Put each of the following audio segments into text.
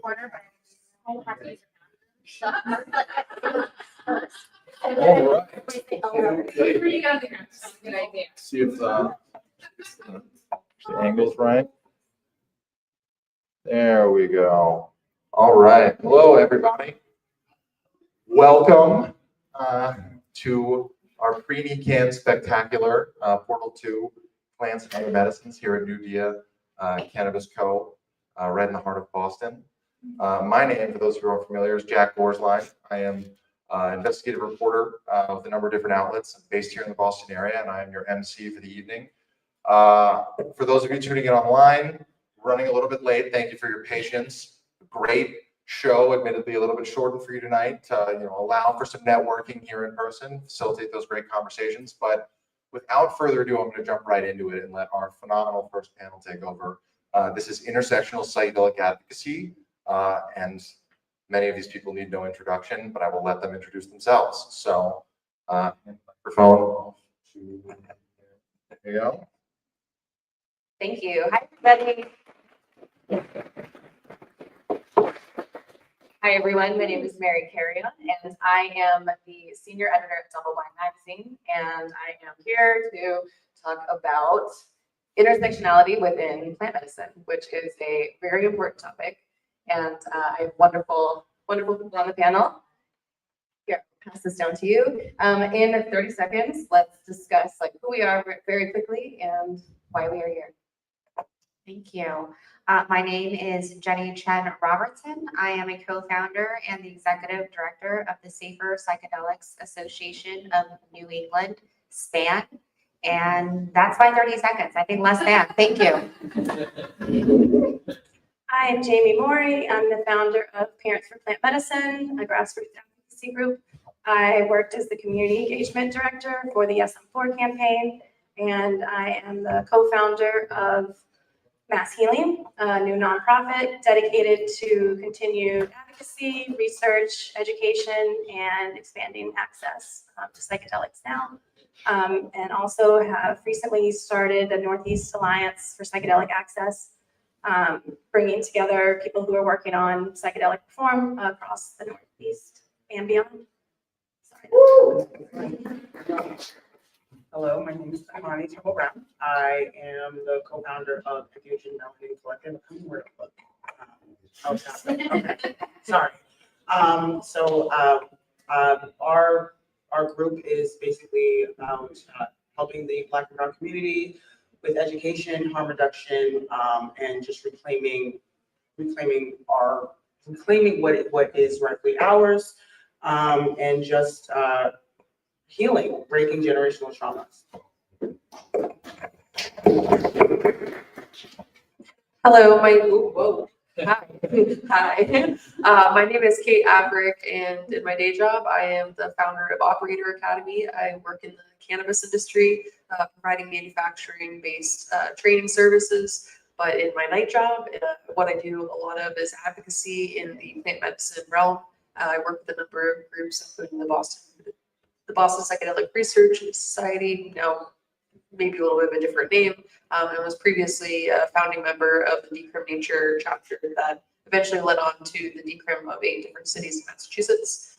corner, but I don't have to use All right. Good idea. See if the angle's right. There we go. All right. Hello, everybody. Welcome to our Pre-NECANN Spectacular Portal 2 Plants and Other Medicines here at New Dia Cannabis Co. Right in the heart of Boston. My name, for those who are unfamiliar, is Jack Gorsline. I am an investigative reporter with a number of different outlets based here in the Boston area, and I am your MC for the evening. For those of you tuning in online, running a little bit late, thank you for your patience. Great show, admittedly a little bit shortened for you tonight to allow for some networking here in person, facilitate those great conversations. But without further ado, I'm going to jump right into it and let our phenomenal first panel take over. This is intersectional psychedelic advocacy, and many of these people need no introduction, but I will let them introduce themselves. So, microphone. There you go. Thank you. Hi, everybody. Hi, everyone. My name is Mary Carrion, and I am the senior editor at Double Blind Magazine, and I am here to talk about intersectionality within plant medicine, which is a very important topic. And I have wonderful people on the panel. Here, I'll pass this down to you. In 30 seconds, let's discuss who we are very quickly and why we are here. Thank you. My name is Jenny Chen Robertson. I am a co-founder and the executive director of the Safer Psychedelics Association of New England, SPAN. And that's my 30 seconds. I think less than. Thank you. Hi, I'm Jamie Morey. I'm the founder of Parents for Plant Medicine, a grassroots advocacy group. I worked as the community engagement director for the SM4 campaign, and I am the co-founder of Mass Healing, a new nonprofit dedicated to continued advocacy, research, education, and expanding access to psychedelics now. And also have recently started the Northeast Alliance for Psychedelic Access, bringing together people who are working on psychedelic reform across the Northeast and beyond. Sorry. Hello, my name is Imani Temple Brown. I am the co-founder of the Fusion Melanating Collective. Okay, sorry. Our group is basically about helping the Black and Brown community with education, harm reduction, and just reclaiming what is rightfully ours, and just healing, breaking generational traumas. Hello, hi. My name is Kate Averick, and in my day job, I am the founder of Operator Academy. I work in the cannabis industry, providing manufacturing-based training services. But in my night job, what I do a lot of is advocacy in the plant medicine realm. I work with a number of groups, including the Boston Psychedelic Research Society, maybe a little bit of a different name. I was previously a founding member of the Decrim Nature chapter that eventually led on to the Decrim of 8 different cities in Massachusetts.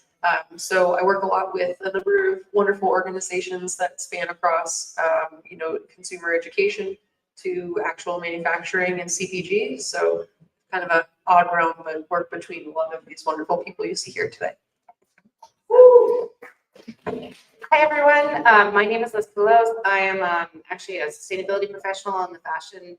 So I work a lot with a number of wonderful organizations that span across, consumer education to actual manufacturing and CPG. So kind of an odd realm, but work between a lot of these wonderful people you see here today. Hi, everyone. My name is Liz Poulos. I am actually a sustainability professional in the fashion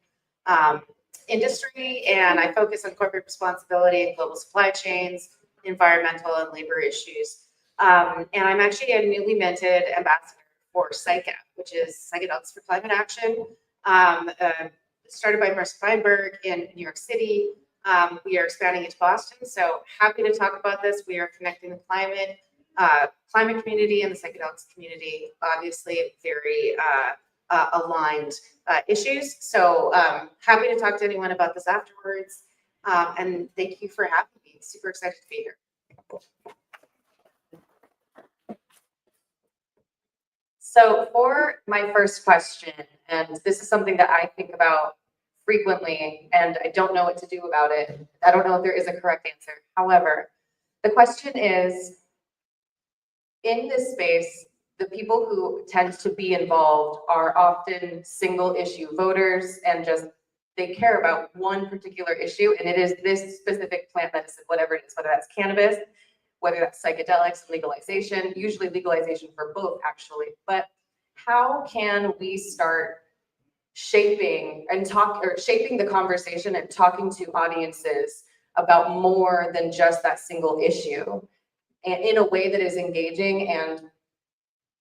industry, and I focus on corporate responsibility and global supply chains, environmental and labor issues. And I'm actually a newly minted ambassador for PsyCap, which is Psychedelics for Climate Action, started by Marcia Feinberg in New York City. We are expanding into Boston, so happy to talk about this. We are connecting the climate community and the psychedelics community, obviously very aligned issues. So happy to talk to anyone about this afterwards. And thank you for having me. Super excited to be here. So for my first question, and this is something that I think about frequently, and I don't know what to do about it. I don't know if there is a correct answer. However, the question is, in this space, the people who tend to be involved are often single issue voters and just they care about one particular issue, and it is this specific plant medicine, whatever it is, whether that's cannabis, whether that's psychedelics, legalization, usually legalization for both actually. But how can we start shaping the conversation and talking to audiences about more than just that single issue, and in a way that is engaging and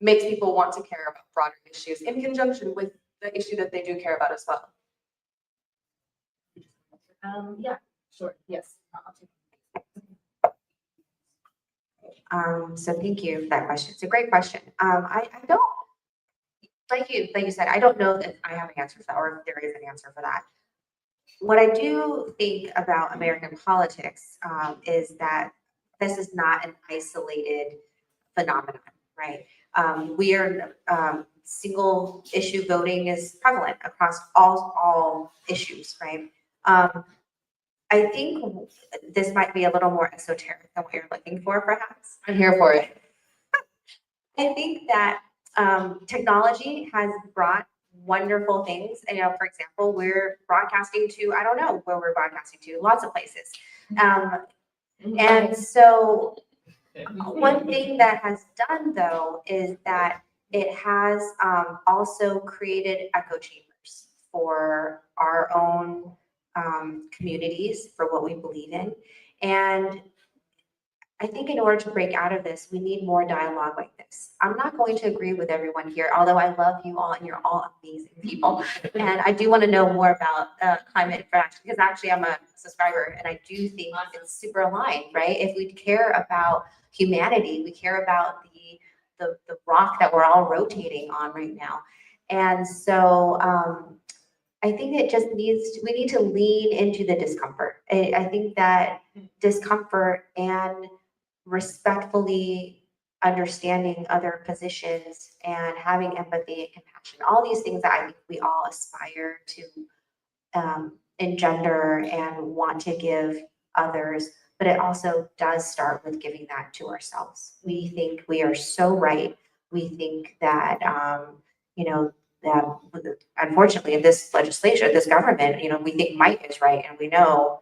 makes people want to care about broader issues in conjunction with the issue that they do care about as well? Yeah, sure. Yes. So thank you for that question. It's a great question. I don't, like you said, I don't know that I have an answer for that, or if there is an answer for that. What I do think about American politics is that this is not an isolated phenomenon, right? Single issue voting is prevalent across all issues, right? I think this might be a little more esoteric than what you're looking for, perhaps. I'm here for it. I think that technology has brought wonderful things. And, for example, we're broadcasting to, I don't know where we're broadcasting to, lots of places. And so one thing that has done, though, is that it has also created echo chambers for our own communities, for what we believe in. And I think in order to break out of this, we need more dialogue like this. I'm not going to agree with everyone here, although I love you all and you're all amazing people. And I do want to know more about climate for action, because actually I'm a subscriber and I do think it's super aligned, right? If we care about humanity, we care about the rock that we're all rotating on right now. And so I think we need to lean into the discomfort. I think that discomfort and respectfully understanding other positions and having empathy and compassion, all these things that I think we all aspire to engender and want to give others, but it also does start with giving that to ourselves. We think we are so right. We think that, that unfortunately in this legislature, this government, we think might is right, and we know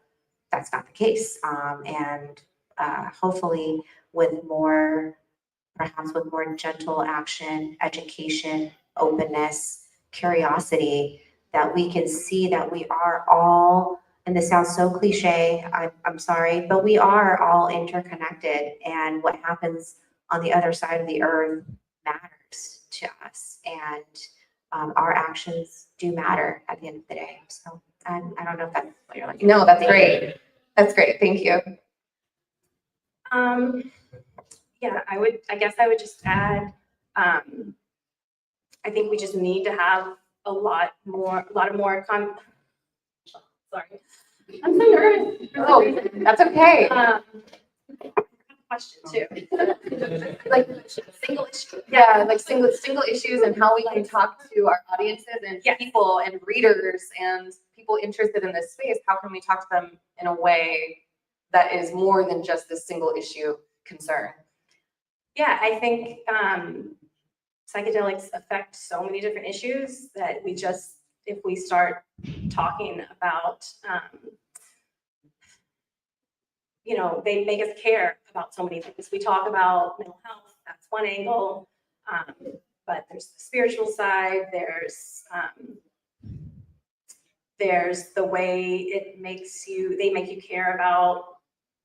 that's not the case. And hopefully perhaps with more gentle action, education, openness, curiosity, that we can see that we are all, and this sounds so cliche, I'm sorry, but we are all interconnected, and what happens on the other side of the earth matters to us, and our actions do matter at the end of the day. So I don't know if that's what you're looking for. No, that's great. That's great. Thank you. Yeah, I guess I would just add, I think we just need to have a lot more, sorry. I'm so nervous. Oh, that's okay. Question too. Like single issue. Yeah, like single issues and how we can talk to our audiences and Yes. people and readers and people interested in this space. How can we talk to them in a way that is more than just this single issue concern? Yeah, I think psychedelics affect so many different issues that if we start talking about, they make us care about so many things. We talk about mental health, that's one angle, but there's the spiritual side, there's the way they make you care about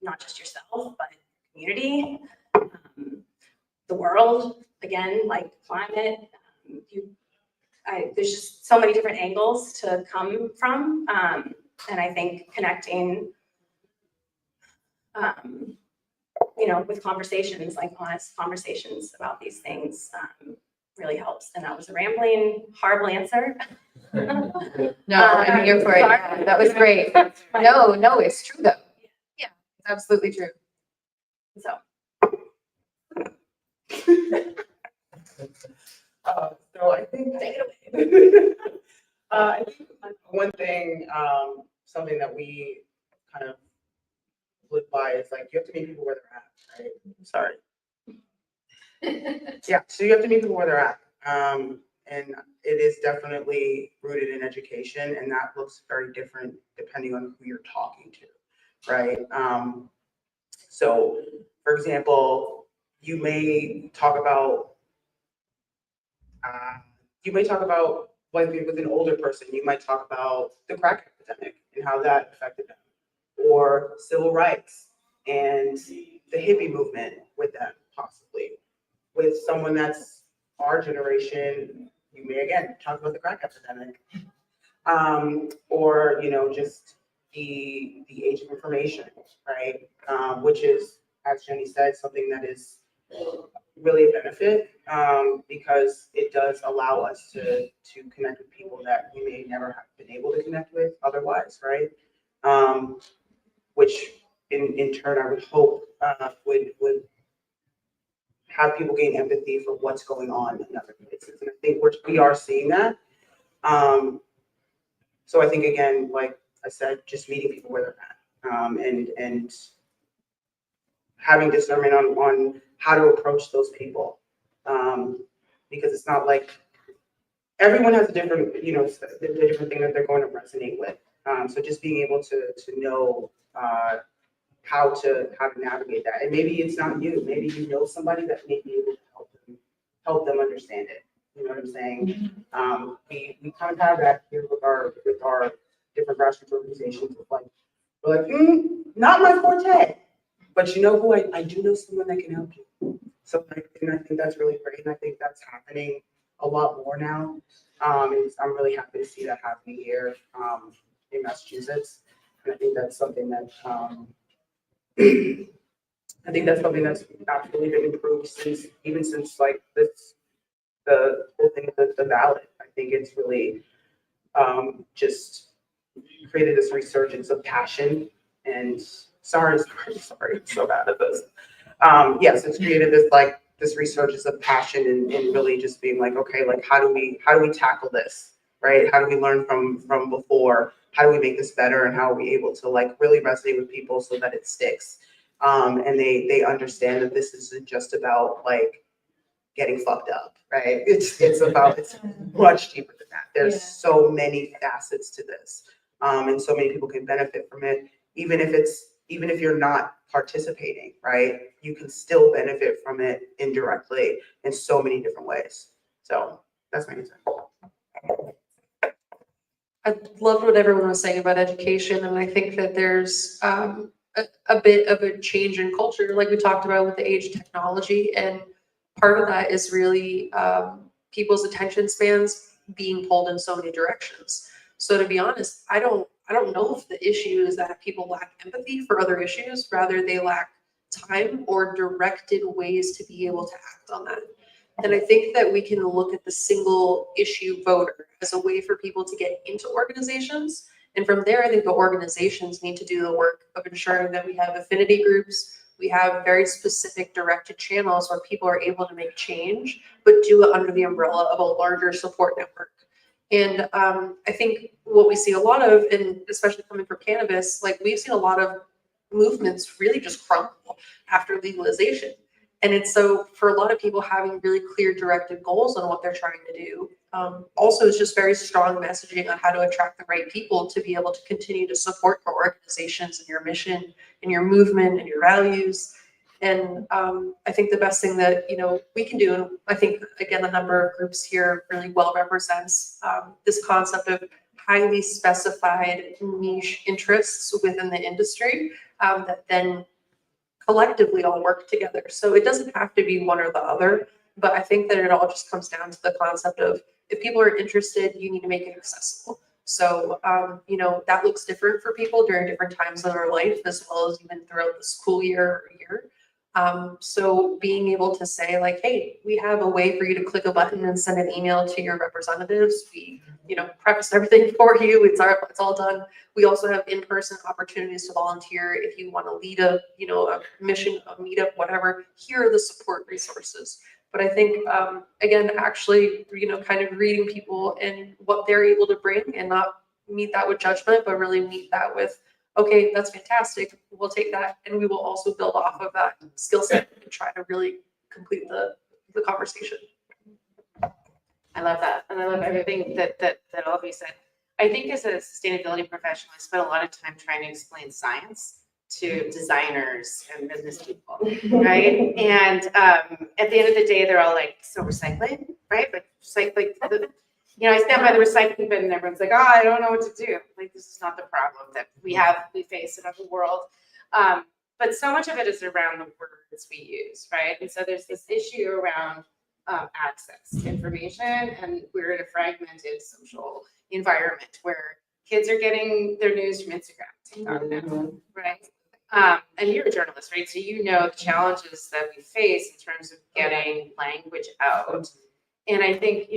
not just yourself, but community, the world, again, like climate. There's just so many different angles to come from. And I think connecting, with conversations, like honest conversations about these things really helps. And that was a rambling, horrible answer. No, I'm here for it. Yeah, that was great. No, it's true though. Yeah, it's absolutely true. So. So I think, I think one thing, something that we kind of live by is like, you have to meet people where they're at, right? Sorry. Yeah, so you have to meet people where they're at. And it is definitely rooted in education, and that looks very different depending on who you're talking to, right? So, for example, you may talk about, like with an older person, you might talk about the crack epidemic and how that affected them, or civil rights and the hippie movement with them, possibly. With someone that's our generation, you may again talk about the crack epidemic, or just the age of information, right? Which is, as Jenny said, something that is really a benefit, because it does allow us to connect with people that we may never have been able to connect with otherwise, right? Which in turn I would hope would have people gain empathy for what's going on in other places, and I think we are seeing that. So I think again, like I said, just meeting people where they're at, and having discernment on how to approach those people, because it's not like everyone has a different, the different thing that they're going to resonate with. So just being able to know how to navigate that, and maybe it's not you, maybe you know somebody that may be able to help them understand it. You know what I'm saying? We kind of have that here with our different grassroots organizations. We're like, not my forte. But you know who, I do know someone that can help you. So I think that's really great, and I think that's happening a lot more now. And I'm really happy to see that happening here in Massachusetts. And I think that's something that that's absolutely been improved since like the whole thing with the ballot. I think it's really just created this resurgence of passion and sorry, I'm so bad at this. Yes, it's created this resurgence of passion and really just being like, okay, like how do we tackle this, right? How do we learn from before? How do we make this better? And how are we able to like really resonate with people so that it sticks? And they understand that this isn't just about like getting fucked up, right? It's much deeper than that. There's so many facets to this, and so many people can benefit from it. Even if you're not participating, right? You can still benefit from it indirectly in so many different ways. So that's my answer. I loved what everyone was saying about education, and I think that there's a bit of a change in culture, like we talked about with the age of technology, and part of that is really people's attention spans being pulled in so many directions. So to be honest, I don't know if the issue is that people lack empathy for other issues, rather they lack time or directed ways to be able to act on that. And I think that we can look at the single issue voter as a way for people to get into organizations. And from there, I think the organizations need to do the work of ensuring that we have affinity groups, we have very specific directed channels where people are able to make change, but do it under the umbrella of a larger support network. And I think what we see a lot of, and especially coming from cannabis, like we've seen a lot of movements really just crumble after legalization. And it's so for a lot of people having really clear directed goals on what they're trying to do. Also, it's just very strong messaging on how to attract the right people to be able to continue to support your organizations and your mission and your movement and your values. And I think the best thing that we can do, and I think again a number of groups here really well represents this concept of highly specified niche interests within the industry that then collectively all work together. So it doesn't have to be one or the other, but I think that it all just comes down to the concept of if people are interested, you need to make it accessible. So, that looks different for people during different times in their life, as well as even throughout the school year or year. So being able to say like, hey, we have a way for you to click a button and send an email to your representatives. We, preface everything for you. It's all done. We also have in-person opportunities to volunteer. If you want to lead a mission, a meetup, whatever, here are the support resources. But I think, again, actually, kind of reading people and what they're able to bring and not meet that with judgment, but really meet that with, okay, that's fantastic. We'll take that and we will also build off of that skill set and try to really complete the conversation. I love that. And I love everything that all of you said. I think as a sustainability professional, I spent a lot of time trying to explain science to designers and business people, right? And at the end of the day, they're all like, so recycling, right? But I stand by the recycling bin and everyone's like, oh, I don't know what to do. Like, this is not the problem that we face in the world. But so much of it is around the words we use, right? And so there's this issue around access to information, and we're in a fragmented social environment where kids are getting their news from Instagram, TikTok now, right? And you're a journalist, right? So you know the challenges that we face in terms of getting language out. And I think,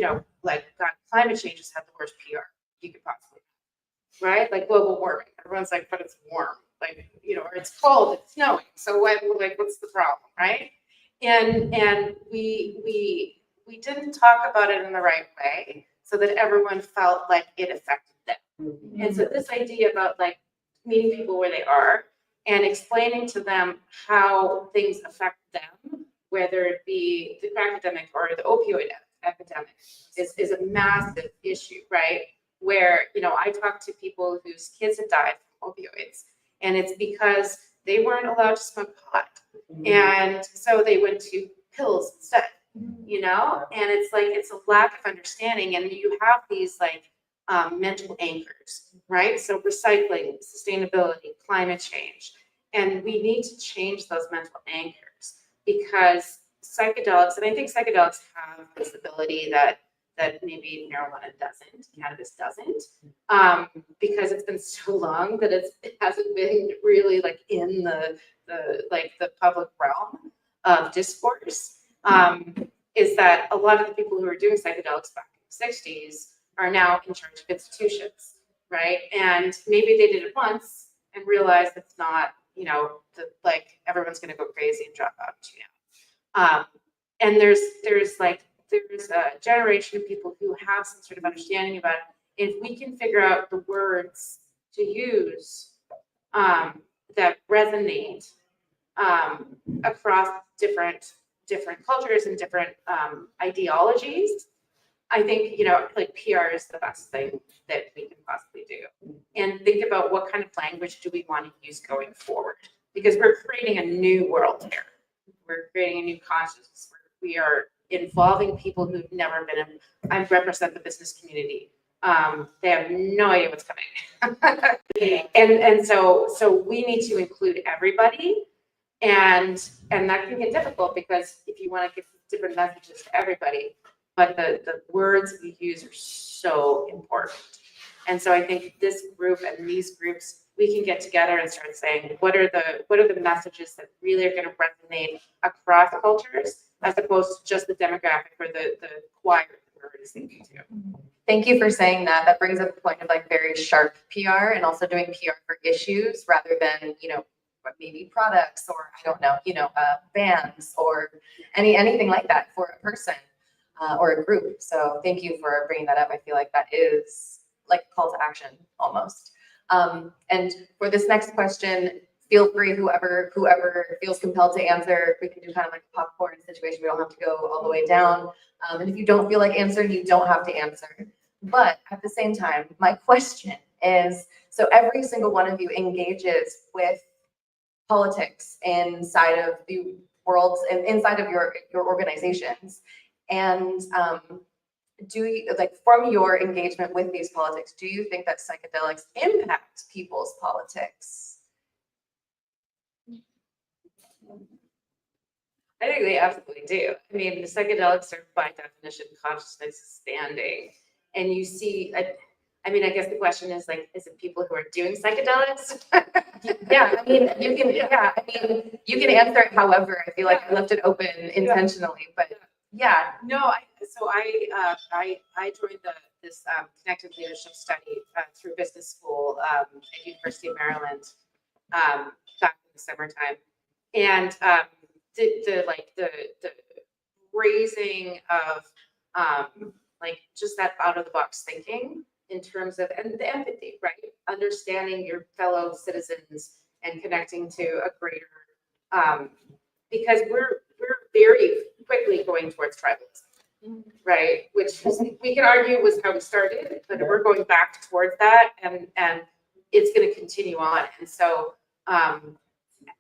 climate change has had the worst PR you could possibly have, right? Like global warming. Everyone's like, but it's warm. Like, or it's cold, it's snowing. So what's the problem, right? And we didn't talk about it in the right way so that everyone felt like it affected them. And so this idea about like meeting people where they are and explaining to them how things affect them, whether it be the crack epidemic or the opioid epidemic, is a massive issue, right? Where, I talk to people whose kids have died from opioids, and it's because they weren't allowed to smoke pot. And so they went to pills instead, and it's a lack of understanding. And you have these mental anchors, right? So recycling, sustainability, climate change. And we need to change those mental anchors because psychedelics, and I think psychedelics have this ability that maybe marijuana doesn't, cannabis doesn't, because it's been so long that it hasn't been really in the public realm of discourse, is that a lot of the people who were doing psychedelics back in the 60s are now in charge of institutions, right? And maybe they did it once and realized it's not, everyone's going to go crazy and drop out now. And there's a generation of people who have some sort of understanding about it. If we can figure out the words to use that resonate across different cultures and different ideologies, I think, PR is the best thing that we can possibly do. And think about what kind of language do we want to use going forward? Because we're creating a new world here. We're creating a new consciousness. We are involving people who've never been in. I represent the business community. They have no idea what's coming. and so we need to include everybody. And that can get difficult because if you want to give different messages to everybody, but the words we use are so important. And so I think this group and these groups, we can get together and start saying, what are the messages that really are going to resonate across cultures, as opposed to just the demographic or the choir that we're listening to. Thank you for saying that. That brings up a point of very sharp PR and also doing PR for issues rather than, maybe products or I don't know, bands or anything like that for a person or a group. So thank you for bringing that up. I feel like that is like a call to action almost. And for this next question, feel free, whoever feels compelled to answer. We can do kind of like a popcorn situation. We don't have to go all the way down. And if you don't feel like answering, you don't have to answer. But at the same time, my question is, so every single one of you engages with politics inside of the worlds and inside of your organizations. And do you, from your engagement with these politics, do you think that psychedelics impact people's politics? I think they absolutely do. I mean, the psychedelics are by definition consciousness expanding. And you see, I guess the question is is it people who are doing psychedelics? Yeah, you can answer it however. I feel like I left it open intentionally, but yeah. No, I joined this connected leadership study through business school at University of Maryland back in the summertime, and the raising of like just that out of the box thinking in terms of and the empathy, right? Understanding your fellow citizens and connecting to a greater because we're very quickly going towards tribalism, right? Which we can argue was how we started, but we're going back towards that, and it's going to continue on. And so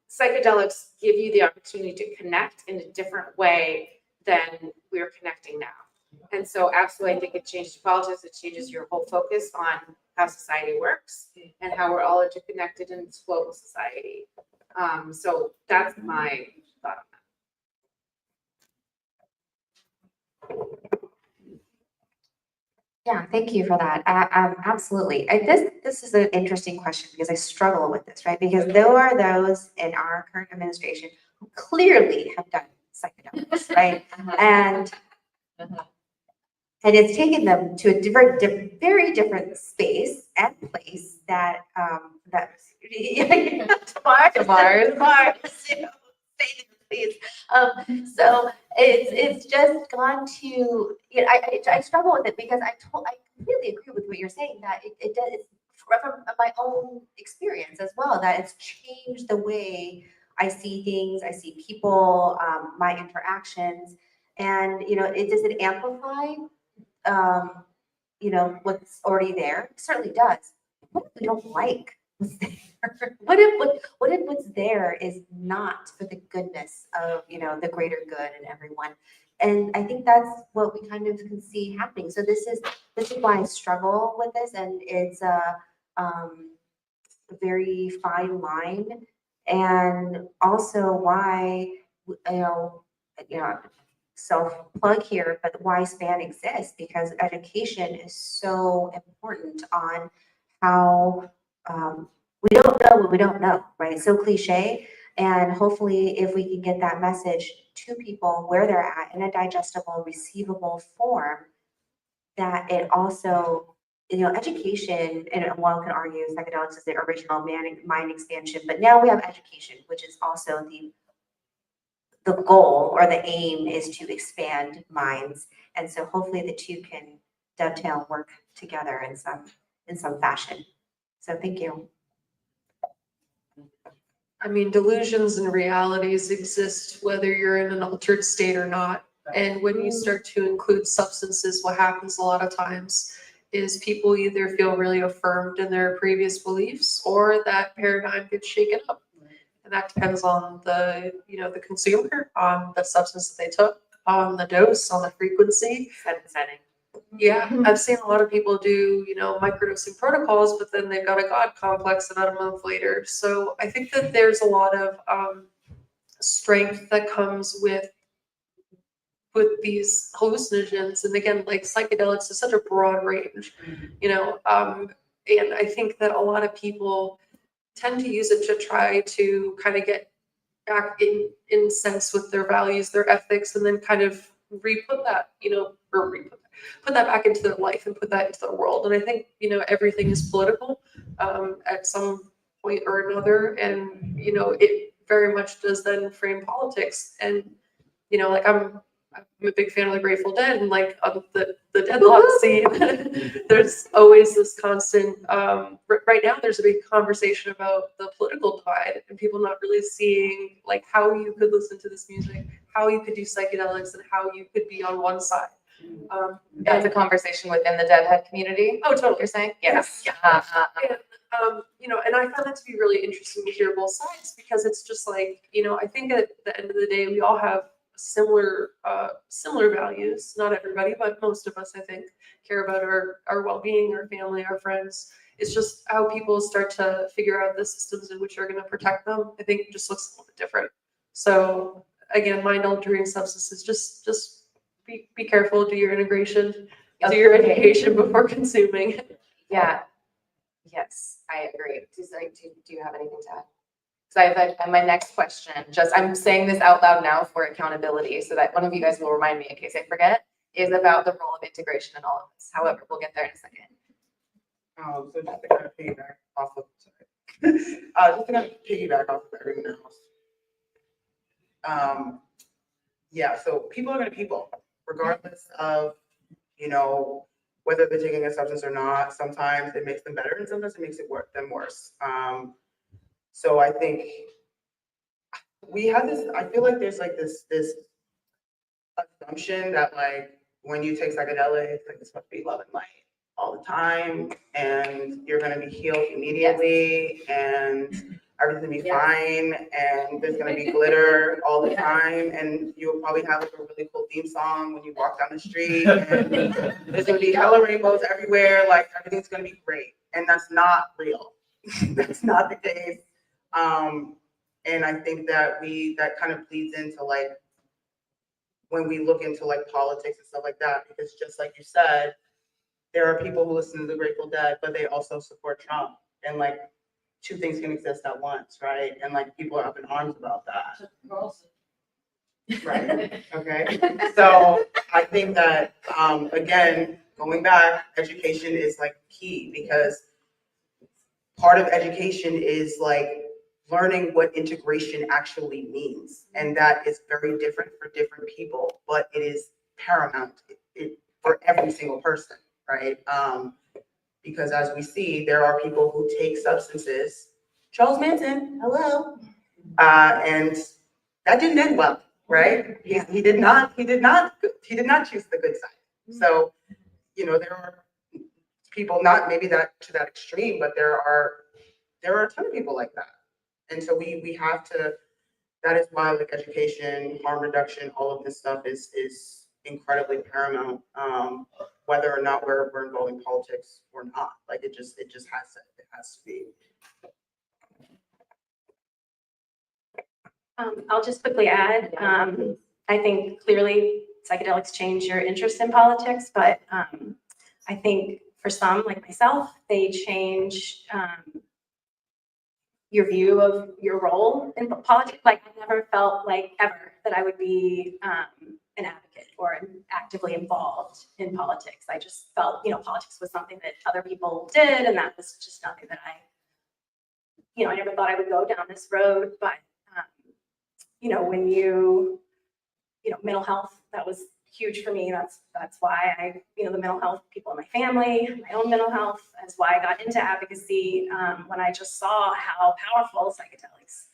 psychedelics give you the opportunity to connect in a different way than we're connecting now. And so absolutely, I think it changes politics, it changes your whole focus on how society works and how we're all interconnected in this global society. So that's my thought on that. Yeah, thank you for that. Absolutely. This is an interesting question because I struggle with this, right? Because there are those in our current administration who clearly have done psychedelics, right? And it's taken them to a very different space and place that to Mars, you know, say it, please. So it's just gone to, you know, I struggle with it because I completely agree with what you're saying, that it does, it's from my own experience as well, that it's changed the way I see things, I see people, my interactions, and you know, does it amplify you know, what's already there? It certainly does. What if we don't like what's there? What if what's there is not for the goodness of, you know, the greater good and everyone? And I think that's what we kind of can see happening. So this is why I struggle with this, and it's a very fine line, and also why you know self plug here, but why SPAN exists, because education is so important on how we don't know what we don't know, right? It's so cliche. And hopefully if we can get that message to people where they're at in a digestible, receivable form, that it also, you know, education, and one can argue psychedelics is the original mind expansion, but now we have education, which is also the goal or the aim is to expand minds. And so hopefully the two can dovetail, work together in some fashion. So thank you. I mean, delusions and realities exist whether you're in an altered state or not. And when you start to include substances, what happens a lot of times is people either feel really affirmed in their previous beliefs, or that paradigm gets shaken up. And that depends on the, you know, the consumer, on the substance that they took, on the dose, on the frequency. Setting. Yeah, I've seen a lot of people do, you know, microdosing protocols, but then they've got a God complex about a month later. So I think that there's a lot of strength that comes with these hallucinogens. And again, like psychedelics is such a broad range, you know, and I think that a lot of people tend to use it to try to kind of get back in sense with their values, their ethics, and then kind of re-put that, you know, or put that back into their life and put that into their world. And I think, you know, everything is political at some point or another. And, you know, it very much does then frame politics. And, you know, like I'm a big fan of the Grateful Dead, and like the deadlock scene, there's always this constant, right now there's a big conversation about the political divide and people not really seeing like how you could listen to this music, how you could do psychedelics, and how you could be on one side. That's a conversation within the deadhead community. Oh, totally. You're saying? Yes. Yeah. And, you know, and I found that to be really interesting to hear both sides, because it's just like, you know, I think at the end of the day, we all have similar values. Not everybody, but most of us, I think, care about our well-being, our family, our friends. It's just how people start to figure out the systems in which are going to protect them, I think, just looks a little bit different. So again, mind-altering substances, just be careful, do your integration, do your education before consuming. Yeah. Yes, I agree. Do you have anything to add? So I have my next question, I'm saying this out loud now for accountability so that one of you guys will remind me in case I forget, is about the role of integration in all of this. However, we'll get there in a second. So just to kind of piggyback off of, just to kind of piggyback off of everything else. yeah, so people are gonna people, regardless of, you know, whether they're taking a substance or not. Sometimes it makes them better and sometimes it makes them worse. So I think we have this, I feel like there's like this assumption that like when you take psychedelics, like it's supposed to be love and light all the time, and you're gonna be healed immediately, and everything's gonna be Yes. fine, and there's gonna be glitter all the time, and you'll probably have like a really cool theme song when you walk down the street, and there's gonna be hella rainbows everywhere, like everything's gonna be great, and that's not real. That's not the case. And I think that that kind of bleeds into like when we look into like politics and stuff like that, because just like you said, there are people who listen to the Grateful Dead, but they also support Trump. And like two things can exist at once, right? And like people are up in arms about that. Right, okay. So I think that, again, going back, education is like key, because part of education is like learning what integration actually means. And that is very different for different people, but it is paramount for every single person, right? Because as we see, there are people who take substances, Charles Manson, hello, and that didn't end well, right? He did not choose the good side. So, you know, there are people, not maybe that to that extreme, but there are a ton of people like that. And so we have to, that is why like education, harm reduction, all of this stuff is incredibly paramount, whether or not we're involving politics or not. Like it just has to be. I'll just quickly add, I think clearly psychedelics change your interest in politics, but I think for some, like myself, they change your view of your role in politics. Like I never felt like ever that I would be an advocate or actively involved in politics. I just felt, you know, politics was something that other people did, and that was just nothing that I never thought I would go down this road. But you know, when mental health, that was huge for me. That's why the mental health people in my family, my own mental health, that's why I got into advocacy when I just saw how powerful psychedelics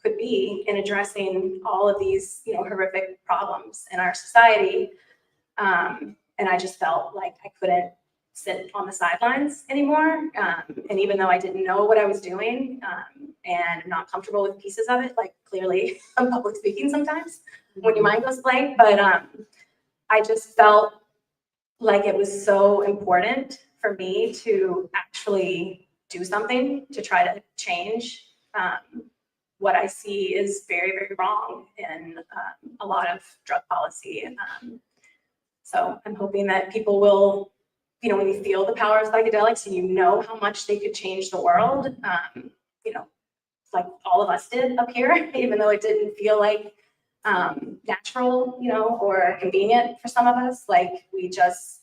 could be in addressing all of these, horrific problems in our society. And I just felt like I couldn't sit on the sidelines anymore. And even though I didn't know what I was doing and I'm not comfortable with pieces of it, like clearly I'm public speaking sometimes when your mind goes blank, but I just felt like it was so important for me to actually do something to try to change what I see is very, very wrong in a lot of drug policy. So I'm hoping that people will, when you feel the power of psychedelics and you know how much they could change the world, like all of us did up here, even though it didn't feel like natural, or convenient for some of us, like we just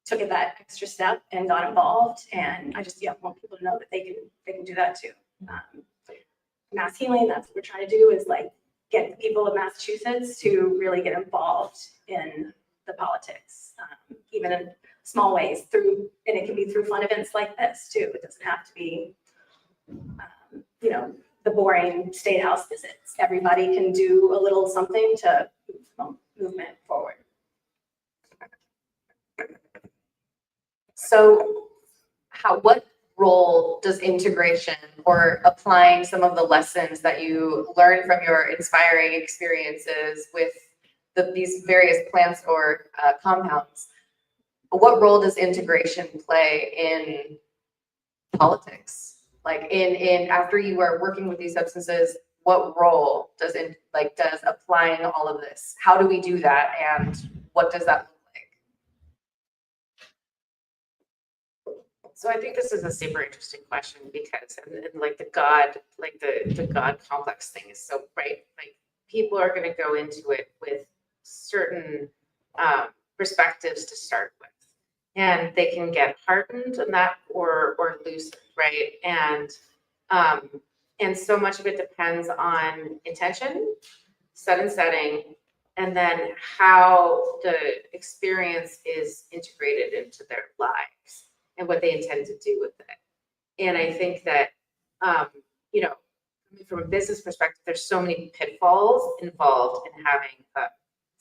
took it that extra step and got involved. And I just want people to know that they can do that too. Mass healing, that's what we're trying to do, is like get the people of Massachusetts to really get involved in the politics, even in small ways, and it can be through fun events like this too. It doesn't have to be, the boring state house visits. Everybody can do a little something to move movement forward. So what role does integration or applying some of the lessons that you learned from your inspiring experiences with these various plants or compounds, what role does integration play in politics? Like in after you are working with these substances, what role does applying all of this? How do we do that, and what does that look like? So I think this is a super interesting question because and like the God complex thing is so right. Like people are going to go into it with certain perspectives to start with, and they can get hardened in that or loosened, right? And so much of it depends on intention, set and setting, and then how the experience is integrated into their lives and what they intend to do with it. And I think that, you know, from a business perspective, there's so many pitfalls involved in having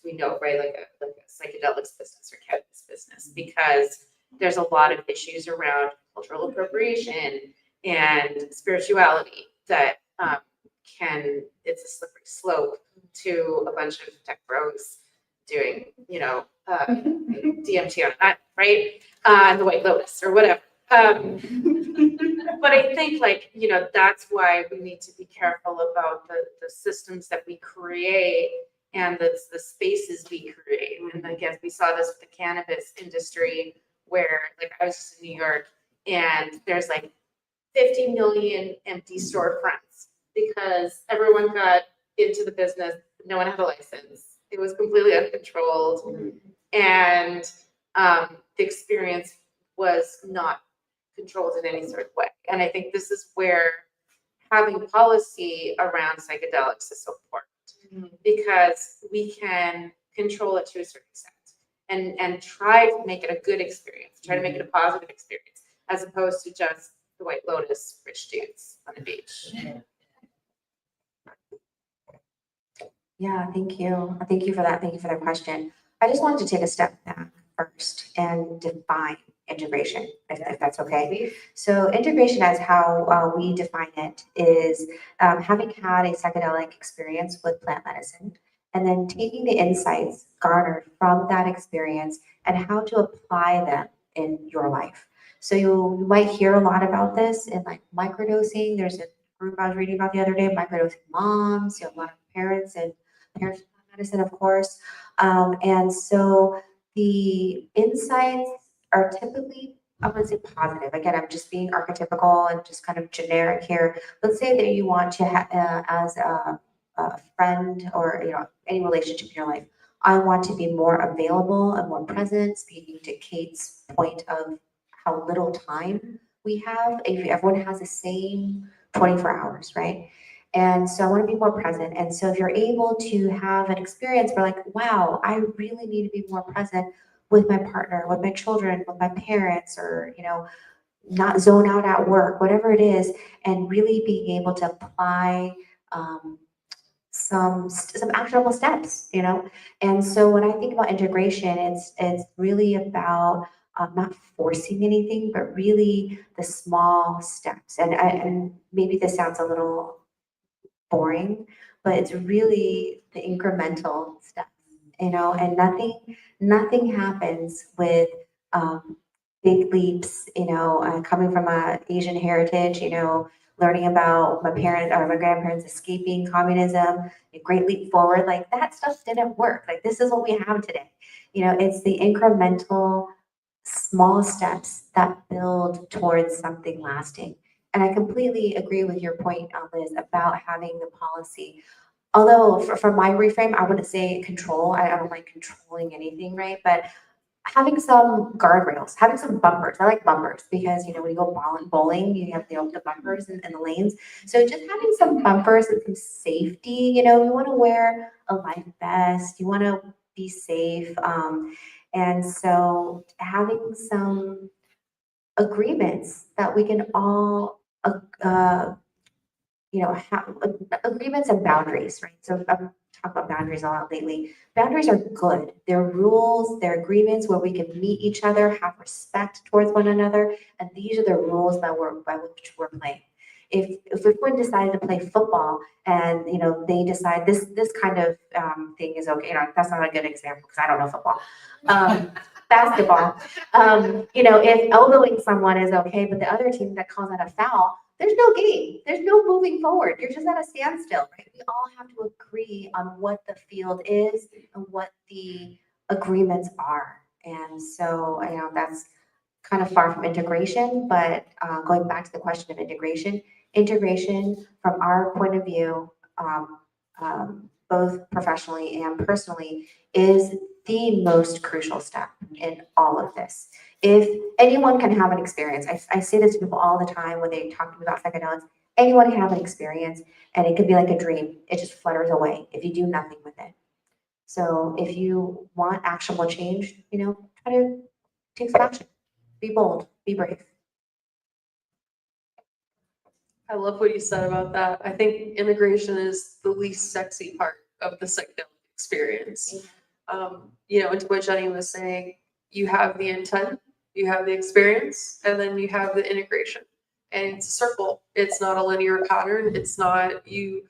we know, right, like a psychedelics business or cannabis business, because there's a lot of issues around cultural appropriation and spirituality that it's a slippery slope to a bunch of tech bros doing, you know, DMT on a night, right? And the White Lotus or whatever. But I think, like, you know, that's why we need to be careful about the systems that we create and the spaces we create. And again, we saw this with the cannabis industry, where, like, I was just in New York, and there's like 50 million empty storefronts because everyone got into the business. No one had a license. It was completely uncontrolled, and the experience was not controlled in any sort of way. And I think this is where having policy around psychedelics is so important, because we can control it to a certain extent and try to make it a good experience, try to make it a positive experience, as opposed to just the White Lotus rich dudes on the beach. Yeah, thank you. Thank you for that. Thank you for that question. I just wanted to take a step back first and define integration, if that's okay. So integration, as how we define it, is having had a psychedelic experience with plant medicine, and then taking the insights garnered from that experience and how to apply them in your life. So you might hear a lot about this in like microdosing. There's a group I was reading about the other day, microdosing moms, you have a lot of parents and parents of medicine, of course. And so the insights are typically, I would say, positive. Again, I'm just being archetypical and just kind of generic here. Let's say that you want to as a friend, or, you know, any relationship in your life, I want to be more available and more present, speaking to Kate's point of how little time we have. If everyone has the same 24 hours, right? And so I want to be more present. And so if you're able to have an experience where, like, wow, I really need to be more present with my partner, with my children, with my parents, or, you know, not zone out at work, whatever it is, and really being able to apply some actionable steps, you know. And so when I think about integration, it's really about not forcing anything, but really the small steps. And maybe this sounds a little boring, but it's really the incremental steps, you know. And nothing happens with big leaps, you know. Coming from a Asian heritage, you know, learning about my parents or my grandparents escaping communism, a great leap forward, like that stuff didn't work. Like, this is what we have today. You know, it's the incremental small steps that build towards something lasting. And I completely agree with your point, Liz, about having the policy. Although for my reframe, I wouldn't say control. I don't like controlling anything, right? But having some guardrails, having some bumpers. I like bumpers because, you know, when you go bowling, you have the bumpers and the lanes. So just having some bumpers and some safety, you know, you want to wear a life vest, you want to be safe. And so having some agreements that we can all, you know, have agreements and boundaries, right? So I'm talking about boundaries a lot lately. Boundaries are good. They're rules, they're agreements where we can meet each other, have respect towards one another, and these are the rules by which we're playing. If we decided to play football and, you know, they decide this kind of thing is okay, you know, that's not a good example because I don't know football. Basketball, you know, if elbowing someone is okay, but the other team that calls that a foul, there's no game. There's no moving forward. You're just at a standstill, right? We all have to agree on what the field is and what the agreements are. And so, you know, that's kind of far from integration, but going back to the question of integration from our point of view, both professionally and personally, is the most crucial step in all of this. If anyone can have an experience, I say this to people all the time when they talk to me about psychedelics, anyone can have an experience, and it could be like a dream. It just flutters away if you do nothing with it. So if you want actionable change, try to take some action. Be bold, be brave. I love what you said about that. I think integration is the least sexy part of the psychedelic experience. Into what Jenny was saying, you have the intent, you have the experience, and then you have the integration. And it's a circle. It's not a linear pattern. It's not you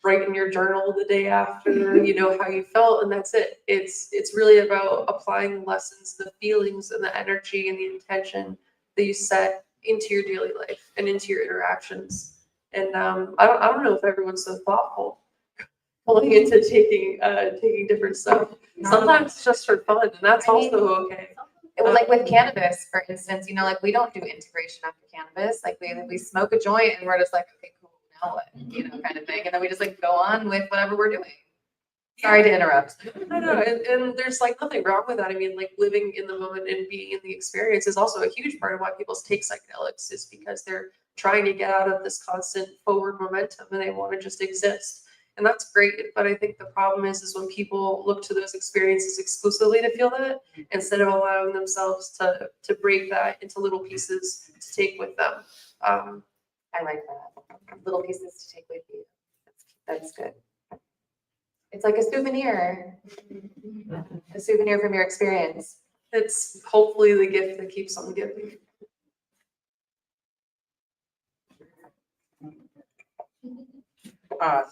write in your journal the day after, how you felt, and that's it. It's really about applying the lessons, the feelings, and the energy and the intention that you set into your daily life and into your interactions. And I don't know if everyone's so thoughtful pulling into taking different stuff. Sometimes it's just for fun, and that's I mean, also okay. It was like with cannabis, for instance, like we don't do integration after cannabis. Like we smoke a joint and we're just like, okay, cool, now what, kind of thing. And then we just like go on with whatever we're doing. Sorry to interrupt. I know, and there's like nothing wrong with that. I mean, like living in the moment and being in the experience is also a huge part of why people take psychedelics, is because they're trying to get out of this constant forward momentum and they want to just exist. And that's great. But I think the problem is when people look to those experiences exclusively to feel that, instead of allowing themselves to break that into little pieces to take with them. I like that. Little pieces to take with you. That's good. It's like a souvenir from your experience. It's hopefully the gift that keeps on giving.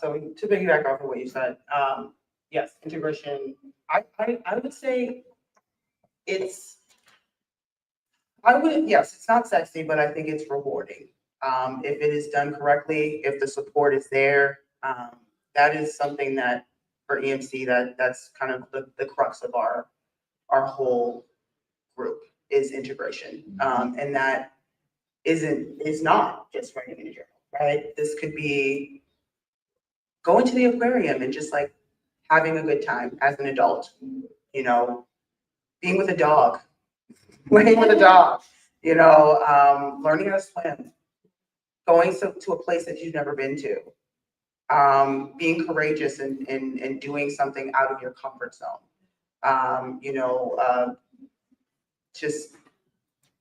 So to piggyback off of what you said, yes, integration, I would say yes, it's not sexy, but I think it's rewarding. If it is done correctly, if the support is there, that is something that for EMC, that's kind of the crux of our whole group is integration. And that is not just writing in a journal, right? This could be going to the aquarium and just like having a good time as an adult, being with a dog, playing with a dog, learning how to swim, going to a place that you've never been to, being courageous and doing something out of your comfort zone, just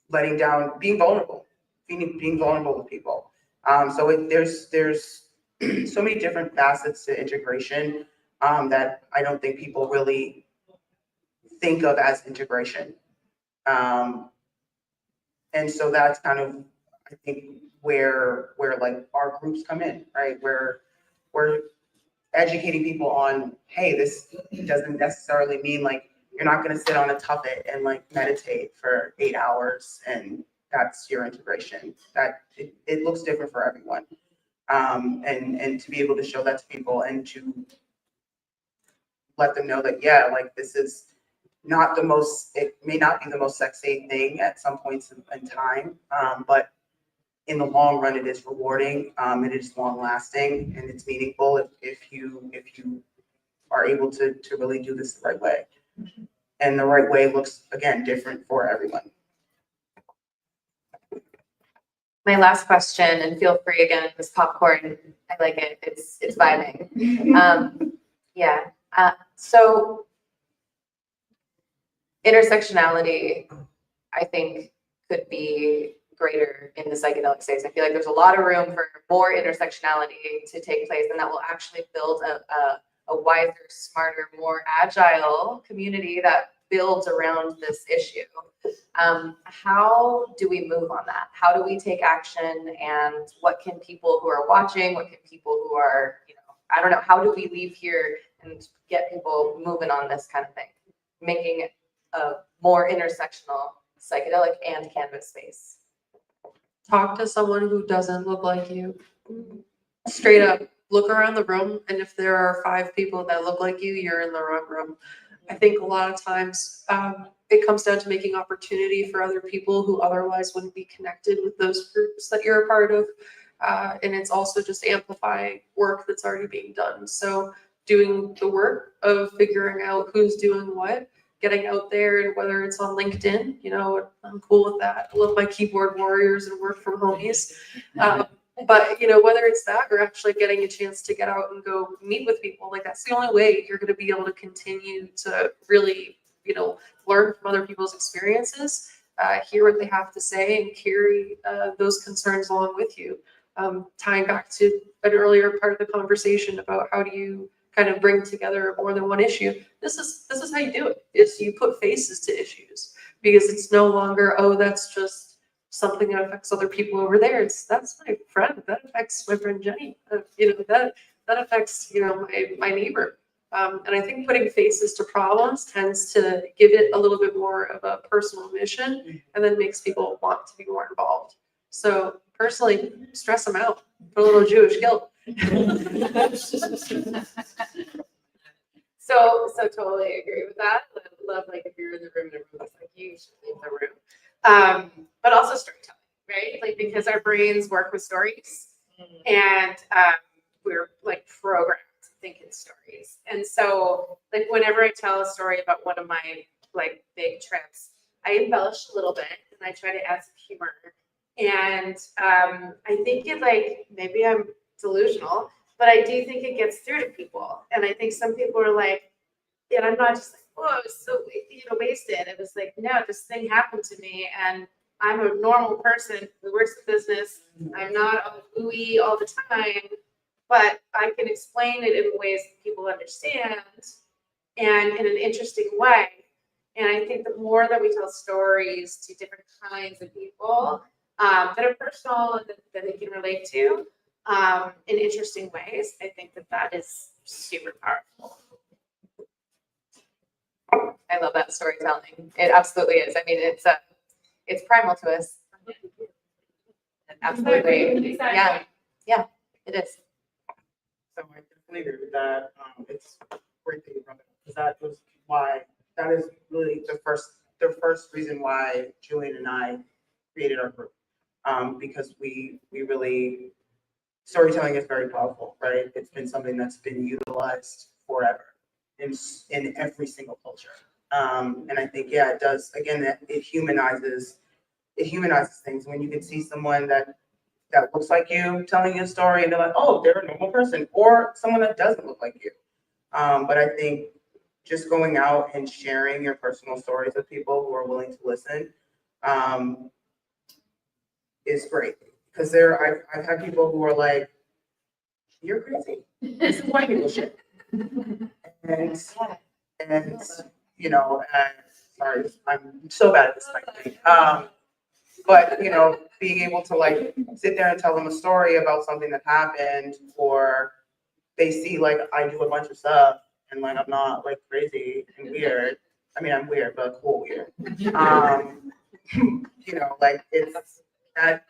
letting down, being vulnerable with people. There's so many different facets to integration that I don't think people really think of as integration. And so that's kind of, I think, where like our groups come in, right? Where we're educating people on, hey, this doesn't necessarily mean like you're not going to sit on a tuffet and like meditate for 8 hours and that's your integration. That it looks different for everyone. And to be able to show that to people and to let them know that, yeah, like this is not it may not be the most sexy thing at some points in time, but in the long run, it is rewarding, it is long lasting, and it's meaningful if you are able to really do this the right way. And the right way looks, again, different for everyone. My last question, and feel free again, this popcorn, I like it. It's vibing. So intersectionality, I think, could be greater in the psychedelic space. I feel like there's a lot of room for more intersectionality to take place, and that will actually build a wiser, smarter, more agile community that builds around this issue. How do we move on that? How do we take action? And what can people who are watching, what can people who are, I don't know, how do we leave here and get people moving on this kind of thing, making it a more intersectional psychedelic and cannabis space? Talk to someone who doesn't look like you. Straight up, look around the room, and if there are 5 people that look like you, you're in the wrong room. I think a lot of times it comes down to making opportunity for other people who otherwise wouldn't be connected with those groups that you're a part of. And it's also just amplifying work that's already being done. So doing the work of figuring out who's doing what, getting out there, and whether it's on LinkedIn, I'm cool with that. I love my keyboard warriors and work from homies. But, you know, whether it's that or actually getting a chance to get out and go meet with people, like that's the only way you're going to be able to continue to really, you know, learn from other people's experiences, hear what they have to say, and carry those concerns along with you. Tying back to an earlier part of the conversation about how do you kind of bring together more than one issue. This is how you do it, is you put faces to issues, because it's no longer, oh, that's just something that affects other people over there. That's my friend. That affects my friend Jenny. You know, that affects, you know, my neighbor. And I think putting faces to problems tends to give it a little bit more of a personal mission, and then makes people want to be more involved. So personally, stress them out. Put a little Jewish guilt. So totally agree with that. I love, like, if you're in the room and everyone's like, you should leave the room. But also storytelling, right? Like, because our brains work with stories, and we're like programmed to think in stories. And so, like, whenever I tell a story about one of my like big trips, I embellish a little bit and I try to add some humor. And I think it, like, maybe I'm delusional, but I do think it gets through to people. And I think some people are like, and I'm not just like, oh, I was so, you know, wasted. It was like, no, this thing happened to me, and I'm a normal person who works in business. I'm not all ooey all the time, but I can explain it in ways that people understand and in an interesting way. And I think the more that we tell stories to different kinds of people that are personal and that they can relate to in interesting ways, I think that is super powerful. I love that storytelling. It absolutely is. I mean, it's primal to us. Absolutely. Yeah. Yeah, it is. So I definitely agree with that. It's great that you brought it up, because that was why, that is really the first reason why Julian and I created our group. Because we really, storytelling is very powerful, right? It's been something that's been utilized forever in every single culture. And I think, yeah, it does, again, it humanizes things. When you can see someone that looks like you telling you a story, and they're like, oh, they're a normal person, or someone that doesn't look like you. But I think just going out and sharing your personal stories with people who are willing to listen is great. Because I've had people who are like, you're crazy. This is white people shit. And you know, sorry, I'm so bad at this type of thing. But, you know, being able to, like, sit there and tell them a story about something that happened, or they see, like, I do a bunch of stuff, and, like, I'm not, like, crazy and weird. I mean, I'm weird, but cool weird. You know, like, it's that.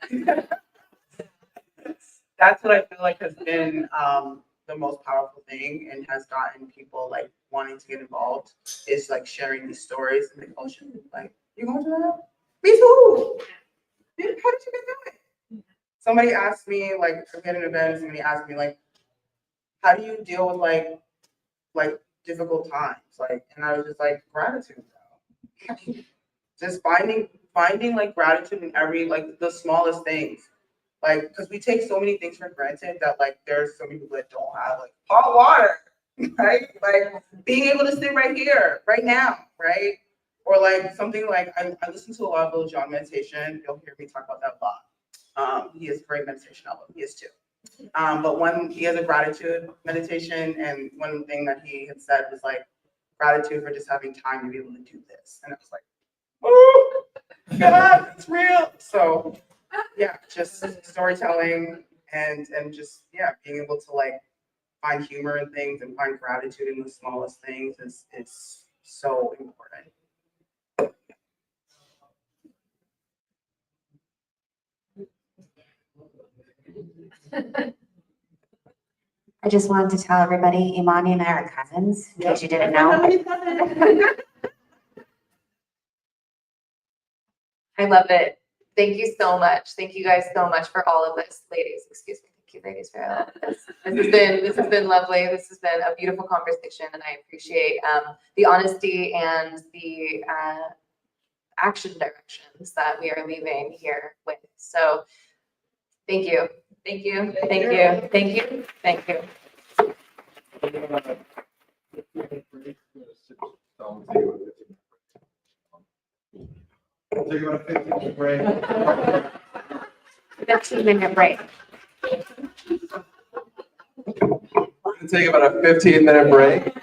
That's what I feel like has been the most powerful thing, and has gotten people, like, wanting to get involved, is, like, sharing these stories and like, oh shit, like, you going to that? Me too. How did you get do it? Somebody asked me, like, I get an event, and somebody asked me, like, how do you deal with like difficult times? Like, and I was just like, gratitude, bro. Just finding like gratitude in every, like, the smallest things. Like, because we take so many things for granted that, like, there's so many people that don't have, like, hot water, right? Like, being able to sit right here, right now, right? Or, like, something like, I listen to a lot of Lil Jon meditation. You'll hear me talk about that a lot. He has a great meditation album. He has two. But he has a gratitude meditation, and one thing that he had said was, like, gratitude for just having time to be able to do this. And I was like, oh, God, it's real. So, yeah, just storytelling and just, yeah, being able to, like, find humor in things and find gratitude in the smallest things is so important. I just wanted to tell everybody, Imani and I are cousins, in case you didn't know. I love it. Thank you so much. Thank you guys so much for all of this, ladies. Excuse me. Thank you, ladies, for all of this. This has been lovely. This has been a beautiful conversation, and I appreciate the honesty and the action directions that we are leaving here with. So, thank you. Thank you, thank you, thank you, thank you. Take about a 15-minute break. 15-minute break. We're gonna take about a 15-minute break.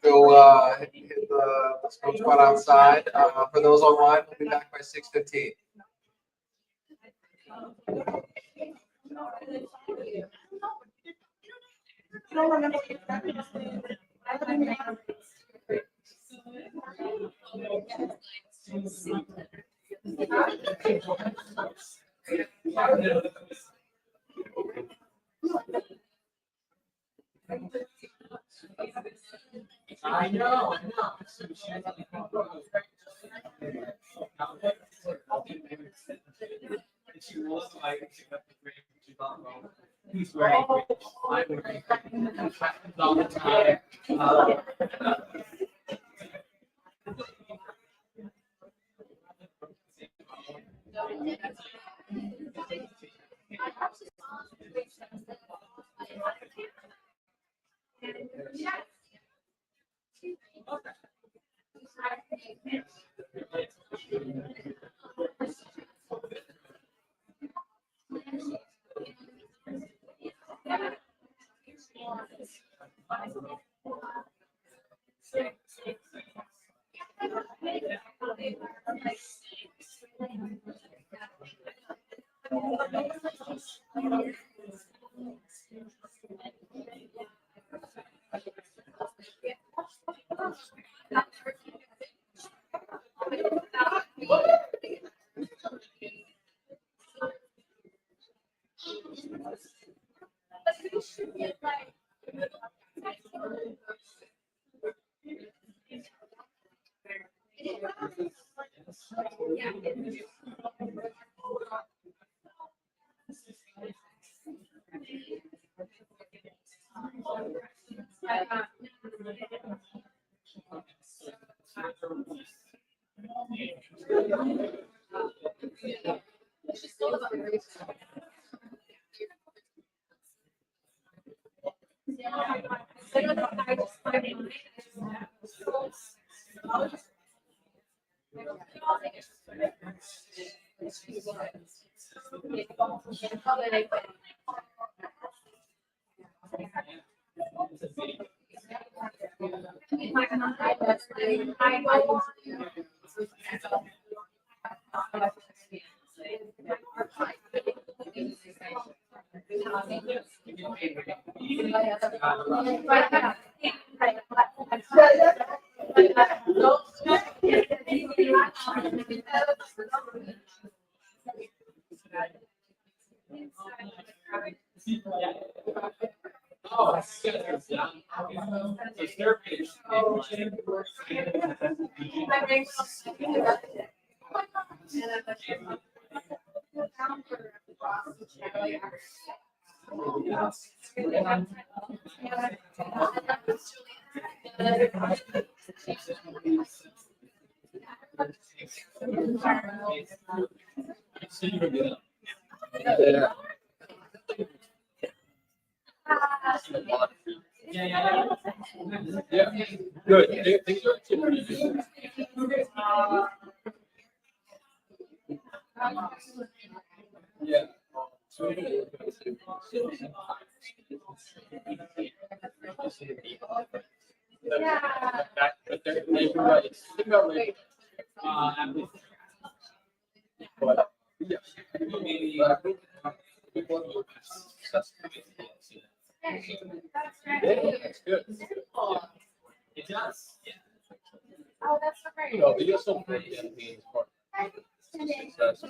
Go hit the smoke spot outside. For those online, we'll be back by 6:15. I know. She was like, she thought, well, he's wearing, I'm wearing, happens all the time. Oh, it's good. It's their page. Yeah. Yeah, good. Things are pretty good. Yeah. But they're right. Think about like, but yeah, maybe it's good. It does. Yeah. Oh, that's so great. You know, but you're still pretty campaigns for success.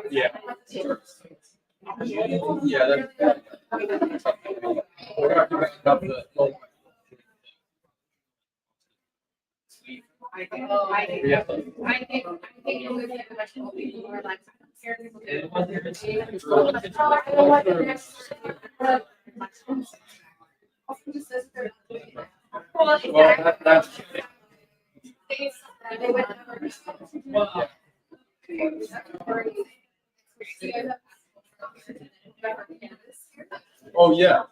Yeah. Yeah, that's. We're talking about the. Yeah. I think it would be much more people who are like. Well, that's. Well, oh, yeah.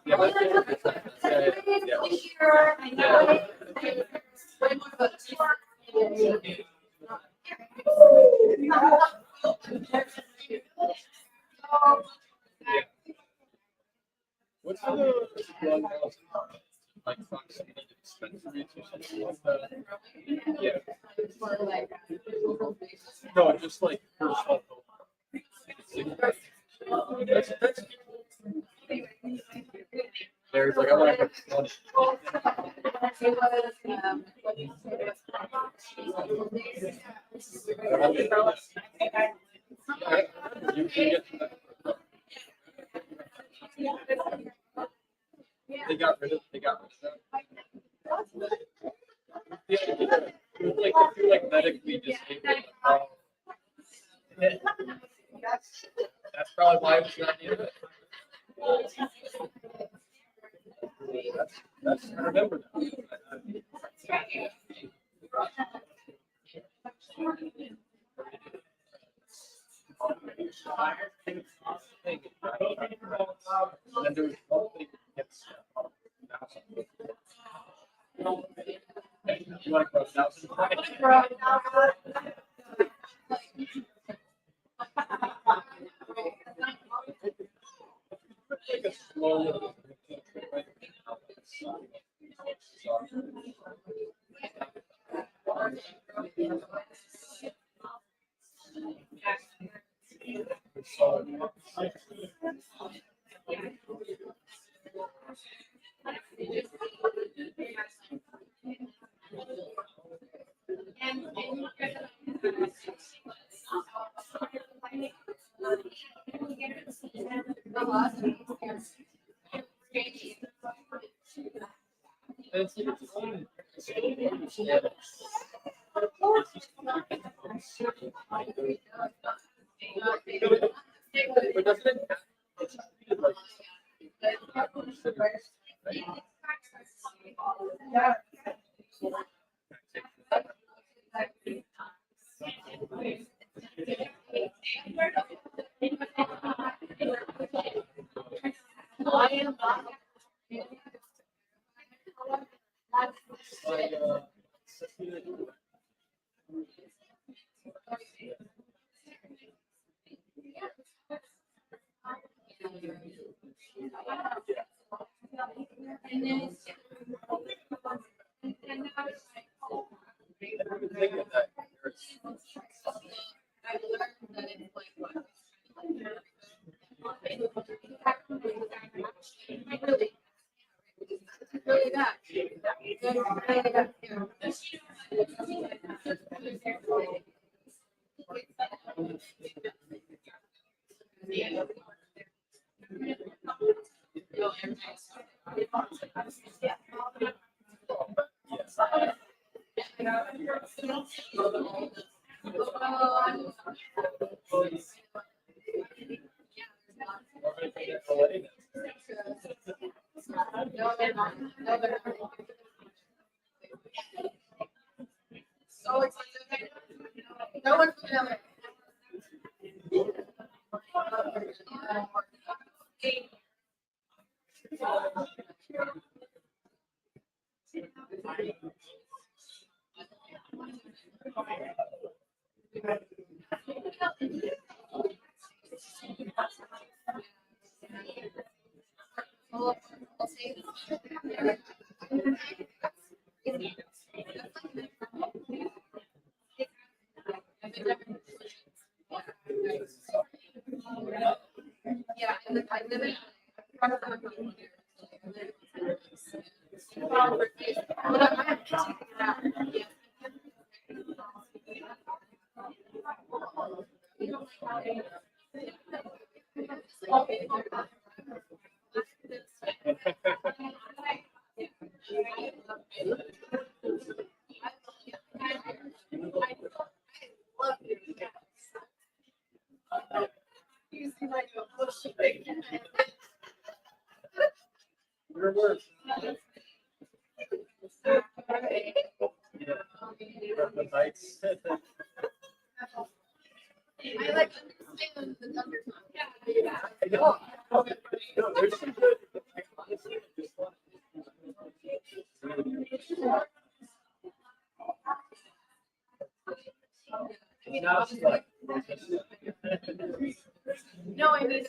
What's the one like proximity dispensaries or something like that? Yeah. No, just like personal. That's there's like I want to they got rid of that. Yeah, like if you're like medically disabled. That's probably why it's not needed. That's I remember that. And there was one thing against you want to go like a slow But doesn't it? It's treated like So excited. No one's gonna. Yeah, and I live in. Your work. The lights. I like understand the undertone. I know. No, there's some good. Now it's like. No, I mean,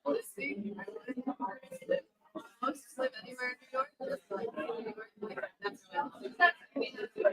honestly, I was just live anywhere in New York, just like New York, like, that's what I mean, that's what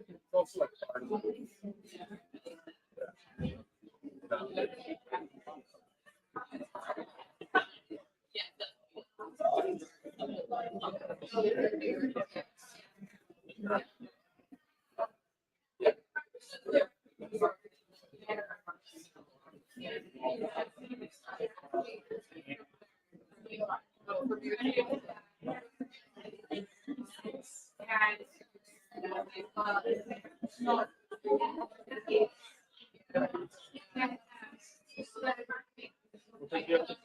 It's also like hard. We'll take you up to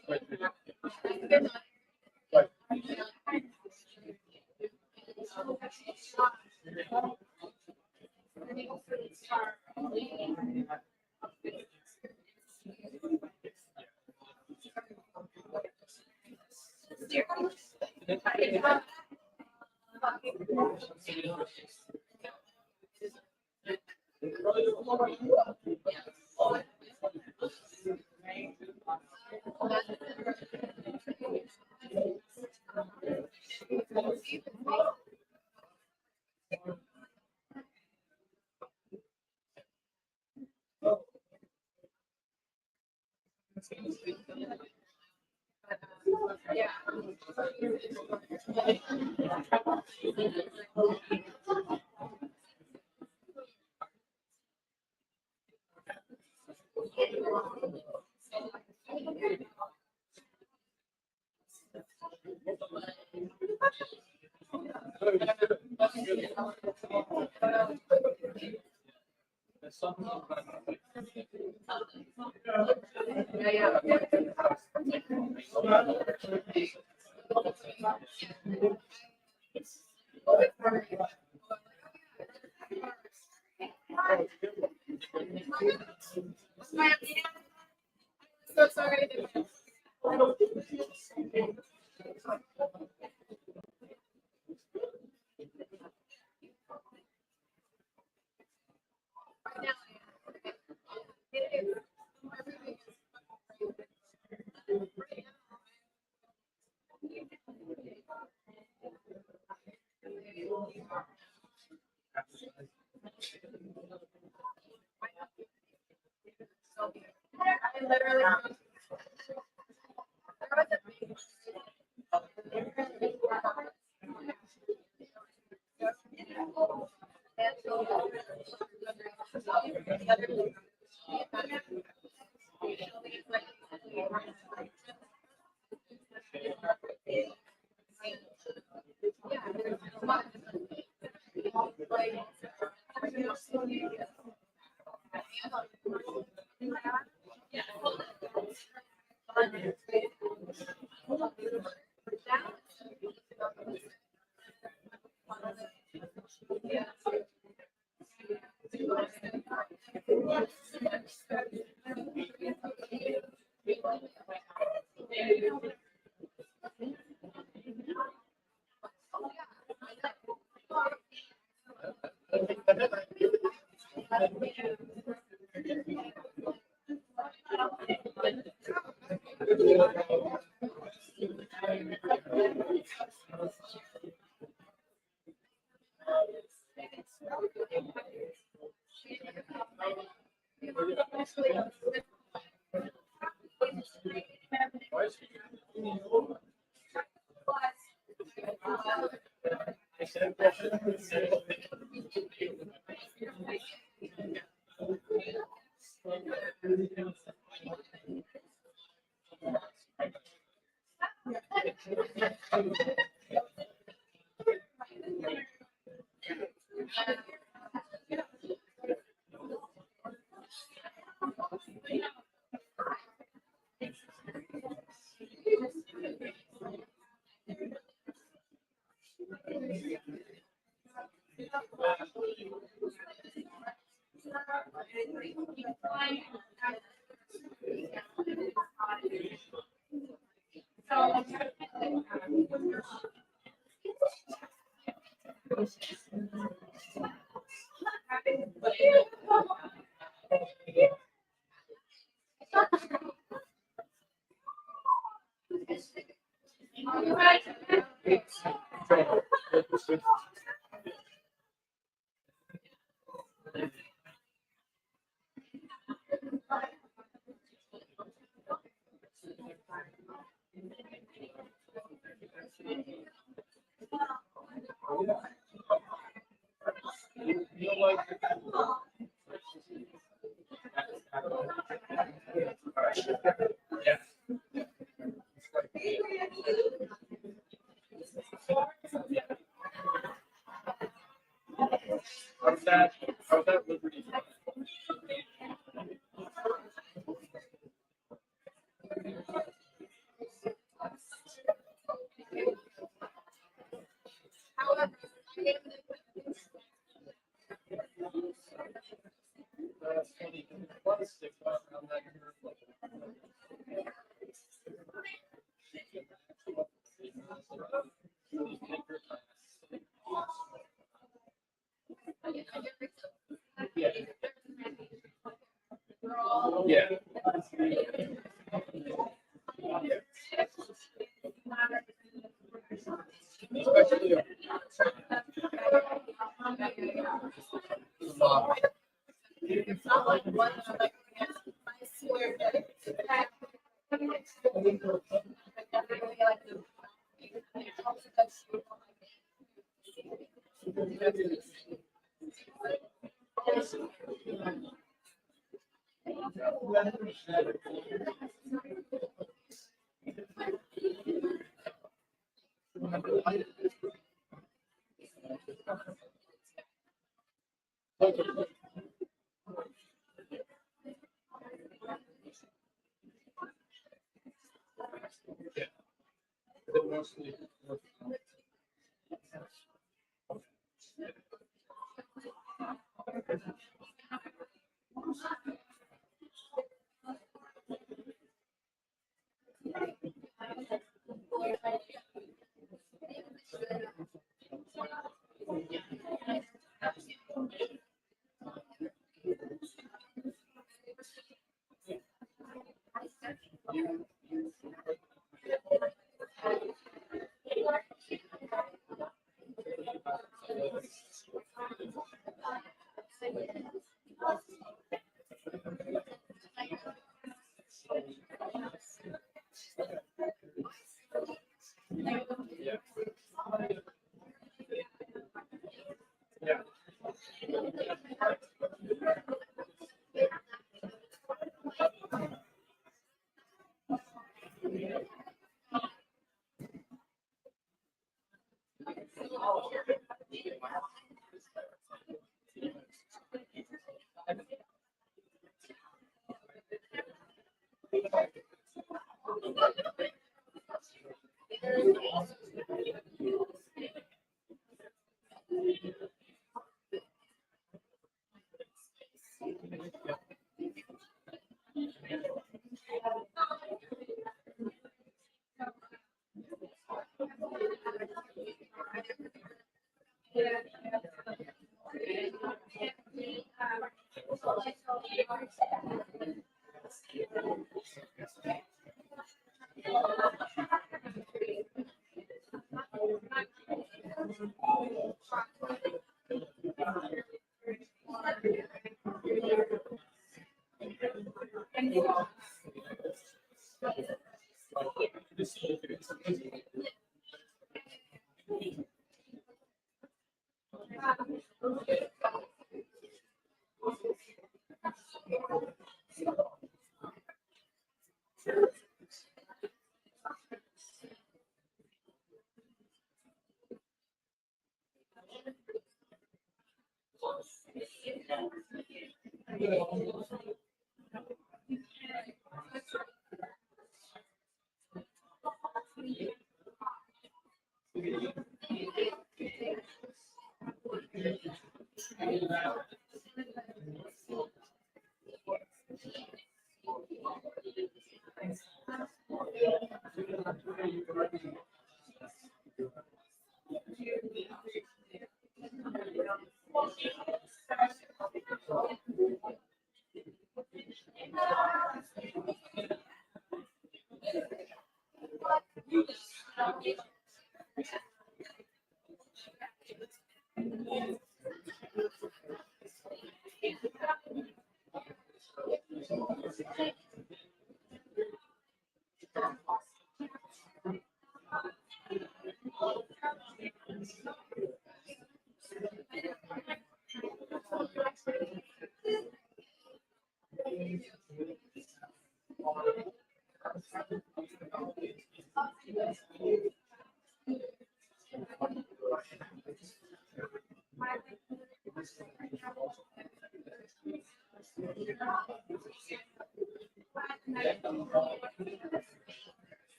so sorry. I literally. How's that? How's that Liberty? That's funny. What's the around that yeah. Especially it's not like one like I swear mostly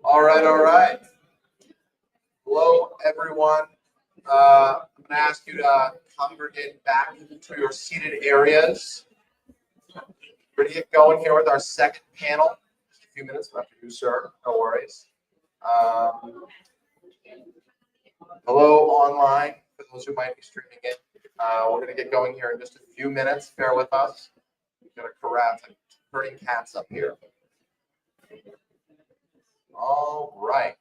All right, all right. Hello, everyone. I'm going to ask you to congregate back to your seated areas. We're going to get going here with our second panel. Just a few minutes after you, sir. No worries. Hello, online, for those who might be streaming in. We're going to get going here in just a few minutes. Bear with us. We've got a corral of herding cats up here. All right.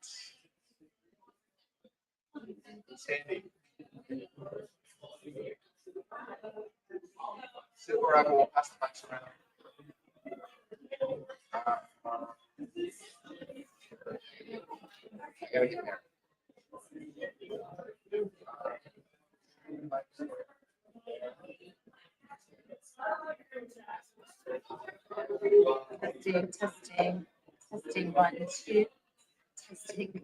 Sandy. Sit wherever, we'll pass the mics around. I gotta get there. Testing, 1, 2, testing.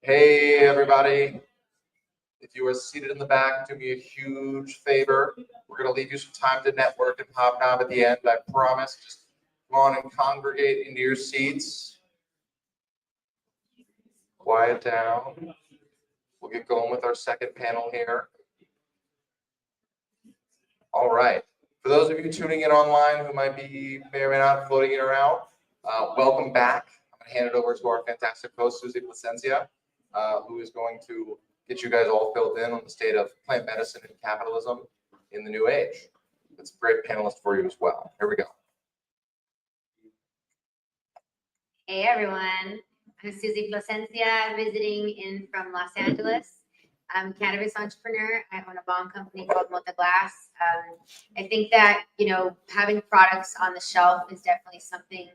Hey, everybody. If you are seated in the back, do me a huge favor. We're going to leave you some time to network and hobnob at the end. I promise. Just come on and congregate into your seats. Quiet down. We'll get going with our second panel here. All right. For those of you tuning in online who might be may or may not floating in or out, welcome back. I'm going to hand it over to our fantastic host, Susie Placencia, who is going to get you guys all filled in on the state of plant medicine and capitalism in the new age. It's a great panelist for you as well. Here we go. Hey everyone, I'm Susie Placencia, visiting in from Los Angeles. I'm a cannabis entrepreneur. I own a bomb company called Mota Glass. I think that, having products on the shelf is definitely something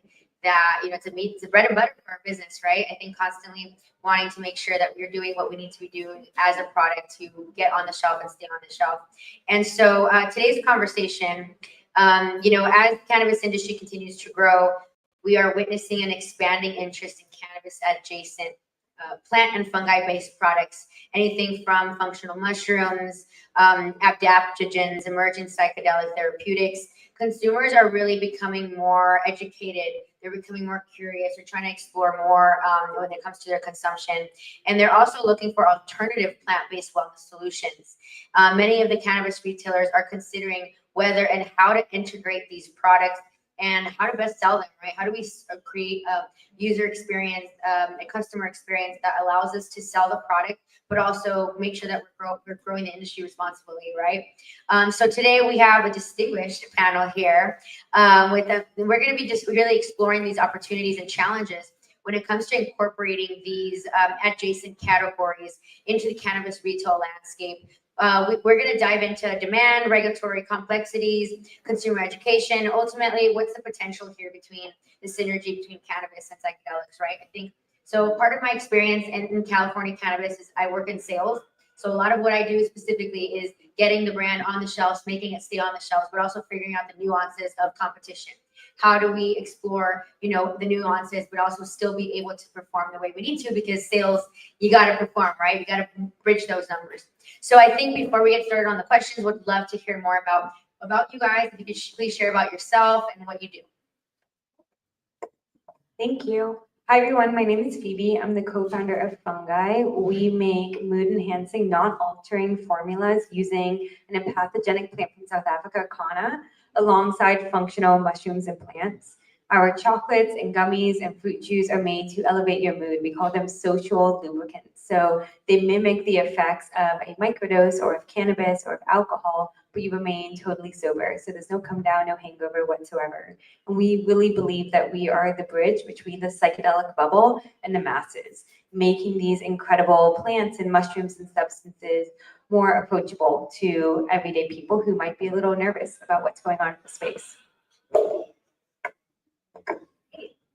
that, it's a bread and butter for our business, right? I think constantly wanting to make sure that we're doing what we need to be doing as a product to get on the shelf and stay on the shelf. And so today's conversation, as the cannabis industry continues to grow, we are witnessing an expanding interest in cannabis adjacent plant and fungi-based products, anything from functional mushrooms, adaptogens, emergent psychedelic therapeutics. Consumers are really becoming more educated. They're becoming more curious. They're trying to explore more when it comes to their consumption. And they're also looking for alternative plant-based wellness solutions. Many of the cannabis retailers are considering whether and how to integrate these products and how to best sell them, right? How do we create a user experience, a customer experience that allows us to sell the product, but also make sure that we're growing the industry responsibly, right? So today we have a distinguished panel here. We're going to be just really exploring these opportunities and challenges when it comes to incorporating these adjacent categories into the cannabis retail landscape. We're going to dive into demand, regulatory complexities, consumer education. Ultimately, what's the potential here between the synergy between cannabis and psychedelics, right? I think so. Part of my experience in California cannabis is I work in sales. So a lot of what I do specifically is getting the brand on the shelves, making it stay on the shelves, but also figuring out the nuances of competition. How do we explore, the nuances, but also still be able to perform the way we need to? Because sales, you got to perform, right? You got to bridge those numbers. So I think before we get started on the questions, would love to hear more about you guys. If you could please share about yourself and what you do. Thank you. Hi, everyone. My name is Phoebe. I'm the co-founder of Fungi. We make mood-enhancing, non-altering formulas using an empathogenic plant from South Africa, Kanna, alongside functional mushrooms and plants. Our chocolates and gummies and fruit juice are made to elevate your mood. We call them social lubricants. So they mimic the effects of a microdose or of cannabis or of alcohol, but you remain totally sober. So there's no come down, no hangover whatsoever. And we really believe that we are the bridge between the psychedelic bubble and the masses, making these incredible plants and mushrooms and substances more approachable to everyday people who might be a little nervous about what's going on in the space.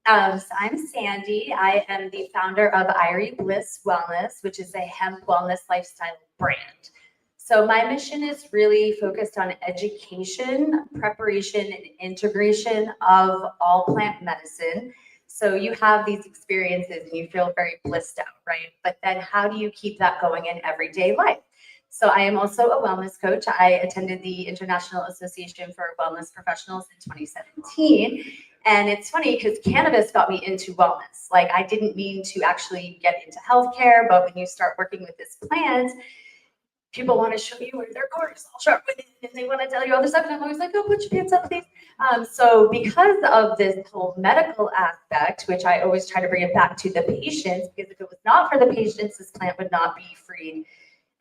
So I'm Sandy. I am the founder of Irie Bliss Wellness, which is a hemp wellness lifestyle brand. So my mission is really focused on education, preparation, and integration of all plant medicine. So you have these experiences and you feel very blissed out, right? But then how do you keep that going in everyday life? So I am also a wellness coach. I attended the International Association for Wellness Professionals in 2017. And it's funny because cannabis got me into wellness. Like I didn't mean to actually get into healthcare, but when you start working with this plant, people want to show you where their corners all sharp with it, and they want to tell you all this stuff. And I'm always like, oh, put your pants up, please. So because of this whole medical aspect, which I always try to bring it back to the patients, because if it was not for the patients, this plant would not be freed.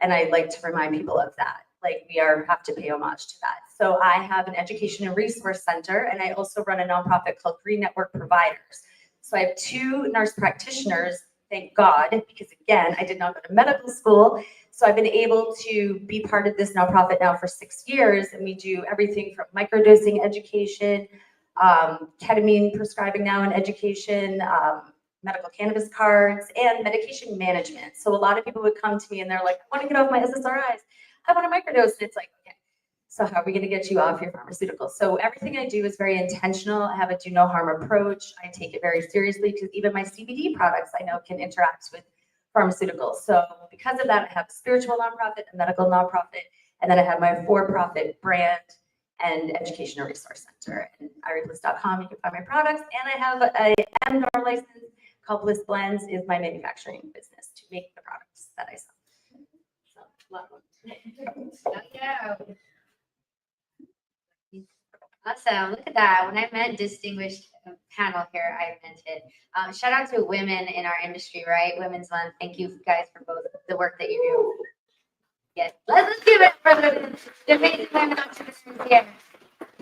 And I like to remind people of that. Like we have to pay homage to that. So I have an education and resource center, and I also run a nonprofit called Pre-NECANN Providers. So I have 2 nurse practitioners, thank God, because again, I did not go to medical school. So I've been able to be part of this nonprofit now for 6 years, and we do everything from microdosing education, ketamine prescribing now in education, medical cannabis cards, and medication management. So a lot of people would come to me and they're like, I want to get off my SSRIs. I want a microdose. And it's like, okay, so how are we going to get you off your pharmaceuticals? So everything I do is very intentional. I have a do no harm approach. I take it very seriously because even my CBD products I know can interact with pharmaceuticals. So because of that, I have a spiritual nonprofit, a medical nonprofit, and then I have my for-profit brand and educational resource center. And iriebliss.com, you can find my products. And I have a MNOR license called Bliss Blends, is my manufacturing business to make the products that I sell. So, love them. Yeah. Awesome. Look at that. When I meant distinguished panel here, I meant it. Shout out to women in our industry, right? Women's Month. Thank you guys for both the work that you do. Yes. Let's give it for the amazing women entrepreneurs here.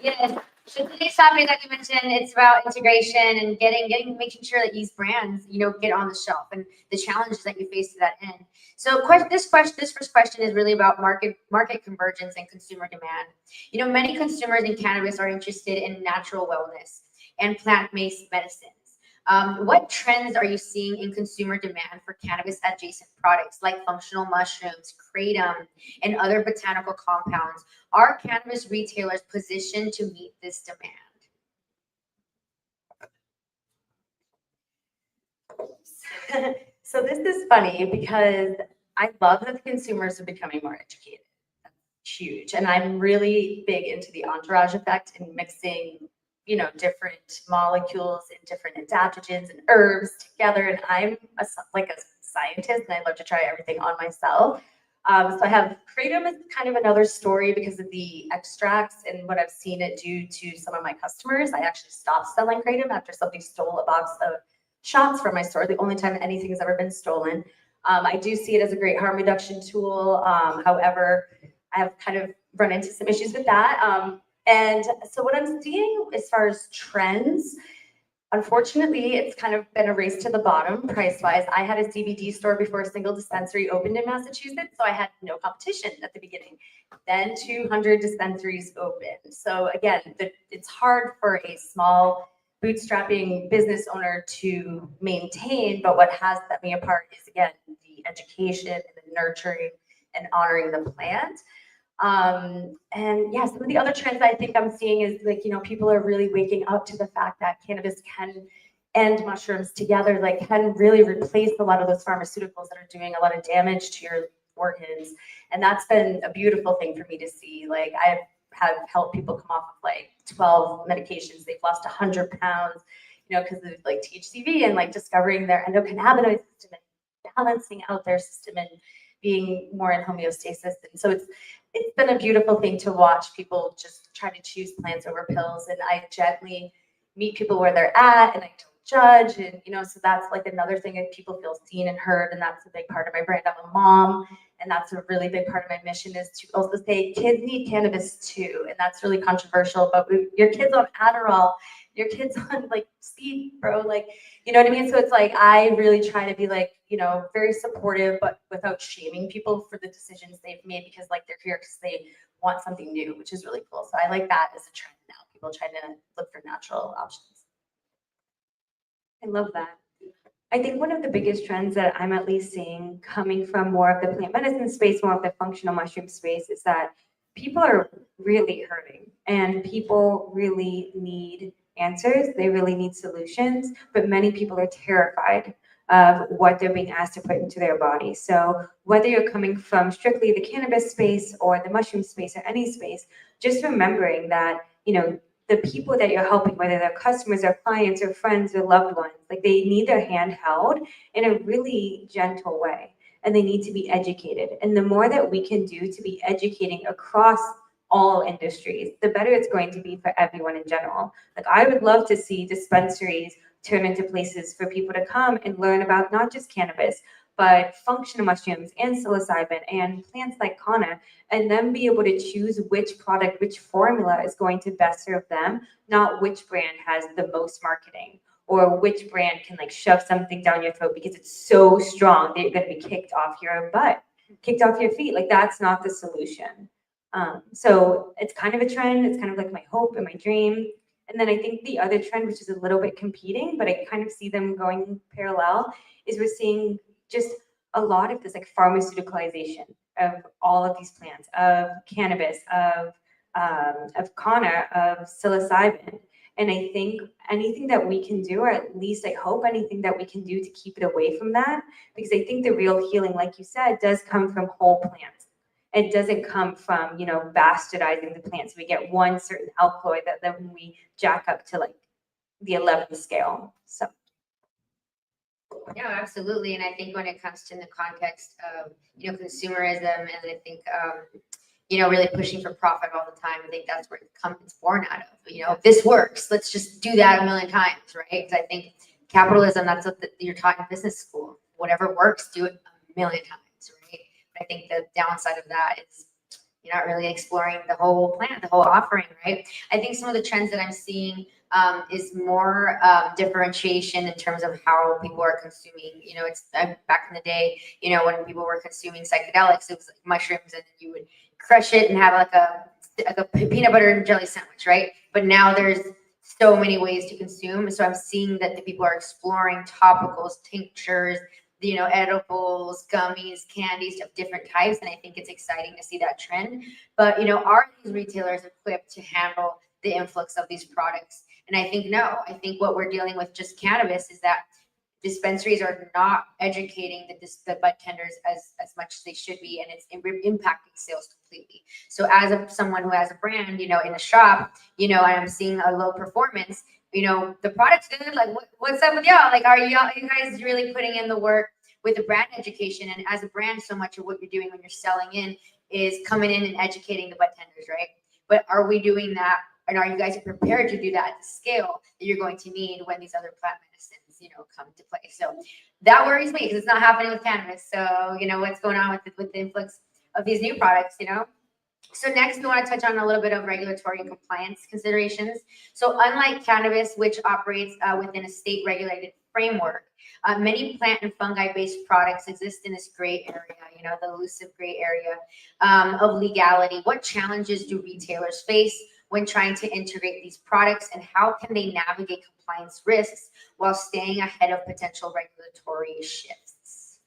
Yes. So today's topic, like you mentioned, it's about integration and making sure that these brands, get on the shelf and the challenges that you face to that end. So this first question is really about market convergence and consumer demand. Many consumers in cannabis are interested in natural wellness and plant-based medicines. What trends are you seeing in consumer demand for cannabis adjacent products like functional mushrooms, kratom, and other botanical compounds? Are cannabis retailers positioned to meet this demand? So this is funny because I love that the consumers are becoming more educated. That's huge. And I'm really big into the entourage effect and mixing, different molecules and different adaptogens and herbs together. And I'm like a scientist and I love to try everything on myself. So I have kratom is kind of another story because of the extracts and what I've seen it do to some of my customers. I actually stopped selling kratom after somebody stole a box of shots from my store, the only time anything has ever been stolen. I do see it as a great harm reduction tool. However, I have kind of run into some issues with that. And so what I'm seeing as far as trends, unfortunately, it's kind of been a race to the bottom price-wise. I had a CBD store before a single dispensary opened in Massachusetts, so I had no competition at the beginning. Then 200 dispensaries opened. So again, it's hard for a small bootstrapping business owner to maintain, but what has set me apart is, again, the education and the nurturing and honoring the plant. And yeah, some of the other trends I think I'm seeing is like, people are really waking up to the fact that cannabis and mushrooms together, like can really replace a lot of those pharmaceuticals that are doing a lot of damage to your organs. And that's been a beautiful thing for me to see. Like I have helped people come off of like 12 medications. They've lost 100 pounds, because of like THCV and like discovering their endocannabinoid system and balancing out their system and being more in homeostasis. And so it's been a beautiful thing to watch people just try to choose plants over pills. And I gently meet people where they're at and I don't judge. And, so that's like another thing that people feel seen and heard. And that's a big part of my brand. I'm a mom. And that's a really big part of my mission is to also say kids need cannabis too. And that's really controversial, but your kids on Adderall, your kids on like speed, bro, like, you know what I mean? So it's like, I really try to be like, very supportive, but without shaming people for the decisions they've made because like they're here because they want something new, which is really cool. So I like that as a trend now, people trying to look for natural options. I love that. I think one of the biggest trends that I'm at least seeing coming from more of the plant medicine space, more of the functional mushroom space, is that people are really hurting and people really need answers. They really need solutions, but many people are terrified of what they're being asked to put into their body. So whether you're coming from strictly the cannabis space or the mushroom space or any space, just remembering that, the people that you're helping, whether they're customers or clients or friends or loved ones, like they need their hand held in a really gentle way and they need to be educated. And the more that we can do to be educating across all industries, the better it's going to be for everyone in general. Like I would love to see dispensaries turn into places for people to come and learn about not just cannabis, but functional mushrooms and psilocybin and plants like kanna, and then be able to choose which product, which formula is going to best serve them, not which brand has the most marketing or which brand can like shove something down your throat because it's so strong that you're going to be kicked off your butt, kicked off your feet. Like that's not the solution. So it's kind of a trend. It's kind of like my hope and my dream. And then I think the other trend, which is a little bit competing, but I kind of see them going parallel, is we're seeing just a lot of this like pharmaceuticalization of all of these plants, of cannabis, of kanna, of psilocybin. And I think anything that we can do, or at least I hope anything that we can do to keep it away from that, because I think the real healing, like you said, does come from whole plants. It doesn't come from, bastardizing the plants. We get one certain alkaloid that then we jack up to like the 11th scale. So. Yeah, absolutely. And I think when it comes to the context of, consumerism and I think, really pushing for profit all the time, I think that's where it's born out of. If this works, let's just do that a million times, right? Because I think capitalism, that's what you're taught in business school. Whatever works, do it a million times, right? But I think the downside of that is you're not really exploring the whole plant, the whole offering, right? I think some of the trends that I'm seeing is more differentiation in terms of how people are consuming. It's back in the day, when people were consuming psychedelics, it was like mushrooms and you would crush it and have like a peanut butter and jelly sandwich, right? But now there's so many ways to consume. So I'm seeing that the people are exploring topicals, tinctures, edibles, gummies, candies of different types. And I think it's exciting to see that trend. But, are these retailers equipped to handle the influx of these products? And I think no. I think what we're dealing with just cannabis is that dispensaries are not educating the bud tenders as much as they should be, and it's impacting sales completely. So as someone who has a brand, in a shop, and I'm seeing a low performance, the product's good. Like, what's up with y'all? Like, are you guys really putting in the work with the brand education? And as a brand, so much of what you're doing when you're selling in is coming in and educating the bud tenders, right? But are we doing that? And are you guys prepared to do that at the scale that you're going to need when these other plant medicines, come to play? So that worries me because it's not happening with cannabis. So, what's going on with the influx of these new products, So next, we want to touch on a little bit of regulatory and compliance considerations. So unlike cannabis, which operates within a state-regulated framework, many plant and fungi-based products exist in this gray area, the elusive gray area of legality. What challenges do retailers face when trying to integrate these products, and how can they navigate compliance risks while staying ahead of potential regulatory shifts?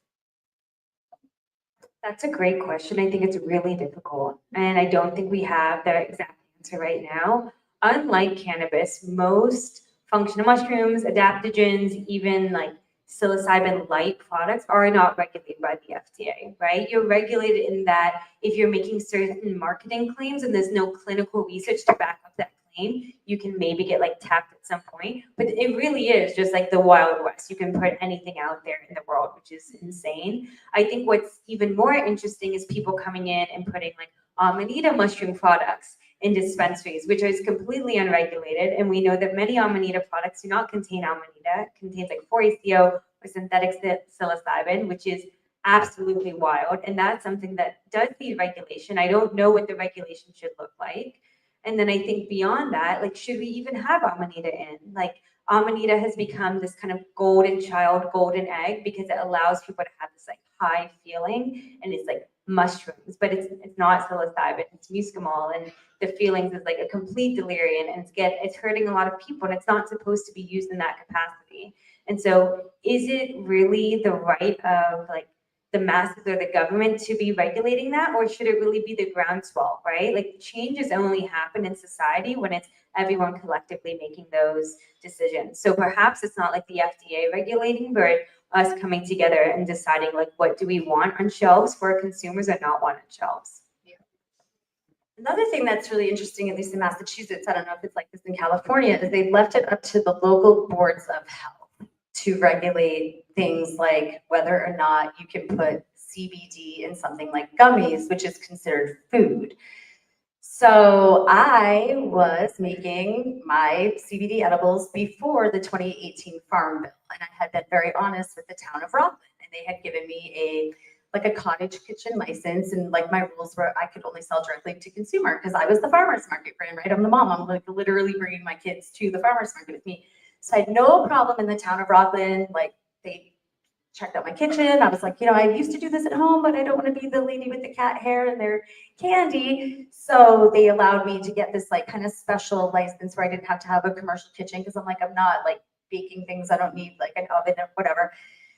That's a great question. I think it's really difficult, and I don't think we have the exact answer right now. Unlike cannabis, most functional mushrooms, adaptogens, even like psilocybin-like products are not regulated by the FDA, right? You're regulated in that if you're making certain marketing claims and there's no clinical research to back up that claim, you can maybe get like tapped at some point. But it really is just like the Wild West. You can put anything out there in the world, which is insane. I think what's even more interesting is people coming in and putting like Amanita mushroom products in dispensaries, which is completely unregulated. And we know that many Amanita products do not contain Amanita. It contains like 4-ACO or synthetic psilocybin, which is absolutely wild. And that's something that does need regulation. I don't know what the regulation should look like. And then I think beyond that, like, should we even have Amanita in? Like, Amanita has become this kind of golden child, golden egg, because it allows people to have this like high feeling, and it's like mushrooms, but it's not psilocybin, it's muscimol, and the feelings is like a complete delirium, and it's hurting a lot of people, and it's not supposed to be used in that capacity. And so is it really the right of like the masses or the government to be regulating that, or should it really be the groundswell, right? Like, changes only happen in society when it's everyone collectively making those decisions. So perhaps it's not like the FDA regulating, but us coming together and deciding like, what do we want on shelves for consumers or not want on shelves? Another thing that's really interesting, at least in Massachusetts, I don't know if it's like this in California, is they've left it up to the local boards of health to regulate things like whether or not you can put CBD in something like gummies, which is considered food. So I was making my CBD edibles before the 2018 Farm Bill, and I had been very honest with the town of Rockland, and they had given me a cottage kitchen license, and like my rules were I could only sell directly to consumer because I was the farmer's market brand, right? I'm the mom. I'm like literally bringing my kids to the farmer's market with me. So I had no problem in the town of Rockland. Like, they checked out my kitchen. I was like, I used to do this at home, but I don't want to be the lady with the cat hair and their candy. So they allowed me to get this like kind of special license where I didn't have to have a commercial kitchen, because I'm not like baking things. I don't need like an oven or whatever.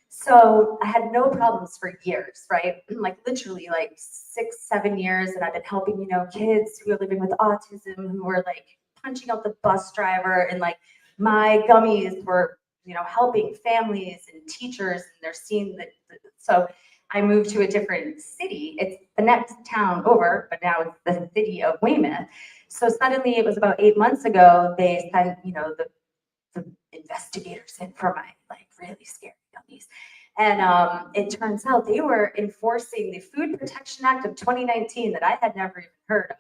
So I had no problems for years, right? Like literally like 6-7 years. And I've been helping, kids who are living with autism, who were like punching out the bus driver, and like my gummies were, helping families and teachers, and they're seeing that. So I moved to a different city. It's the next town over, but now it's the city of Weymouth. So suddenly, it was about 8 months ago, they sent, the investigators in for my like really scary gummies. And it turns out they were enforcing the Food Protection Act of 2019 that I had never even heard of.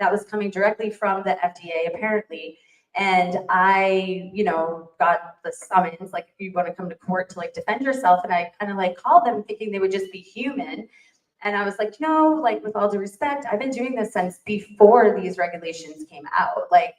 That was coming directly from the FDA, apparently. And I, got the summons, like, if you want to come to court to like defend yourself. And I kind of like called them thinking they would just be human. And I was like, like, with all due respect, I've been doing this since before these regulations came out. Like,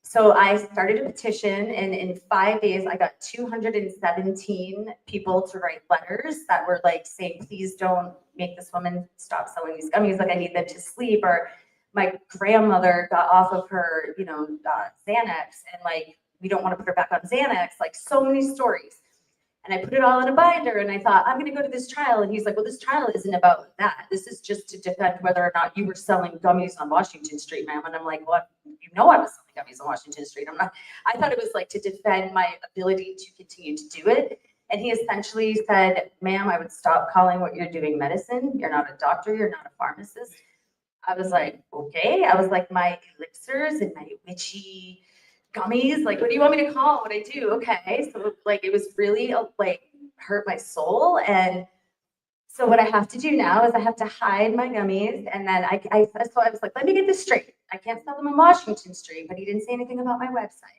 so I started a petition, and in 5 days, I got 217 people to write letters that were like saying, please don't make this woman stop selling these gummies. Like, I need them to sleep. Or my grandmother got off of her, Xanax, and like, we don't want to put her back on Xanax. Like, so many stories. And I put it all in a binder, and I thought, I'm going to go to this trial. And he's like, well, this trial isn't about that. This is just to defend whether or not you were selling gummies on Washington Street, ma'am. And I'm like, well, I was selling gummies on Washington Street. I thought it was like to defend my ability to continue to do it. And he essentially said, ma'am, I would stop calling what you're doing medicine. You're not a doctor, you're not a pharmacist. I was like, okay. I was like, my elixirs and my witchy gummies, like, what do you want me to call what I do? Okay. So like, it was really like hurt my soul. And so what I have to do now is I have to hide my gummies. And then so I was like, let me get this straight. I can't sell them in Washington Street, but he didn't say anything about my website.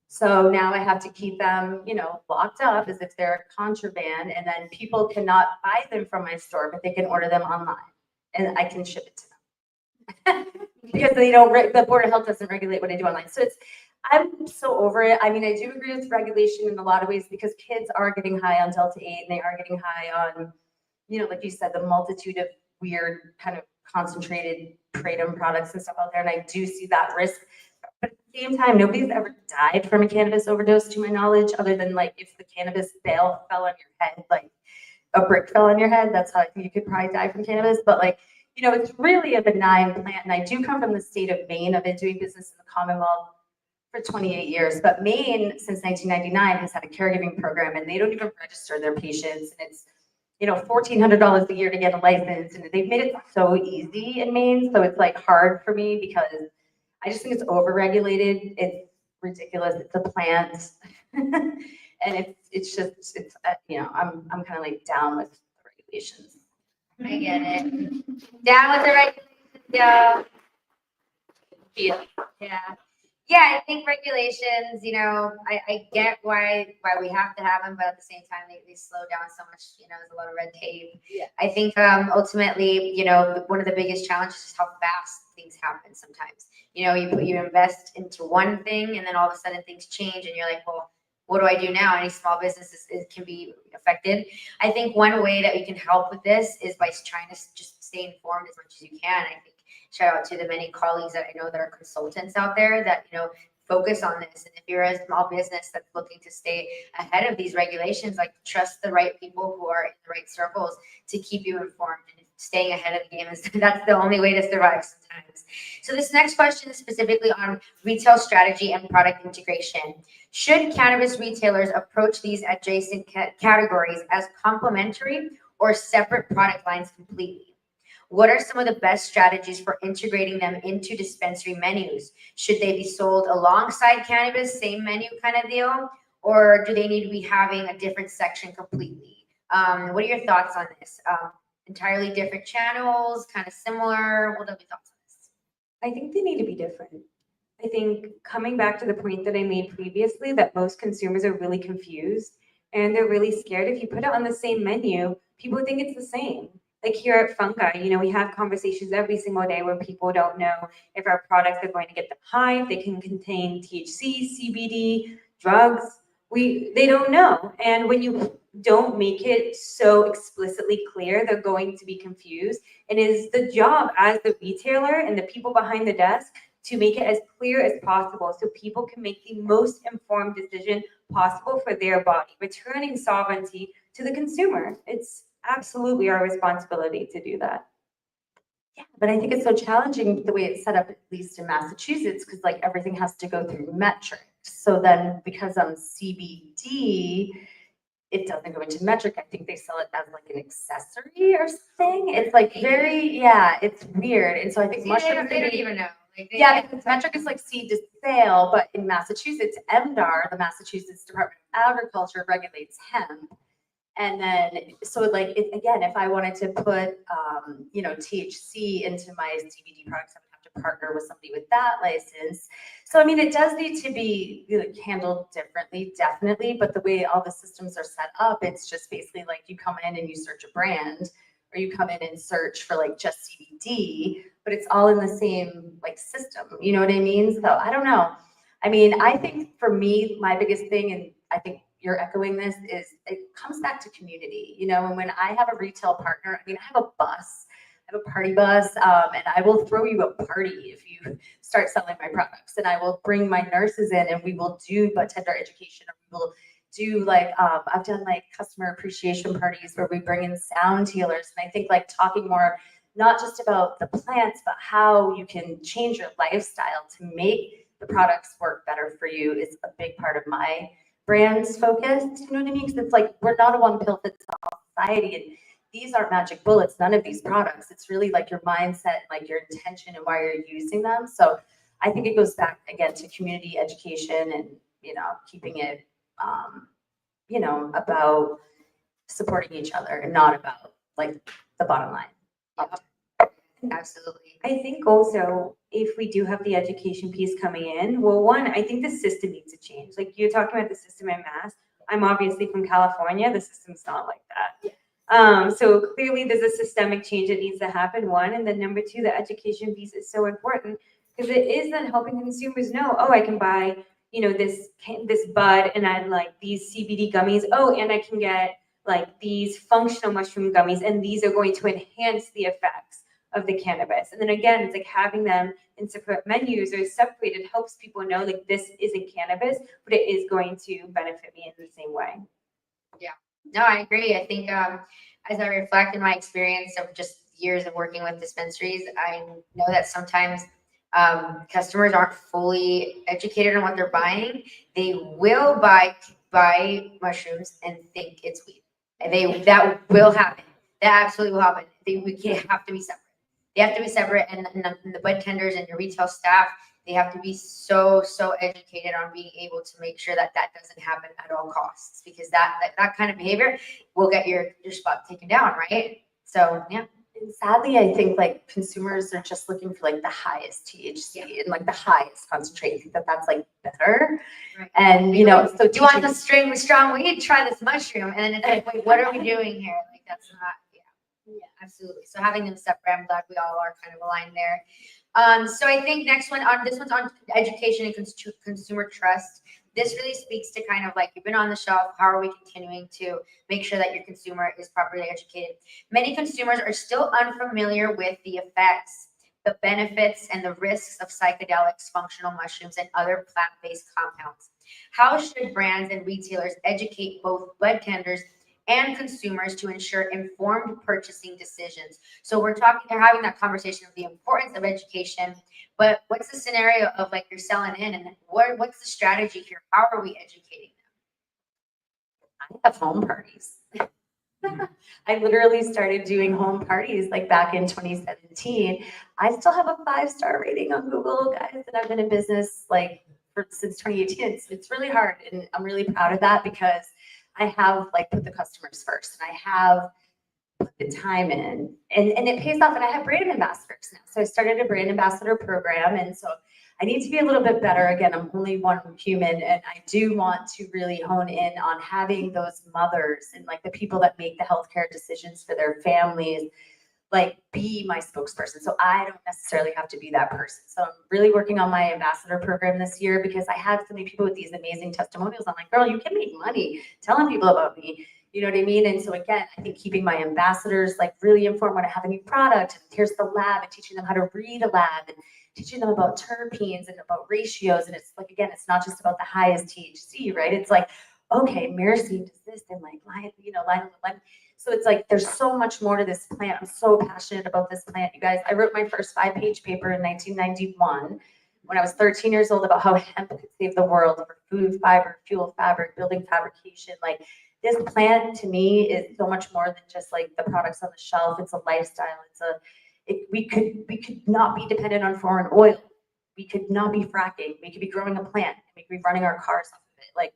So now I have to keep them, locked up as if they're contraband, and then people cannot buy them from my store, but they can order them online and I can ship it to them. Because the Board of Health doesn't regulate what I do online. So I'm so over it. I mean, I do agree with regulation in a lot of ways because kids are getting high on Delta 8 and they are getting high on, like you said, the multitude of weird kind of concentrated kratom products and stuff out there. And I do see that risk. But at the same time, nobody's ever died from a cannabis overdose to my knowledge, other than like if the cannabis bale fell on your head, like a brick fell on your head, that's how I think you could probably die from cannabis. But like, it's really a benign plant. And I do come from the state of Maine. I've been doing business in the Commonwealth for 28 years, but Maine since 1999 has had a caregiving program and they don't even register their patients. And it's, $1,400 a year to get a license, and they've made it so easy in Maine. So it's like hard for me because I just think it's overregulated. It's ridiculous. It's a plant, and it's I'm kind of like down with the regulations. I get it. Down with the regulations, yeah. Yeah. Yeah, I think regulations, I get why we have to have them, but at the same time, they slow down so much, there's a lot of red tape. Yeah. I think ultimately, one of the biggest challenges is how fast things happen sometimes. You invest into one thing and then all of a sudden things change and you're like, well, what do I do now? Any small businesses can be affected. I think one way that we can help with this is by trying to just stay informed as much as you can. I think shout out to the many colleagues that I know that are consultants out there that, focus on this. And if you're a small business that's looking to stay ahead of these regulations, like trust the right people who are in the right circles to keep you informed, and staying ahead of the game that's the only way to survive sometimes. So this next question is specifically on retail strategy and product integration. Should cannabis retailers approach these adjacent categories as complementary or separate product lines completely? What are some of the best strategies for integrating them into dispensary menus? Should they be sold alongside cannabis, same menu kind of deal? Or do they need to be having a different section completely? What are your thoughts on this? Entirely different channels, kind of similar? What are your thoughts on this? I think they need to be different. I think coming back to the point that I made previously, that most consumers are really confused and they're really scared. If you put it on the same menu, people think it's the same. Like here at Fungi, we have conversations every single day where people don't know if our products are going to get them high, if they can contain THC, CBD, drugs. They don't know. And when you don't make it so explicitly clear, they're going to be confused. And it is the job as the retailer and the people behind the desk to make it as clear as possible so people can make the most informed decision possible for their body, returning sovereignty to the consumer. It's absolutely our responsibility to do that. Yeah, but I think it's so challenging the way it's set up, at least in Massachusetts, because like everything has to go through metrics. So then because I'm CBD, it doesn't go into metric. I think they sell it as like an accessory or something. It's like it's weird. And so I think See, mushrooms they don't even know. Like, because metric is like seed to sale, but in Massachusetts, MDAR, the Massachusetts Department of Agriculture, regulates hemp. And then, so like, again, if I wanted to put, THC into my CBD products, I would have to partner with somebody with that license. So, I mean, it does need to be handled differently, definitely. But the way all the systems are set up, it's just basically like you come in and you search a brand, or you come in and search for like just CBD, but it's all in the same like system. You know what I mean? So I don't know. I mean, I think for me, my biggest thing, and I think you're echoing this, is it comes back to community, and when I have a retail partner, I mean, I have a bus, I have a party bus, and I will throw you a party if you start selling my products, and I will bring my nurses in and we will do bartender education, or we will do like, I've done like customer appreciation parties where we bring in sound healers. And I think like talking more, not just about the plants, but how you can change your lifestyle to make the products work better for you is a big part of my brands focused, you know what I mean? Because it's like, we're not a one pill fits all society, and these aren't magic bullets, none of these products. It's really like your mindset, like your intention and why you're using them. So I think it goes back again to community education and, keeping it, about supporting each other and not about like the bottom line. Absolutely. I think also if we do have the education piece coming in, well, one, I think the system needs to change. Like you're talking about the system in Mass. I'm obviously from California. The system's not like that. So clearly there's a systemic change that needs to happen, one. And then number two, the education piece is so important because it is then helping consumers know, oh, I can buy, this bud and add like these CBD gummies. Oh, and I can get like these functional mushroom gummies, and these are going to enhance the effects of the cannabis. And then again, it's like having them in separate menus or separated helps people know like this isn't cannabis, but it is going to benefit me in the same way. No, I agree. I think as I reflect in my experience of just years of working with dispensaries, I know that sometimes customers aren't fully educated on what they're buying. They will buy mushrooms and think it's weed. And that will happen. That absolutely will happen. We have to be separate. They have to be separate, and the bud tenders and your retail staff, they have to be so educated on being able to make sure that doesn't happen at all costs, because that kind of behavior will get your spot taken down, right? So yeah. And sadly, I think like consumers are just looking for like the highest THC and like the highest concentrate. I think that's like better. Right. And so do you want the string with strong weed? Try this mushroom. And then it's like, wait, what are we doing here? Like that's not, yeah, absolutely. So having them separate, I'm glad we all are kind of aligned there. So I think this one's on education and consumer trust. This really speaks to kind of like, you've been on the shelf. How are we continuing to make sure that your consumer is properly educated? Many consumers are still unfamiliar with the effects, the benefits, and the risks of psychedelics, functional mushrooms, and other plant-based compounds. How should brands and retailers educate both bud tenders and consumers to ensure informed purchasing decisions? So we're having that conversation of the importance of education, but what's the scenario of like you're selling in, and what's the strategy here? How are we educating them? I have home parties. I literally started doing home parties like back in 2017. I still have a 5-star rating on Google, guys, and I've been in business since 2018. It's really hard, and I'm really proud of that because I have like put the customers first, and I have put the time in, and it pays off. And I have brand ambassadors now. So I started a brand ambassador program, and so I need to be a little bit better. Again, I'm only one human, and I do want to really hone in on having those mothers and like the people that make the healthcare decisions for their families, like be my spokesperson. So I don't necessarily have to be that person. So I'm really working on my ambassador program this year because I have so many people with these amazing testimonials. I'm like, girl, you can make money telling people about me. You know what I mean? And so again, I think keeping my ambassadors like really informed when I have a new product, and here's the lab, and teaching them how to read a lab, and teaching them about terpenes and about ratios. And it's like, again, it's not just about the highest THC, right? It's like, okay, myrcene does this, and like, lime. So it's like, there's so much more to this plant. I'm so passionate about this plant, you guys. I wrote my first 5-page paper in 1991 when I was 13 years old about how hemp could save the world for food, fiber, fuel, fabric, building fabrication. Like this plant to me is so much more than just like the products on the shelf. It's a lifestyle. We could not be dependent on foreign oil. We could not be fracking. We could be growing a plant. We could be running our cars off of it. Like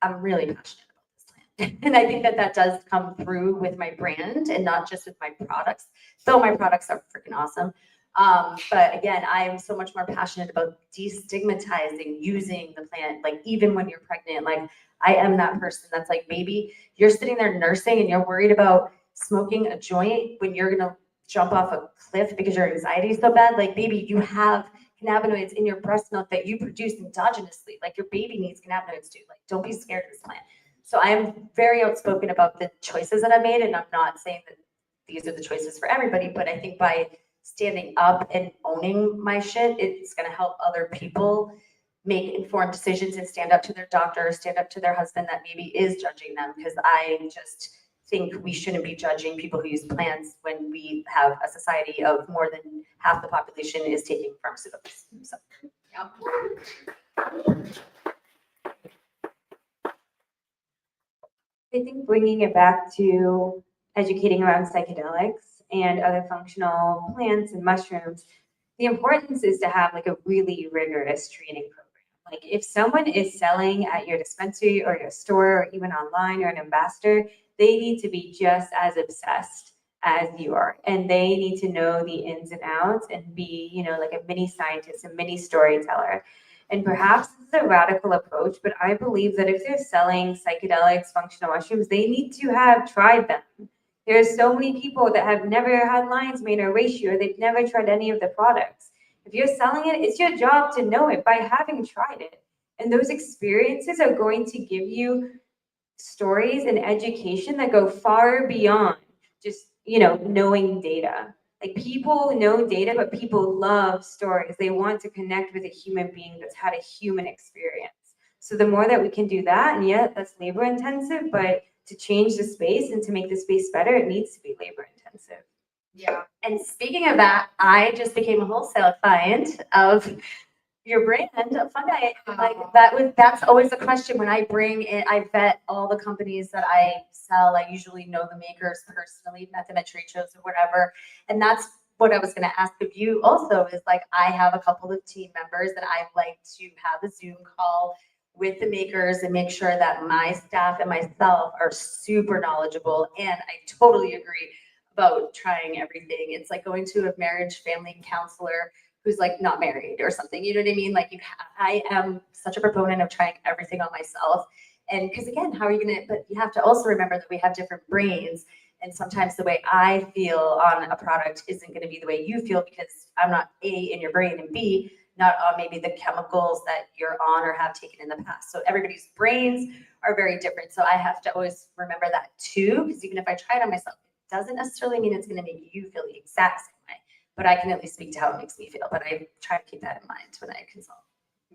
I'm really passionate about this plant. And I think that does come through with my brand and not just with my products, though my products are freaking awesome. But again, I am so much more passionate about destigmatizing using the plant. Like even when you're pregnant, like I am that person that's like, baby, you're sitting there nursing and you're worried about smoking a joint when you're going to jump off a cliff because your anxiety is so bad. Like, baby, you have cannabinoids in your breast milk that you produce endogenously. Like your baby needs cannabinoids too. Like, don't be scared of this plant. So I am very outspoken about the choices that I made. And I'm not saying that these are the choices for everybody, but I think by standing up and owning my shit, it's going to help other people make informed decisions and stand up to their doctor, stand up to their husband that maybe is judging them. Because I just think we shouldn't be judging people who use plants when we have a society of more than half the population is taking pharmaceuticals. So, Yep. I think bringing it back to educating around psychedelics and other functional plants and mushrooms, the importance is to have like a really rigorous training program. Like if someone is selling at your dispensary or your store or even online or an ambassador, they need to be just as obsessed as you are. And they need to know the ins and outs and be, like a mini scientist, a mini storyteller. And perhaps this is a radical approach, but I believe that if they're selling psychedelics, functional mushrooms, they need to have tried them. There's so many people that have never had lion's mane or reishi, or they've never tried any of the products. If you're selling it, it's your job to know it by having tried it. And those experiences are going to give you stories and education that go far beyond just, knowing data. Like people know data, but people love stories. They want to connect with a human being that's had a human experience. So the more that we can do that, and yeah, that's labor intensive, but to change the space and to make the space better, it needs to be labor intensive. Yeah. And speaking of that, I just became a wholesale client of your brand of fungi. That's always a question when I bring in, I vet all the companies that I sell. I usually know the makers personally, met them at trade shows or whatever. And that's what I was going to ask of you also is like, I have a couple of team members that I like to have a Zoom call with the makers and make sure that my staff and myself are super knowledgeable. And I totally agree about trying everything. It's like going to a marriage family counselor who's like not married or something. You know what I mean? Like I am such a proponent of trying everything on myself. And because again, how are you gonna, but you have to also remember that we have different brains. And sometimes the way I feel on a product isn't gonna be the way you feel because I'm not A, in your brain, and B, not on maybe the chemicals that you're on or have taken in the past. So everybody's brains are very different. So I have to always remember that too, because even if I try it on myself, it doesn't necessarily mean it's gonna make you feel the exact same way. But I can at least speak to how it makes me feel. But I try to keep that in mind when I consult.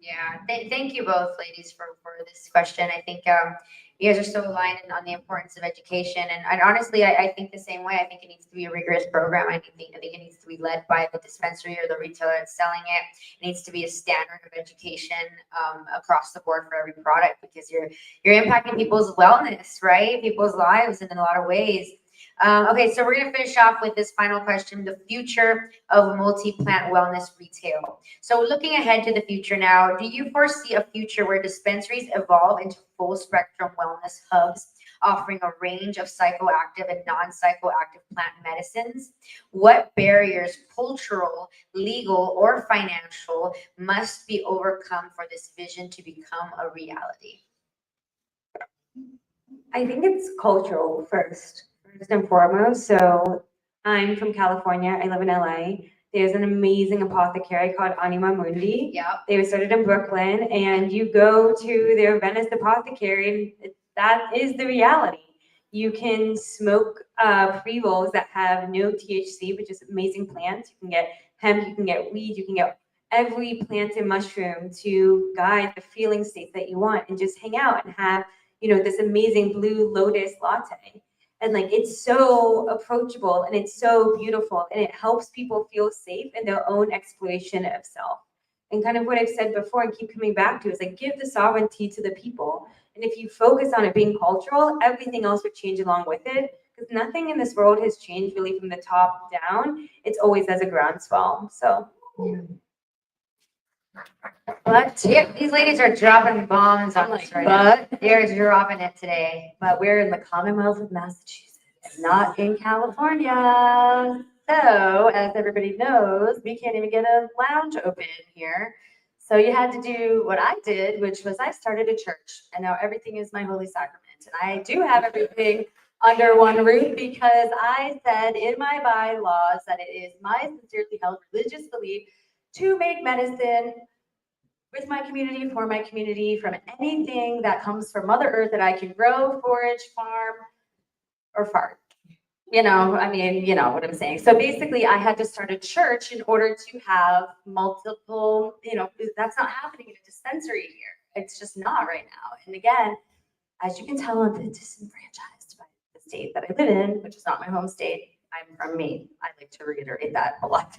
Yeah, thank you both, ladies, for this question. I think you guys are so aligned on the importance of education, and honestly, I think the same way. I think it needs to be a rigorous program. I think it needs to be led by the dispensary or the retailer that's selling it. It needs to be a standard of education across the board for every product because you're impacting people's wellness, right? People's lives in a lot of ways. Okay, so we're going to finish off with this final question, the future of multi-plant wellness retail. So looking ahead to the future now, do you foresee a future where dispensaries evolve into full spectrum wellness hubs, offering a range of psychoactive and non-psychoactive plant medicines? What barriers, cultural, legal, or financial, must be overcome for this vision to become a reality? I think it's cultural first and foremost. So I'm from California. I live in LA. There's an amazing apothecary called Anima Mundi. Yeah. They were started in Brooklyn, and you go to their Venice apothecary, and that is the reality. You can smoke pre-rolls that have no THC, which is amazing plants. You can get hemp, you can get weed, you can get every plant and mushroom to guide the feeling state that you want, and just hang out and have, this amazing blue lotus latte. And like, it's so approachable and it's so beautiful and it helps people feel safe in their own exploration of self. And kind of what I've said before and keep coming back to is like, give the sovereignty to the people. And if you focus on it being cultural, everything else would change along with it. Because nothing in this world has changed really from the top down. It's always as a groundswell. So. But yeah, these ladies are dropping bombs on us right now. They're dropping it today. But we're in the Commonwealth of Massachusetts, not in California. So, as everybody knows, we can't even get a lounge open here. So you had to do what I did, which was I started a church, and now everything is my holy sacrament. And I do have everything under one roof because I said in my bylaws that it is my sincerely held religious belief to make medicine with my community, for my community, from anything that comes from Mother Earth that I can grow, forage, farm, or fart. You know what I'm saying. So basically, I had to start a church in order to have multiple, that's not happening in a dispensary here. It's just not right now. And again, as you can tell, I'm disenfranchised by the state that I live in, which is not my home state. I'm from Maine. I like to reiterate that a lot.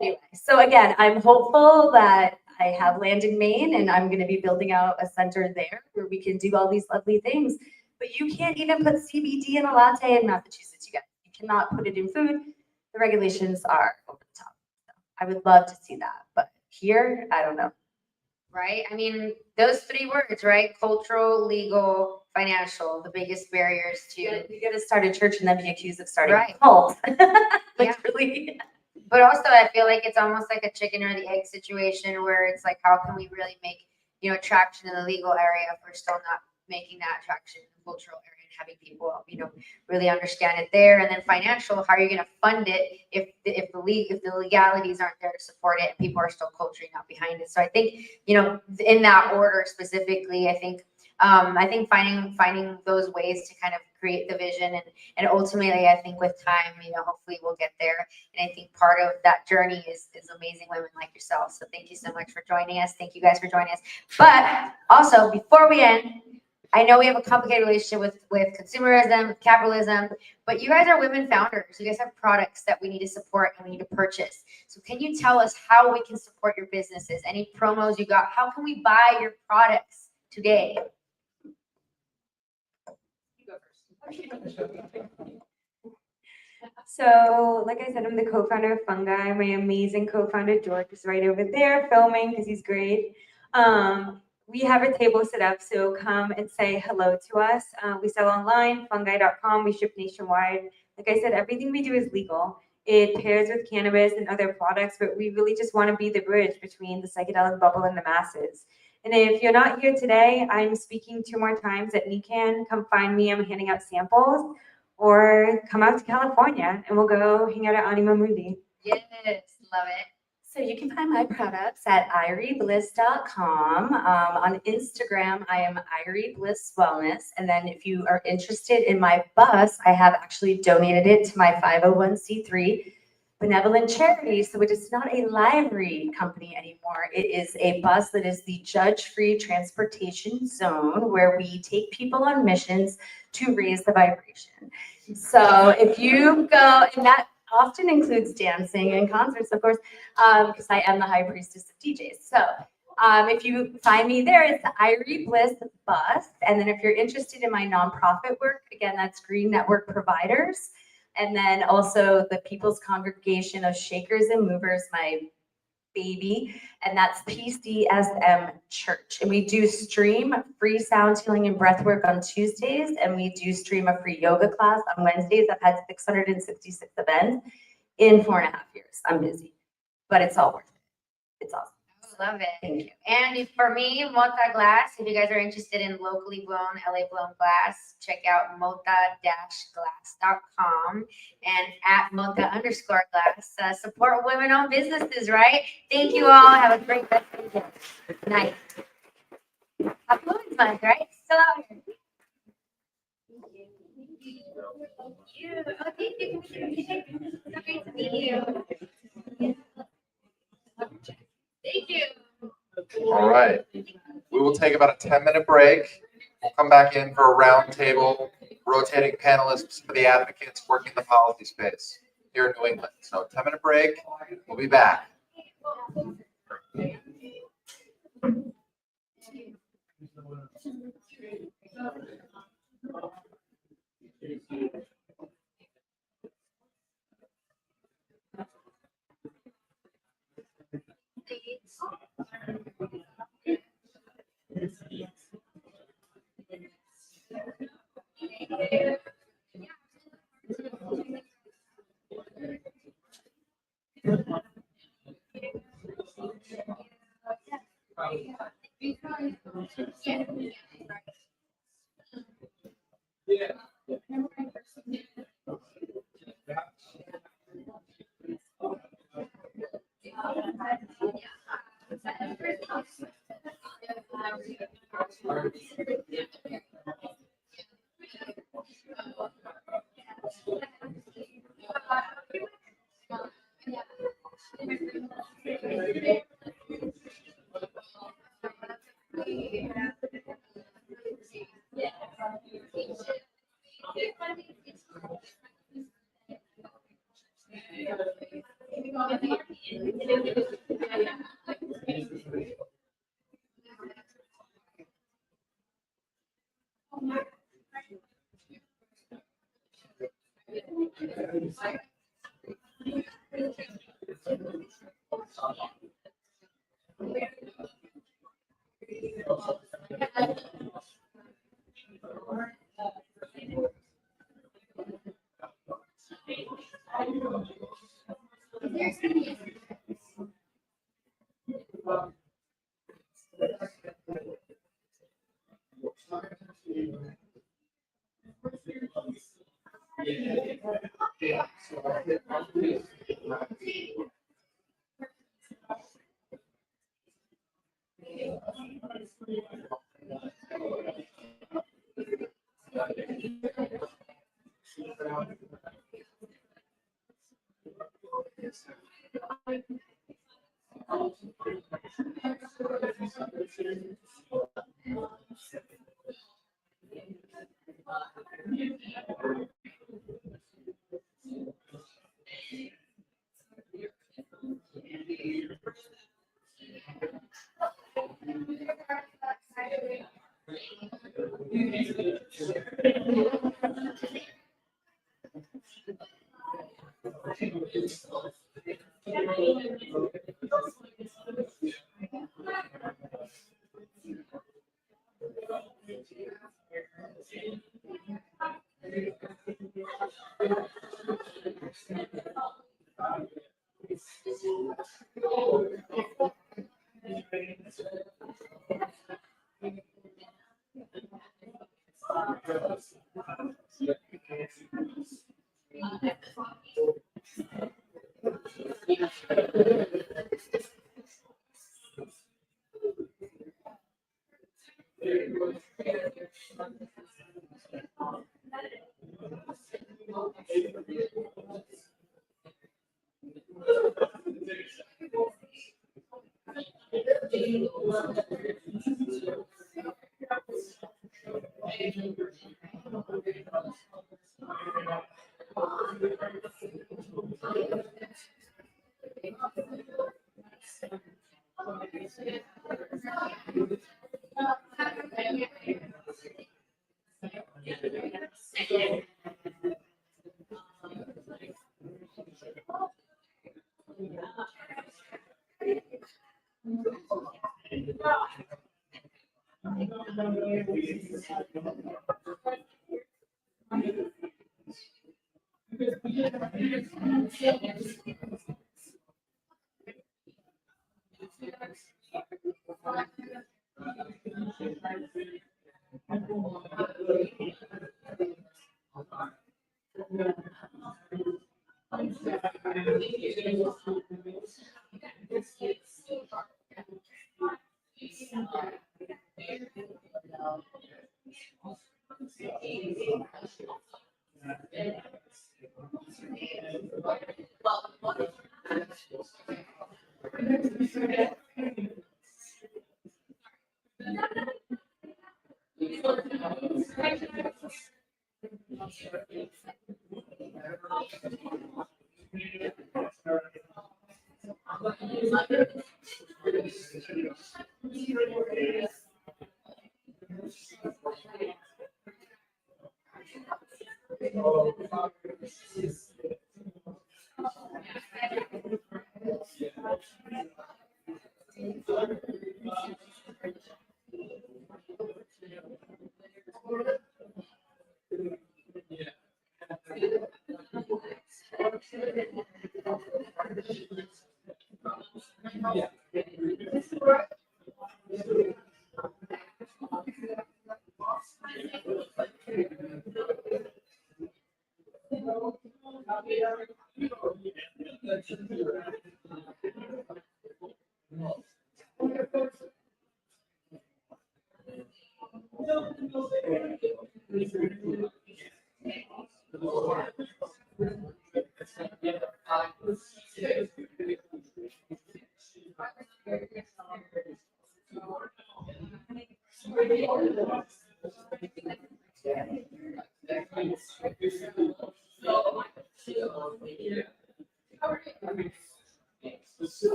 Anyway, so again, I'm hopeful that I have land in Maine and I'm gonna be building out a center there where we can do all these lovely things. But you can't even put CBD in a latte in Massachusetts, you guys. You cannot put it in food. The regulations are over the top. So I would love to see that, but here, I don't know. Right? I mean, those three words, right? Cultural, legal, financial, the biggest barriers to. You gotta start a church and then be accused of starting Right. a cult. Yeah. Literally. But also, I feel like it's almost like a chicken or the egg situation where it's like, how can we really make, traction in the legal area if we're still not making that traction in the cultural area and having people, really understand it there. And then financial, how are you going to fund it if the legalities aren't there to support it and people are still culturally not behind it. So I think, in that order specifically, I think finding those ways to kind of create the vision and ultimately, I think with time, hopefully we'll get there. And I think part of that journey is amazing women like yourself. So thank you so much for joining us. Thank you guys for joining us. But also, before we end, I know we have a complicated relationship with consumerism, with capitalism, but you guys are women founders. You guys have products that we need to support and we need to purchase. So can you tell us how we can support your businesses? Any promos you got? How can we buy your products today? So, like I said, I'm the co-founder of Fungi. My amazing co-founder George is right over there filming because he's great. We have a table set up, so come and say hello to us. We sell online, fungi.com. We ship nationwide. Like I said, everything we do is legal. It pairs with cannabis and other products, but we really just want to be the bridge between the psychedelic bubble and the masses. And if you're not here today, I'm speaking 2 more times at NECANN. Come find me. I'm handing out samples. Or come out to California and we'll go hang out at Anima Mundi. Yes, love it. So you can find my products at iriebliss.com. On Instagram, I am Irie Bliss Wellness. And then if you are interested in my bus, I have actually donated it to my 501c3 benevolent charity. So it is not a livery company anymore. It is a bus that is the judge-free transportation zone where we take people on missions to raise the vibration. So if you go, and that often includes dancing and concerts, of course, because I am the high priestess of DJs. So if you find me there, it's the Irie Bliss Bus. And then if you're interested in my nonprofit work, again, that's Green Network Providers. And then also the People's Congregation of Shakers and Movers, my baby, and that's PCSM Church. And we do stream free sound healing and breath work on Tuesdays, and we do stream a free yoga class on Wednesdays. I've had 666 events in 4.5 years. I'm busy, but it's all worth it. It's awesome. Love it. Thank you. And for me, Mota Glass, if you guys are interested in locally blown, LA blown glass, check out mota-glass.com and at mota_glass. Support women-owned businesses, right? Thank you all. Have a great rest of the day. Night. Happy Women's Month, right? Still out here. Thank you. So great to meet you. Thank you. All right. We will take about a 10-minute break. We'll come back in for a round table, rotating panelists for the advocates working the policy space here in New England. So 10-minute break. We'll be back.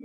Yeah.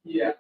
Yeah.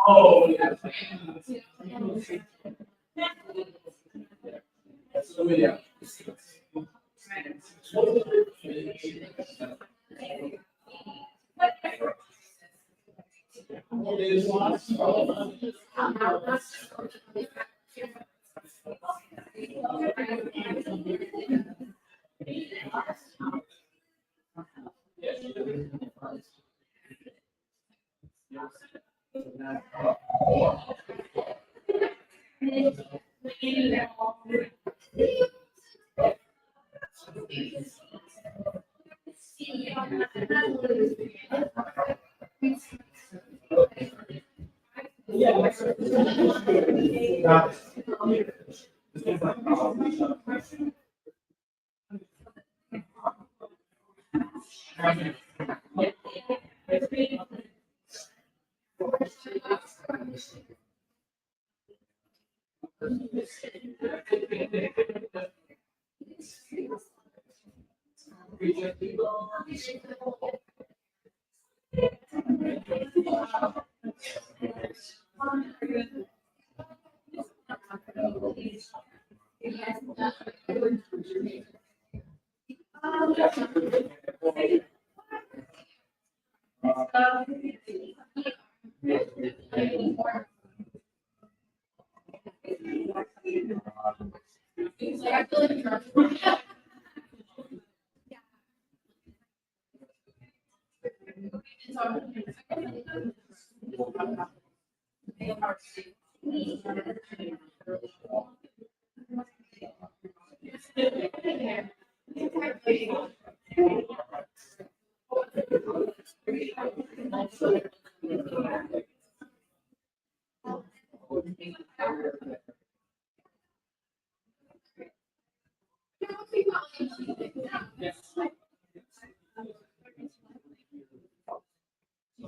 Oh, yeah. So, yeah.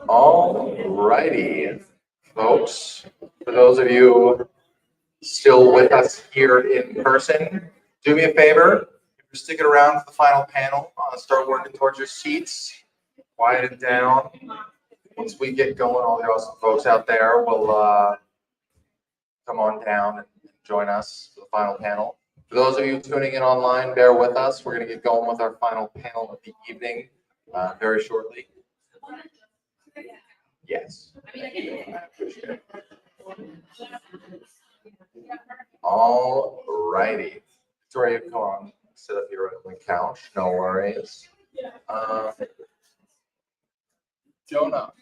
All righty, folks. For those of you still with us here in person, do me a favor. If you're sticking around for the final panel, start working towards your seats. Quiet it down. Once we get going, all the awesome folks out there will come on down and join us for the final panel. For those of you tuning in online, bear with us. We're going to get going with our final panel of the evening very shortly. Yes. All righty. Victoria, come on. Sit up here on the couch. No worries. Jonah.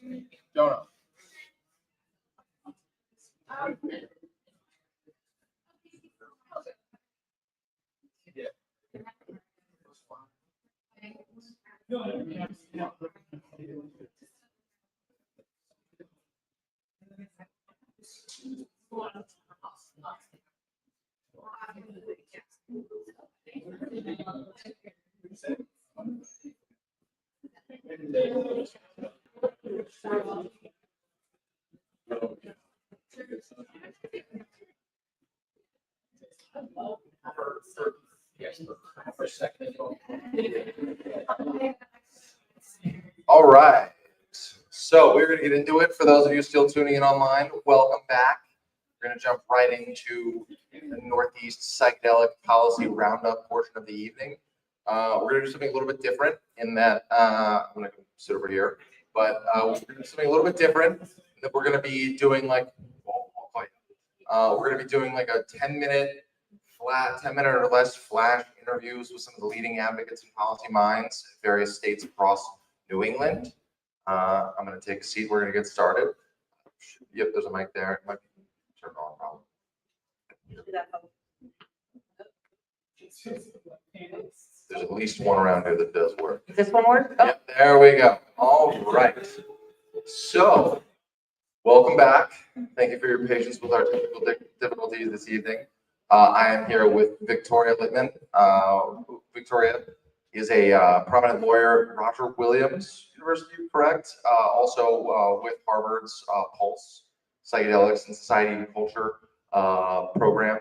All right. So we're going to get into it. For those of you still tuning in online, welcome back. We're going to jump right into the Northeast Psychedelic Policy Roundup portion of the evening. We're going to do something a little bit different in that I'm going to sit over here, but we're going to do something a little bit different that we're going to be doing like, we're going to be doing like a 10-minute or less flash interviews with some of the leading advocates and policy minds in various states across New England. I'm going to take a seat. We're going to get started. Yep, there's a mic there. It might be turned on, probably. There's at least one around here that does work. Does this one work? Oh. Yep, there we go. All right. So, welcome back. Thank you for your patience with our technical difficulties this evening. I am here with Victoria Littman. Victoria is a prominent lawyer, Roger Williams University, correct? Also with Harvard's Pulse, Psychedelics and Society and Culture program.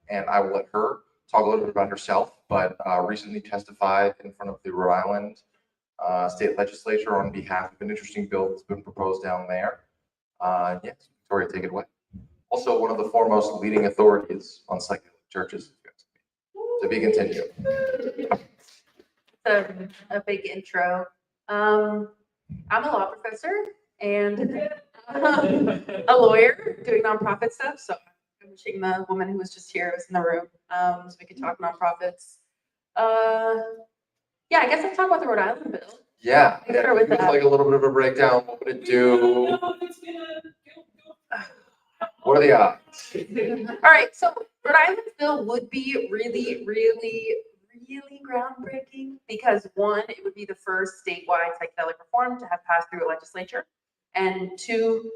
And I will let her talk a little bit about herself, but recently testified in front of the Rhode Island state legislature on behalf of an interesting bill that's been proposed down there. Yes, Victoria, take it away. Also, one of the foremost leading authorities on psychedelic churches. To be continued. A big intro. I'm a law professor and a lawyer doing nonprofit stuff. So I'm wishing the woman who was just here was in the room so we could talk nonprofits. Yeah, I guess I'll talk about the Rhode Island bill. Yeah, Start with give us that. like a little bit of a breakdown. What would it do? What are the odds? All right, so Rhode Island's bill would be really, really, really groundbreaking because one, it would be the first statewide psychedelic reform to have passed through a legislature. And two,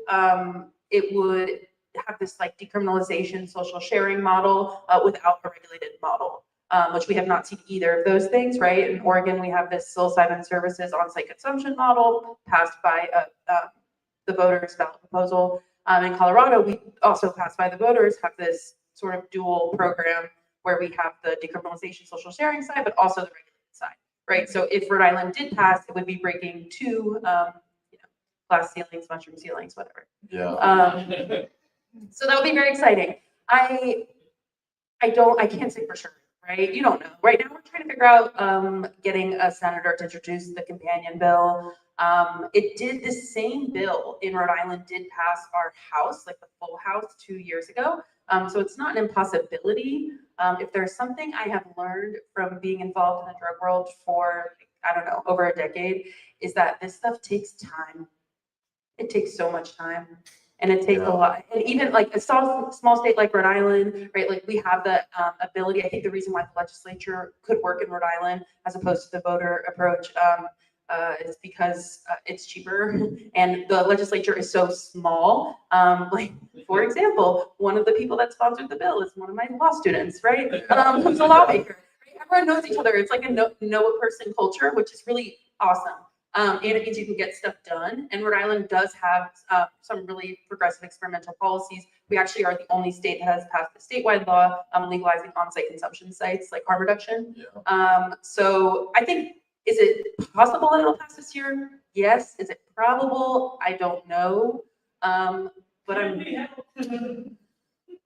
it would have this like decriminalization, social sharing model without a regulated model, which we have not seen either of those things, right? In Oregon, we have this psilocybin services on-site consumption model passed by the voters' ballot proposal. In Colorado, we also passed by the voters, have this sort of dual program where we have the decriminalization social sharing side, but also the regulated side, right? So if Rhode Island did pass, it would be breaking two, glass ceilings, mushroom ceilings, whatever. Yeah. So that would be very exciting. I can't say for sure, right? You don't know. Right now, we're trying to figure out getting a senator to introduce the companion bill. It did the same bill in Rhode Island did pass our House, like the full House 2 years ago. So it's not an impossibility. If there's something I have learned from being involved in the drug world for, I don't know, over a decade, is that this stuff takes time. It takes so much time. And it takes a lot. And even like a small state like Rhode Island, right? Like we have the ability, I think the reason why the legislature could work in Rhode Island as opposed to the voter approach is because it's cheaper and the legislature is so small. Like, for example, one of the people that sponsored the bill is one of my law students, right? Who's a lawmaker. Right? Everyone knows each other. It's like a know a person culture, which is really awesome. And it means you can get stuff done. And Rhode Island does have some really progressive experimental policies. We actually are the only state that has passed a statewide law legalizing on-site consumption sites like harm reduction. Yeah. So I think, is it possible that it'll pass this year? Yes. Is it probable? I don't know. But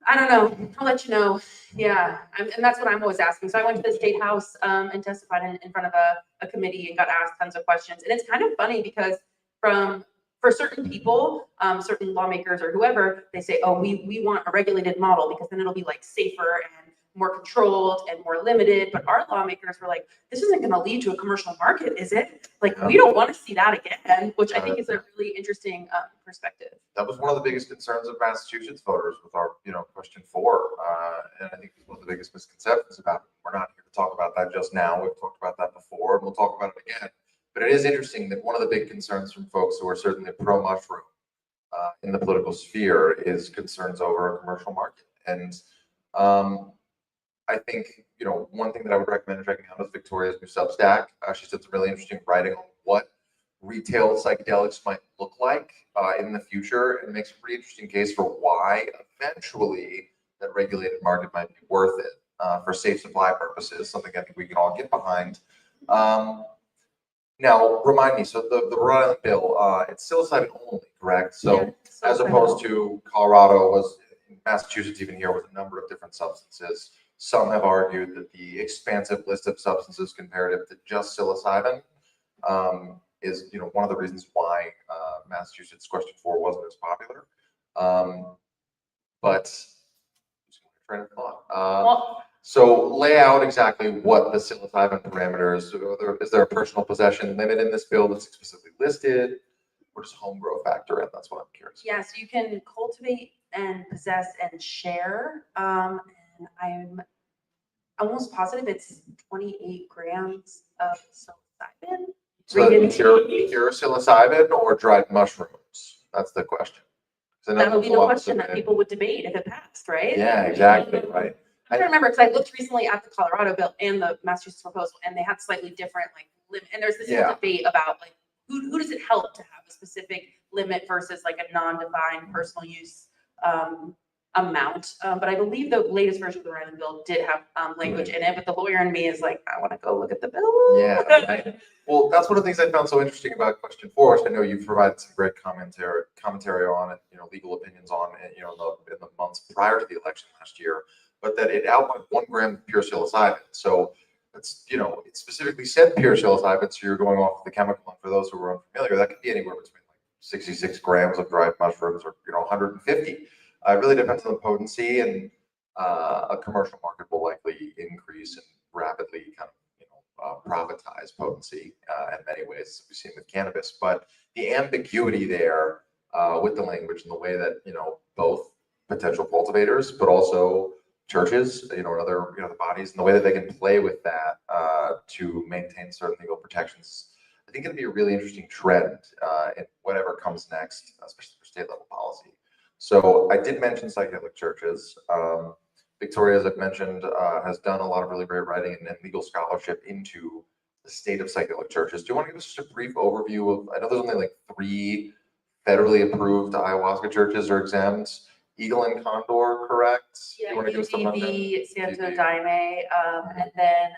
I don't know. I'll let you know. Yeah, and that's what I'm always asking. So I went to the state house and testified in front of a committee and got asked tons of questions. And it's kind of funny because for certain people, certain lawmakers or whoever, they say, oh, we want a regulated model because then it'll be like safer and more controlled and more limited. But our lawmakers were like, this isn't going to lead to a commercial market, is it? Like, we don't want to see that again, which I think is a really interesting perspective. That was one of the biggest concerns of Massachusetts voters with our, question 4. And I think it's one of the biggest misconceptions about it. We're not here to talk about that just now. We've talked about that before, and we'll talk about it again. But it is interesting that one of the big concerns from folks who are certainly pro-mushroom in the political sphere is concerns over a commercial market. And I think, one thing that I would recommend checking out is Victoria's new Substack. She's done some really interesting writing on what retail psychedelics might look like in the future, and makes a pretty interesting case for why eventually that regulated market might be worth it for safe supply purposes, something I think we can all get behind. Now, remind me, so the Rhode Island bill, it's psilocybin only, correct? So Yeah, as opposed to Colorado, Massachusetts even here with a number of different substances. Some have argued that the expansive list of substances comparative to just psilocybin is, one of the reasons why Massachusetts question 4 wasn't as popular. But train of thought. So lay out exactly what the psilocybin parameters. Is there a personal possession limit in this bill that's explicitly listed? Or does home grow factor in? That's what I'm curious. Yes, you can cultivate and possess and share. And I'm almost positive it's 28 grams of psilocybin. So pure psilocybin or dried mushrooms? That's the question. That would be the question that people would debate if it passed, right? Yeah, exactly, right. I don't remember because I looked recently at the Colorado bill and the Massachusetts proposal, and they had slightly different limit. And there's this whole debate about who does it help to have a specific limit versus like a non-defined personal use amount. But I believe the latest version of the Rhode Island bill did have language in it, but the lawyer in me is like, I want to go look at the bill. Yeah, right. Well, that's one of the things I found so interesting about question 4, which I know you've provided some great commentary on it, legal opinions on it, in the months prior to the election last year, but that it outlined 1 gram of pure psilocybin. So it's, it specifically said pure psilocybin, so you're going off the chemical. And for those who are unfamiliar, that could be anywhere between 66 grams of dried mushrooms or 150. It really depends on the potency, and a commercial market will likely increase and rapidly kind of profitize potency in many ways, as we've seen with cannabis. But the ambiguity there with the language and the way that both potential cultivators, but also churches, and other, the bodies, and the way that they can play with that to maintain certain legal protections. I think it'll be a really interesting trend in whatever comes next, especially for state level policy. So I did mention psychedelic churches. Victoria, as I've mentioned, has done a lot of really great writing and legal scholarship into the state of psychedelic churches. Do you want to give us just a brief overview of, I know there's only like 3 federally approved ayahuasca churches are exempt. Eagle and Condor, correct? Yeah, You want to give us the rundown? UDB, Santo UDB. Daime, and then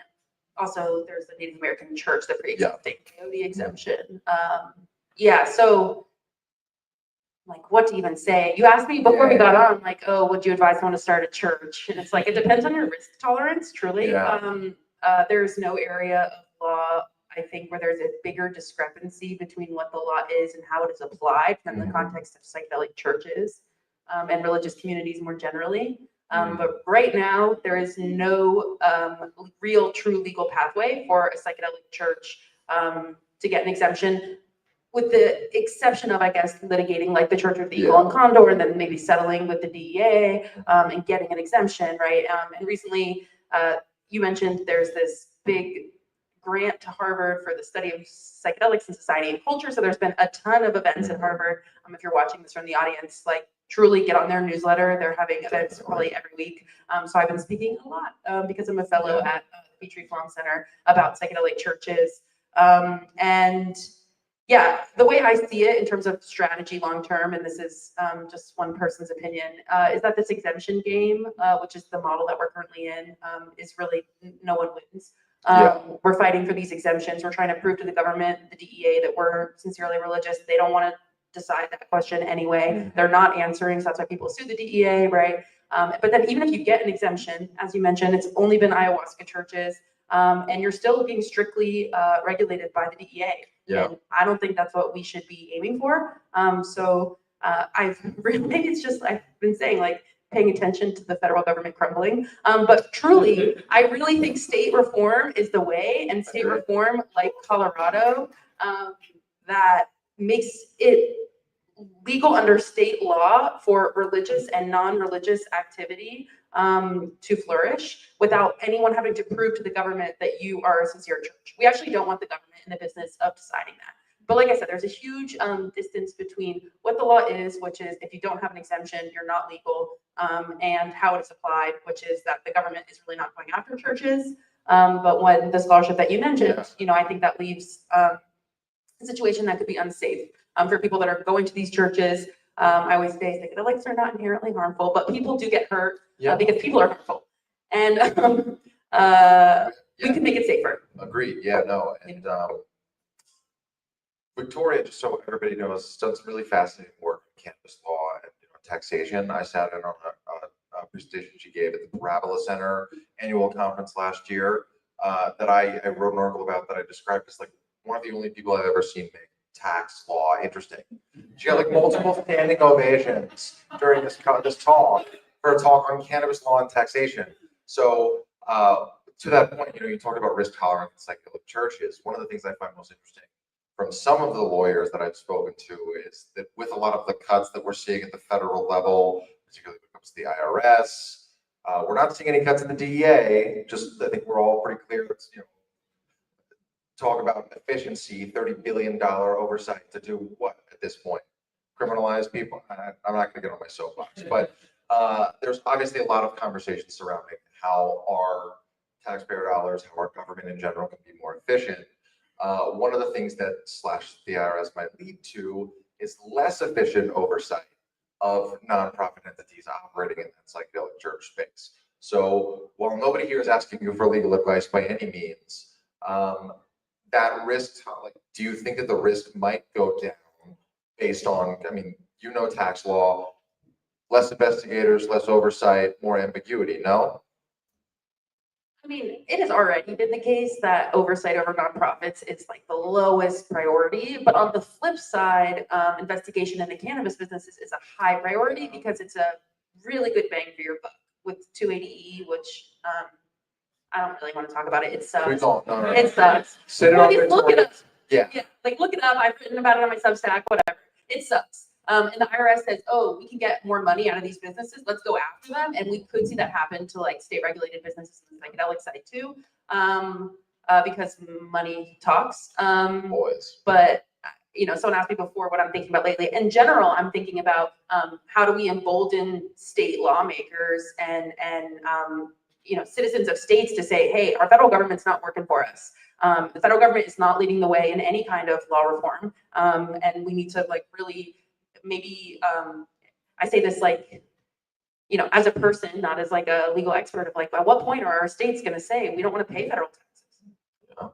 also there's the Native American Church, the pre-existing coyote exemption. Yeah, so like what to even say? You asked me before we got on, like, oh, would you advise someone to start a church? And it's like, it depends on your risk tolerance, truly. Yeah. There's no area of law, I think, where there's a bigger discrepancy between what the law is and how it is applied than the context of psychedelic churches and religious communities more generally. But right now, there is no real true legal pathway for a psychedelic church to get an exemption, with the exception of, I guess, litigating like the Church of the Eagle and Condor, and then maybe settling with the DEA and getting an exemption, right? And recently, you mentioned there's this big grant to Harvard for the study of psychedelics in society and culture. So there's been a ton of events at Harvard. If you're watching this from the audience, like truly get on their newsletter. They're having events probably every week. So I've been speaking a lot because I'm a fellow at the Petrie Flom Center about psychedelic churches. And yeah, the way I see it in terms of strategy long-term, and this is just one person's opinion, is that this exemption game, which is the model that we're currently in, is really no one wins. We're fighting for these exemptions. We're trying to prove to the government, the DEA, that we're sincerely religious. They don't want to decide that question anyway. They're not answering, so that's why people sue the DEA, right? But then even if you get an exemption, as you mentioned, it's only been ayahuasca churches, and you're still being strictly regulated by the DEA. And I don't think that's what we should be aiming for. So I've maybe it's just, I've been saying, like, paying attention to the federal government crumbling. But truly, I really think state reform is the way, and state reform like Colorado, that makes it legal under state law for religious and non-religious activity to flourish without anyone having to prove to the government that you are a sincere church. We actually don't want the government in the business of deciding that. But like I said, there's a huge distance between what the law is, which is if you don't have an exemption, you're not legal, and how it's applied, which is that the government is really not going after churches. But when the scholarship that you mentioned, I think that leaves a situation that could be unsafe for people that are going to these churches. I always say psychedelics are not inherently harmful, but people do get hurt because people are harmful. And we can make it safer. Agreed. Yeah, no. And Victoria, just so everybody knows, has done some really fascinating work in cannabis law and taxation. I sat in on a presentation she gave at the Parabola Center annual conference last year that I wrote an article about, that I described as like one of the only people I've ever seen make tax law interesting. She got like multiple standing ovations during this talk for a talk on cannabis law and taxation. So to that point, you talked about risk tolerance in psychedelic churches. One of the things I find most interesting from some of the lawyers that I've spoken to is that with a lot of the cuts that we're seeing at the federal level, particularly when it comes to the IRS, we're not seeing any cuts in the DEA. Just, I think we're all pretty clear. It's, talk about efficiency, $30 billion oversight to do what at this point? Criminalize people? I'm not going to get on my soapbox, but there's obviously a lot of conversations surrounding how our taxpayer dollars, how our government in general can be more efficient. One of the things that the IRS might lead to is less efficient oversight of nonprofit entities operating in that psychedelic church space. So while nobody here is asking you for legal advice by any means, that risk, like, do you think that the risk might go down based on, tax law, less investigators, less oversight, more ambiguity, no? It has already been the case that oversight over nonprofits is like the lowest priority. But on the flip side, investigation in the cannabis business is a high priority because it's a really good bang for your buck with 280E, which I don't really want to talk about it. It sucks. We don't. No. It sucks. Sit it on Look it up. Yeah. Like, look it up. I've written about it on my Substack, whatever. It sucks. And the IRS says, oh, we can get more money out of these businesses, let's go after them. And we could see that happen to like state regulated businesses in the psychedelic side too, because money talks. Boys. But someone asked me before what I'm thinking about lately. In general, I'm thinking about how do we embolden state lawmakers and citizens of states to say, hey, our federal government's not working for us. The federal government is not leading the way in any kind of law reform, and we need to like really maybe. I say this like, as a person, not as like a legal expert, of like, at what point are our states going to say we don't want to pay federal taxes?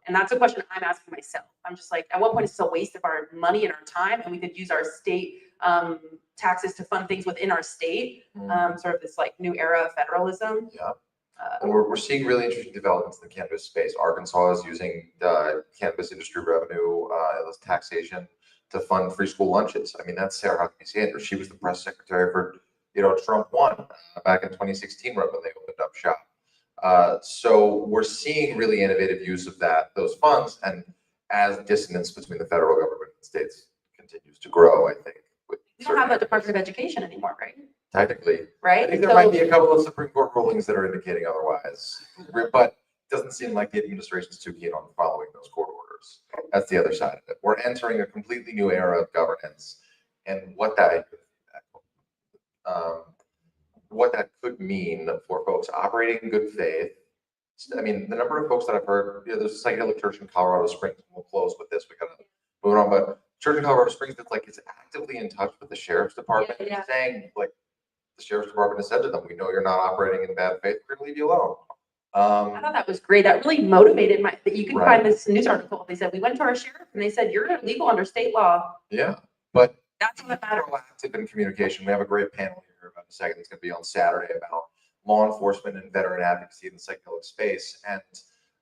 And that's a question I'm asking myself. I'm just like, at what point is this a waste of our money and our time, and we could use our state taxes to fund things within our state, sort of this like new era of federalism. Yeah. And we're seeing really interesting developments in the cannabis space. Arkansas is using cannabis industry revenue, as taxation to fund free school lunches. I mean, that's Sarah Huckabee Sanders. She was the press secretary for, Trump 1 back in 2016, right when they opened up shop. So we're seeing really innovative use of those funds, and as dissonance between the federal government and states continues to grow, I think. We don't have a Department of Education anymore, right? Technically, Right. I think there might be a couple of Supreme Court rulings that are indicating otherwise, but it doesn't seem like the administration's too keen on following those court orders. That's the other side of it. We're entering a completely new era of governance, and what that could mean for folks operating in good faith. I mean, the number of folks that I've heard, there's a psychedelic church in Colorado Springs. We'll close with this. We gotta move on, but church in Colorado Springs that's like it's actively in touch with the sheriff's department, saying like the sheriff's department has said to them, "We know you're not operating in bad faith. We're gonna leave you alone." I thought that was great. That really motivated that you can Right. find this news article. They said we went to our sheriff and they said you're illegal under state law. Yeah, but That's what matters. proactive in communication. We have a great panel here about a second. It's going to be on Saturday about law enforcement and veteran advocacy in the psychedelic space. And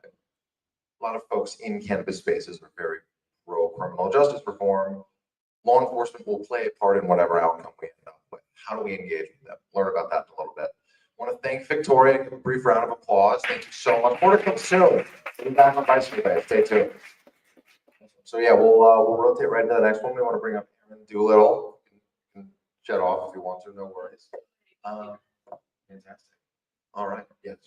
a lot of folks in cannabis spaces are very pro criminal justice reform. Law enforcement will play a part in whatever outcome we end up with. How do we engage with them? Learn about that in a little bit. I want to thank Victoria. Give a brief round of applause. Thank you so much. More to come soon. We'll be back on Bicycle Day. Stay tuned. So yeah, we'll rotate right into the next one. We want to bring up Aaron Doolittle. You can shut off if you want to. No worries. Fantastic. All right. Yes.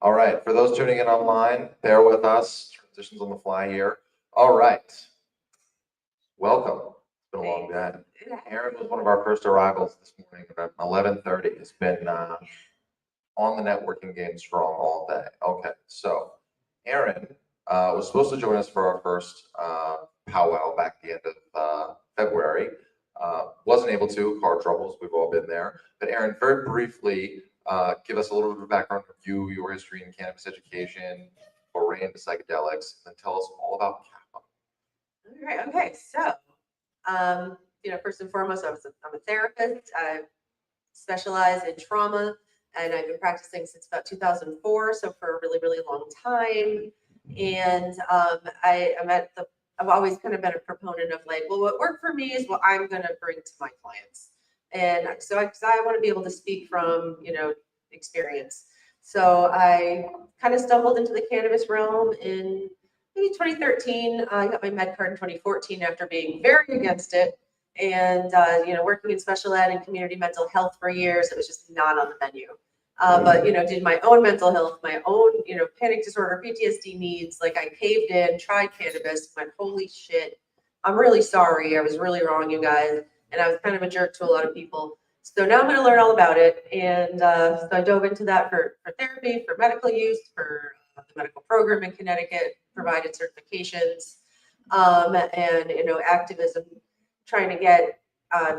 All right. For those tuning in online, bear with us. Transitions on the fly here. All right. Welcome. It's been a long day. Aaron was one of our first arrivals this morning at 11:30. It's been on the networking game strong all day. Okay, so Aaron was supposed to join us for our first powwow back at the end of February. Wasn't able to, car troubles, we've all been there. But Aaron, very briefly, give us a little bit of background of you, your history in cannabis education, foray into psychedelics, and tell us all about Kappa. All right. Okay. So, first and foremost, I'm a therapist. I specialize in trauma, and I've been practicing since about 2004. So for a really, really long time. And I've always kind of been a proponent of like, well, what worked for me is what I'm going to bring to my clients. And so I want to be able to speak from, experience. So I kind of stumbled into the cannabis realm in maybe 2013. I got my med card in 2014 after being very against it. And, working in special ed and community mental health for years, it was just not on the menu. But, did my own mental health, my own, panic disorder, PTSD needs. Like I caved in, tried cannabis, went, holy shit, I'm really sorry. I was really wrong, you guys. And I was kind of a jerk to a lot of people. So now I'm going to learn all about it. And so I dove into that for therapy, for medical use, for the medical program in Connecticut, provided certifications, and, activism, trying to get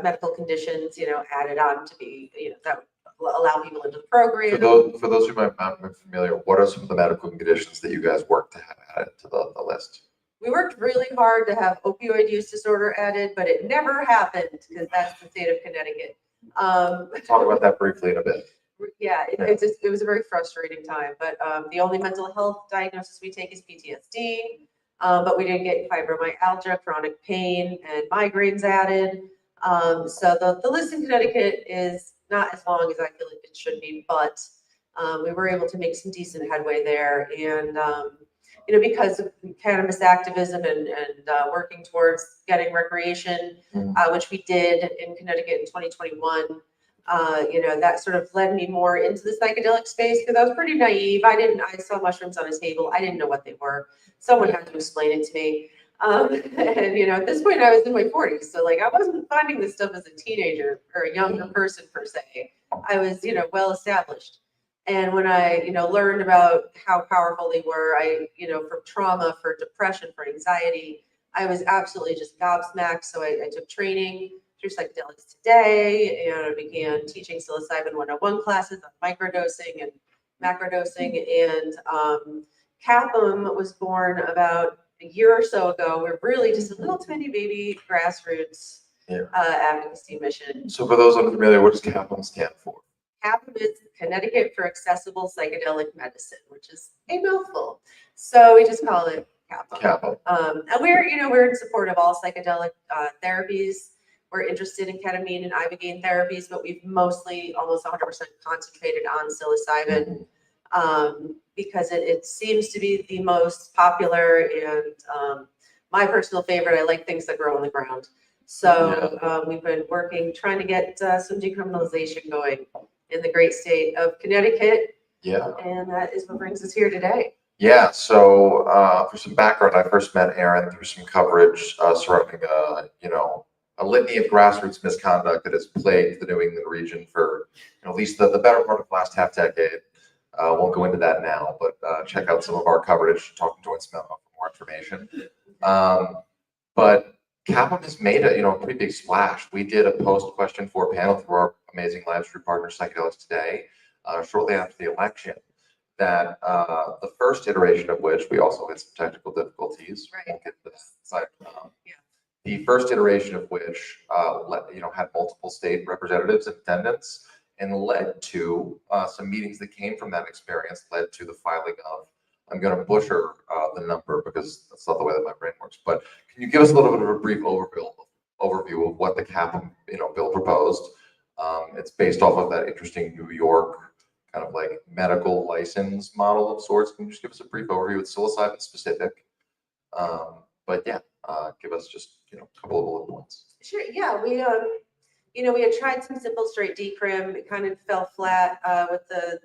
medical conditions, added on to be, that would allow people into the program. For those who might not be familiar, what are some of the medical conditions that you guys work to have added to the list? We worked really hard to have opioid use disorder added, but it never happened because that's the state of Connecticut. Talk about that briefly in a bit. Yeah, it was a very frustrating time, but the only mental health diagnosis we take is PTSD, but we didn't get fibromyalgia, chronic pain, and migraines added. So the list in Connecticut is not as long as I feel like it should be, but we were able to make some decent headway there. And because of cannabis activism and working towards getting recreation, which we did in Connecticut in 2021, that sort of led me more into the psychedelic space because I was pretty naive. I saw mushrooms on a table. I didn't know what they were. Someone had to explain it to me. And at this point I was in my 40s. So like, I wasn't finding this stuff as a teenager or a younger person per se. I was, well established. And when I, learned about how powerful they were, for trauma, for depression, for anxiety, I was absolutely just gobsmacked. So I took training through Psychedelics Today, and I began teaching psilocybin 101 classes on microdosing and macrodosing. And CAPM was born about a year or so ago. We're really just a little tiny baby grassroots advocacy mission. So for those unfamiliar, what does CAPM stand for? CAPM is Connecticut for Accessible Psychedelic Medicine, which is a mouthful. So we just call it CAPM. CAPM. And we're in support of all psychedelic therapies. We're interested in ketamine and ibogaine therapies, but we've mostly almost 100% concentrated on psilocybin because it seems to be the most popular and my personal favorite. I like things that grow on the ground. So we've been trying to get some decriminalization going in the great state of Connecticut. Yeah. And that is what brings us here today. Yeah, so for some background, I first met Aaron through some coverage surrounding, a litany of grassroots misconduct that has plagued the New England region for at least the better part of the last half decade. Won't go into that now, but check out some of our coverage, Talking Joint Smell for more information. But CAPM has made a pretty big splash. We did a post question for panel through our amazing live stream partner Psychedelics Today, shortly after the election. That the first iteration of which we also had some technical difficulties. Right. We'll get to that side. The first iteration of which had multiple state representatives in attendance and led to some meetings that came from that experience, led to the filing of, I'm going to butcher the number because that's not the way that my brain works, but can you give us a little bit of a brief overview of what the CAPM bill proposed? It's based off of that interesting New York kind of like medical license model of sorts. Can you just give us a brief overview with psilocybin specific? But yeah, give us just a couple of bullet points. Sure. Yeah, we had tried some simple straight decrim. It kind of fell flat with the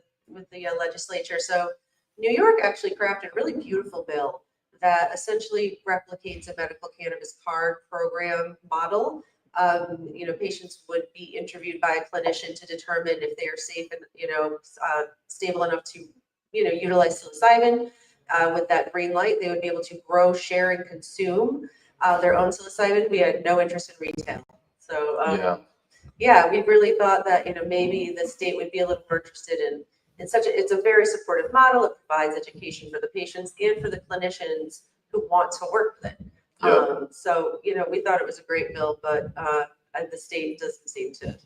legislature. So New York actually crafted a really beautiful bill that essentially replicates a medical cannabis card program model. Patients would be interviewed by a clinician to determine if they are safe and stable enough to utilize psilocybin. With that green light, they would be able to grow, share, and consume their own psilocybin. We had no interest in retail. So we really thought that maybe the state would be a little more interested in it's a very supportive model. It provides education for the patients and for the clinicians who want to work with it. So we thought it was a great bill, but the state doesn't seem to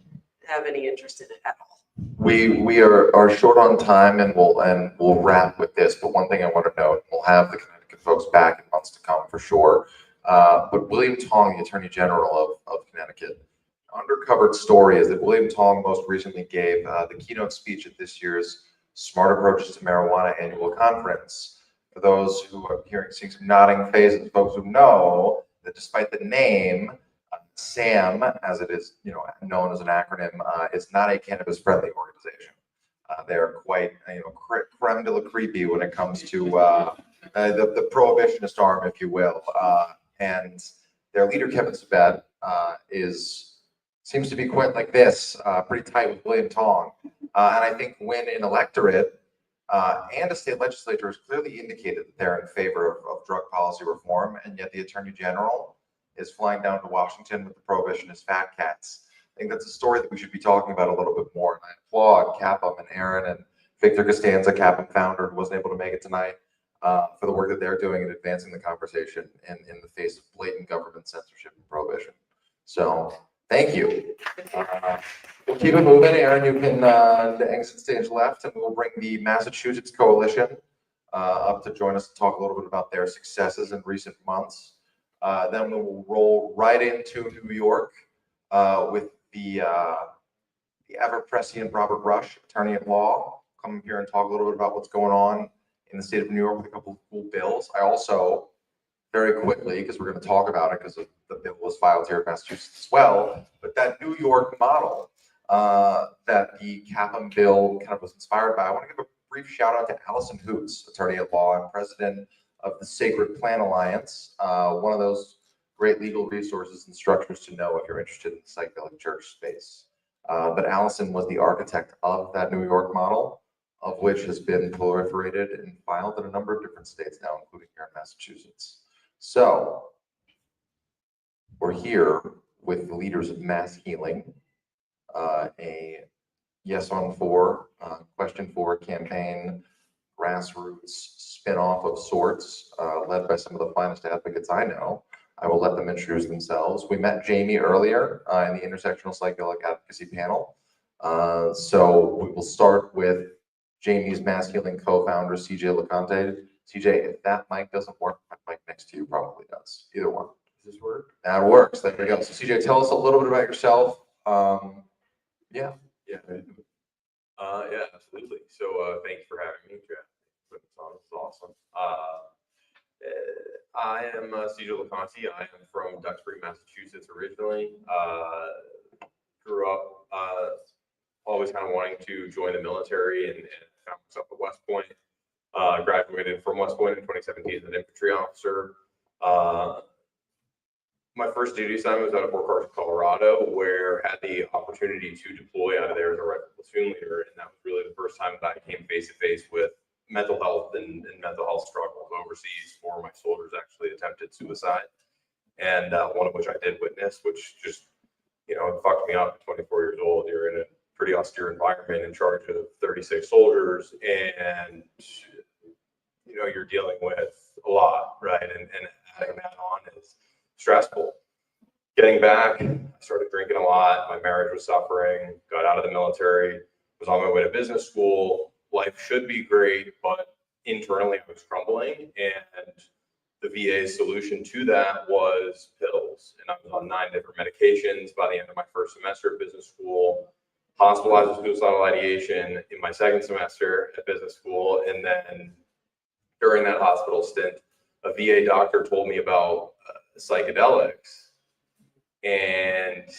have any interest in it at all. We are short on time, and we'll wrap with this. But one thing I want to note, we'll have the Connecticut folks back in months to come for sure. But William Tong, the Attorney General of Connecticut, undercovered story is that William Tong most recently gave the keynote speech at this year's Smart Approaches to Marijuana annual conference. For those who are seeing some nodding faces, folks who know that despite the name, SAM, as it is known as an acronym, is not a cannabis-friendly organization. They're quite creme de la creepy when it comes to the prohibitionist arm, if you will. And their leader, Kevin Sabet, seems to be quite like this, pretty tight with William Tong. And I think when an electorate and a state legislature has clearly indicated that they're in favor of drug policy reform, and yet the Attorney General is flying down to Washington with the prohibitionist fat cats. I think that's a story that we should be talking about a little bit more. And I applaud CAPM and Aaron and Victor Costanza, CAPM founder, who wasn't able to make it tonight, for the work that they're doing in advancing the conversation in the face of blatant government censorship and prohibition. So thank you. We'll keep it moving. Aaron, you can exit stage left, and we'll bring the Massachusetts Coalition up to join us to talk a little bit about their successes in recent months. Then we will roll right into New York with the ever prescient Robert Rush, attorney at law, come here and talk a little bit about what's going on in the state of New York with a couple of cool bills. I also, very quickly, because we're going to talk about it because the bill was filed here in Massachusetts as well, but that New York model that the CAPM bill kind of was inspired by, I want to give a brief shout out to Allison Hoots, attorney at law and president of the Sacred Plan Alliance, one of those great legal resources and structures to know if you're interested in the psychedelic church space. But Allison was the architect of that New York model, of which has been proliferated and filed in a number of different states now, including here in Massachusetts. So we're here with the leaders of Mass Healing, a Yes on 4, Question 4 campaign, grassroots spin-off of sorts, led by some of the finest advocates I know. I will let them introduce themselves. We met Jamie earlier in the intersectional psychedelic advocacy panel. So we will start with Jamie's Mass Healing co-founder, CJ LeConte. CJ, if that mic doesn't work, my mic next to you probably does. Either one. Does this work? That works. There we go. So CJ, tell us a little bit about yourself. Yeah. Yeah, absolutely. So thanks for having me, Jeff. This is awesome. I am CJ LeConte. I am from Duxbury, Massachusetts originally. Grew up always kind of wanting to join the military and found myself at West Point. Graduated from West Point in 2017 as an infantry officer. My first duty assignment was out of Fort Carson, Colorado, where I had the opportunity to deploy out of there as a rifle platoon leader. And that was really the first time that I came face to face with mental health and mental health struggles overseas. 4 of my soldiers actually attempted suicide. And one of which I did witness, which just, it fucked me up at 24 years old. You're in a pretty austere environment in charge of 36 soldiers and, you're dealing with a lot, right? And adding that on is stressful. Getting back, I started drinking a lot. My marriage was suffering, got out of the military, was on my way to business school. Life should be great, but internally I was crumbling. And the VA's solution to that was pills. And I was on 9 different medications by the end of my first semester of business school, hospitalized with suicidal ideation in my second semester at business school. And then during that hospital stint, a VA doctor told me about psychedelics, and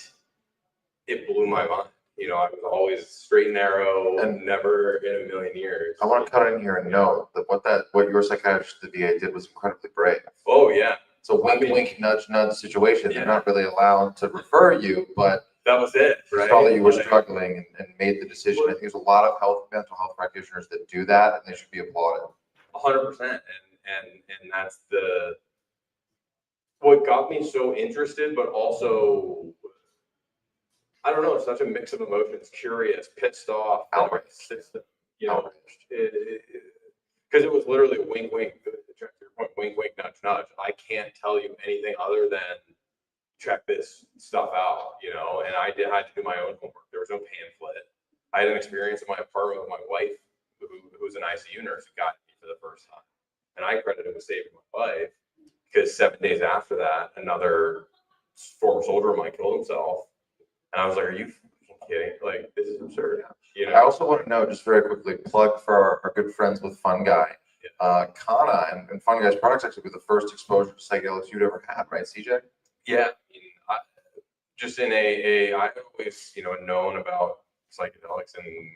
it blew my mind. I was always straight and narrow and never in a million years. I want to cut in here and note that what your psychiatrist at the VA did was incredibly brave. Oh yeah. It's a wink, nudge, nudge situation. They're not really allowed to refer you, but that was it. Right? Saw that you were struggling and made the decision. I think there's a lot of mental health practitioners that do that, and they should be applauded. 100%. And that's what got me so interested, but also, I don't know, it's such a mix of emotions, curious, pissed off, outraged system, because it was literally wink, wink, wink, wink, nudge, nudge. I can't tell you anything other than check this stuff out, and I had to do my own homework. There was no pamphlet. I had an experience in my apartment with my wife, who was an ICU nurse, who got me for the first time. And I credit him with saving my life, because 7 days after that, another former soldier of mine killed himself. And I was like, are you fucking kidding? Like, this is absurd. I also want to know, just very quickly, plug for our good friends with Fungi. Kana and Fungi's products actually were the first exposure to psychedelics you'd ever had, right, CJ? Yeah. Just in I've always, known about psychedelics in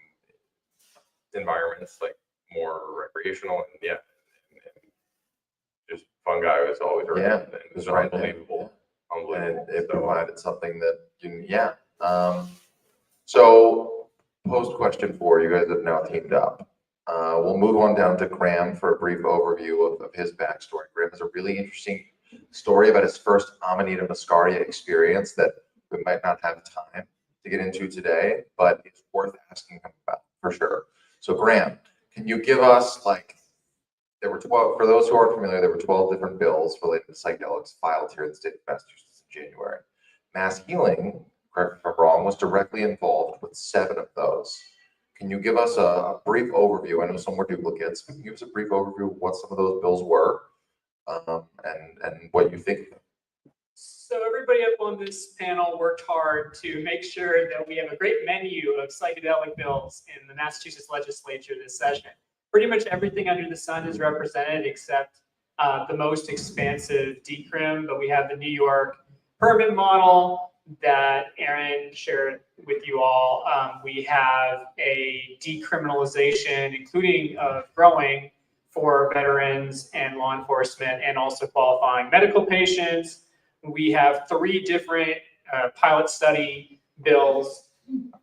environments like more recreational and just Fungi was always around. Yeah, It was right unbelievable. And it provided something that so post question 4, you guys have now teamed up. We'll move on down to Graham for a brief overview of his backstory. Graham has a really interesting story about his first Amanita muscaria experience that we might not have time to get into today, but it's worth asking him about for sure. So Graham, can you give us there were 12, for those who aren't familiar, there were 12 different bills related to psychedelics filed here in the state of Massachusetts in January. Mass Healing, correct me if I'm wrong, was directly involved with 7 of those. Can you give us a brief overview? I know some were duplicates, but can you give us a brief overview of what some of those bills were and what you think of them? So everybody up on this panel worked hard to make sure that we have a great menu of psychedelic bills in the Massachusetts legislature this session. pretty much everything under the sun is represented except the most expansive decrim, but we have the New York permit model that Aaron shared with you all. We have a decriminalization, including of growing, for veterans and law enforcement, and also qualifying medical patients. We have 3 different pilot study bills,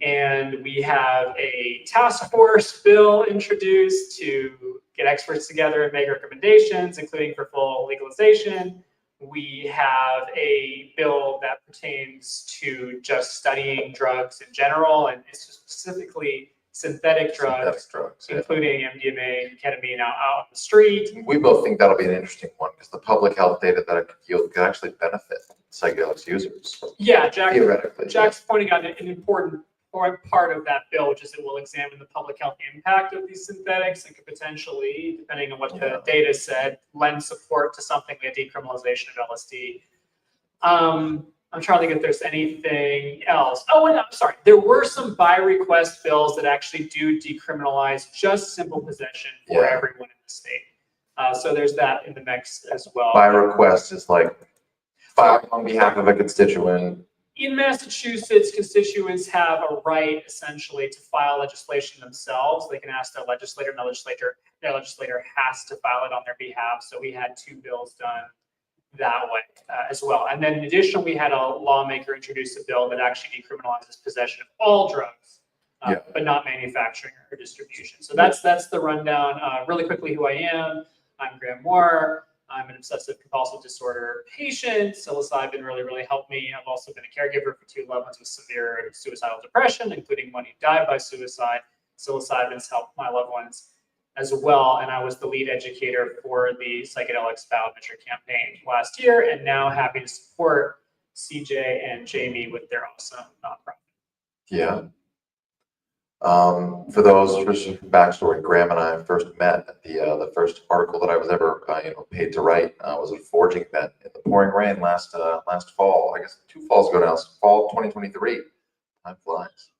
and we have a task force bill introduced to get experts together and make recommendations, including for full legalization. We have a bill that pertains to just studying drugs in general, and it's specifically synthetic drugs, yeah. including MDMA and ketamine out on the street. We both think that'll be an interesting one because the public health data that it could yield could actually benefit psychedelics users. Yeah, Theoretically. Jack's pointing out an important part of that bill, which is it will examine the public health impact of these synthetics and could potentially, depending on what the data said, lend support to something like a decriminalization of LSD. I'm trying to think if there's anything else. Oh, and I'm sorry. There were some by request bills that actually do decriminalize just simple possession for everyone in the state. So there's that in the mix as well. By request is like filing on behalf of a constituent. In Massachusetts, constituents have a right essentially to file legislation themselves. They can ask their legislator, and their legislator has to file it on their behalf. So we had 2 bills done that way as well. And then in addition, we had a lawmaker introduce a bill that actually decriminalizes possession of all drugs, but not manufacturing or distribution. So that's the rundown. Really quickly, who I am. I'm Graham Moore. I'm an obsessive compulsive disorder patient. Psilocybin really helped me. I've also been a caregiver for 2 loved ones with severe suicidal depression, including one who died by suicide. Psilocybin's helped my loved ones as well. And I was the lead educator for the Psychedelics Biometric campaign last year, and now happy to support CJ and Jamie with their awesome nonprofit. Yeah. For those, just backstory, Graham and I first met at the first article that I was ever paid to write was a forging event in the pouring rain last fall. I guess 2 falls ago now. It's fall 2023. Time flies.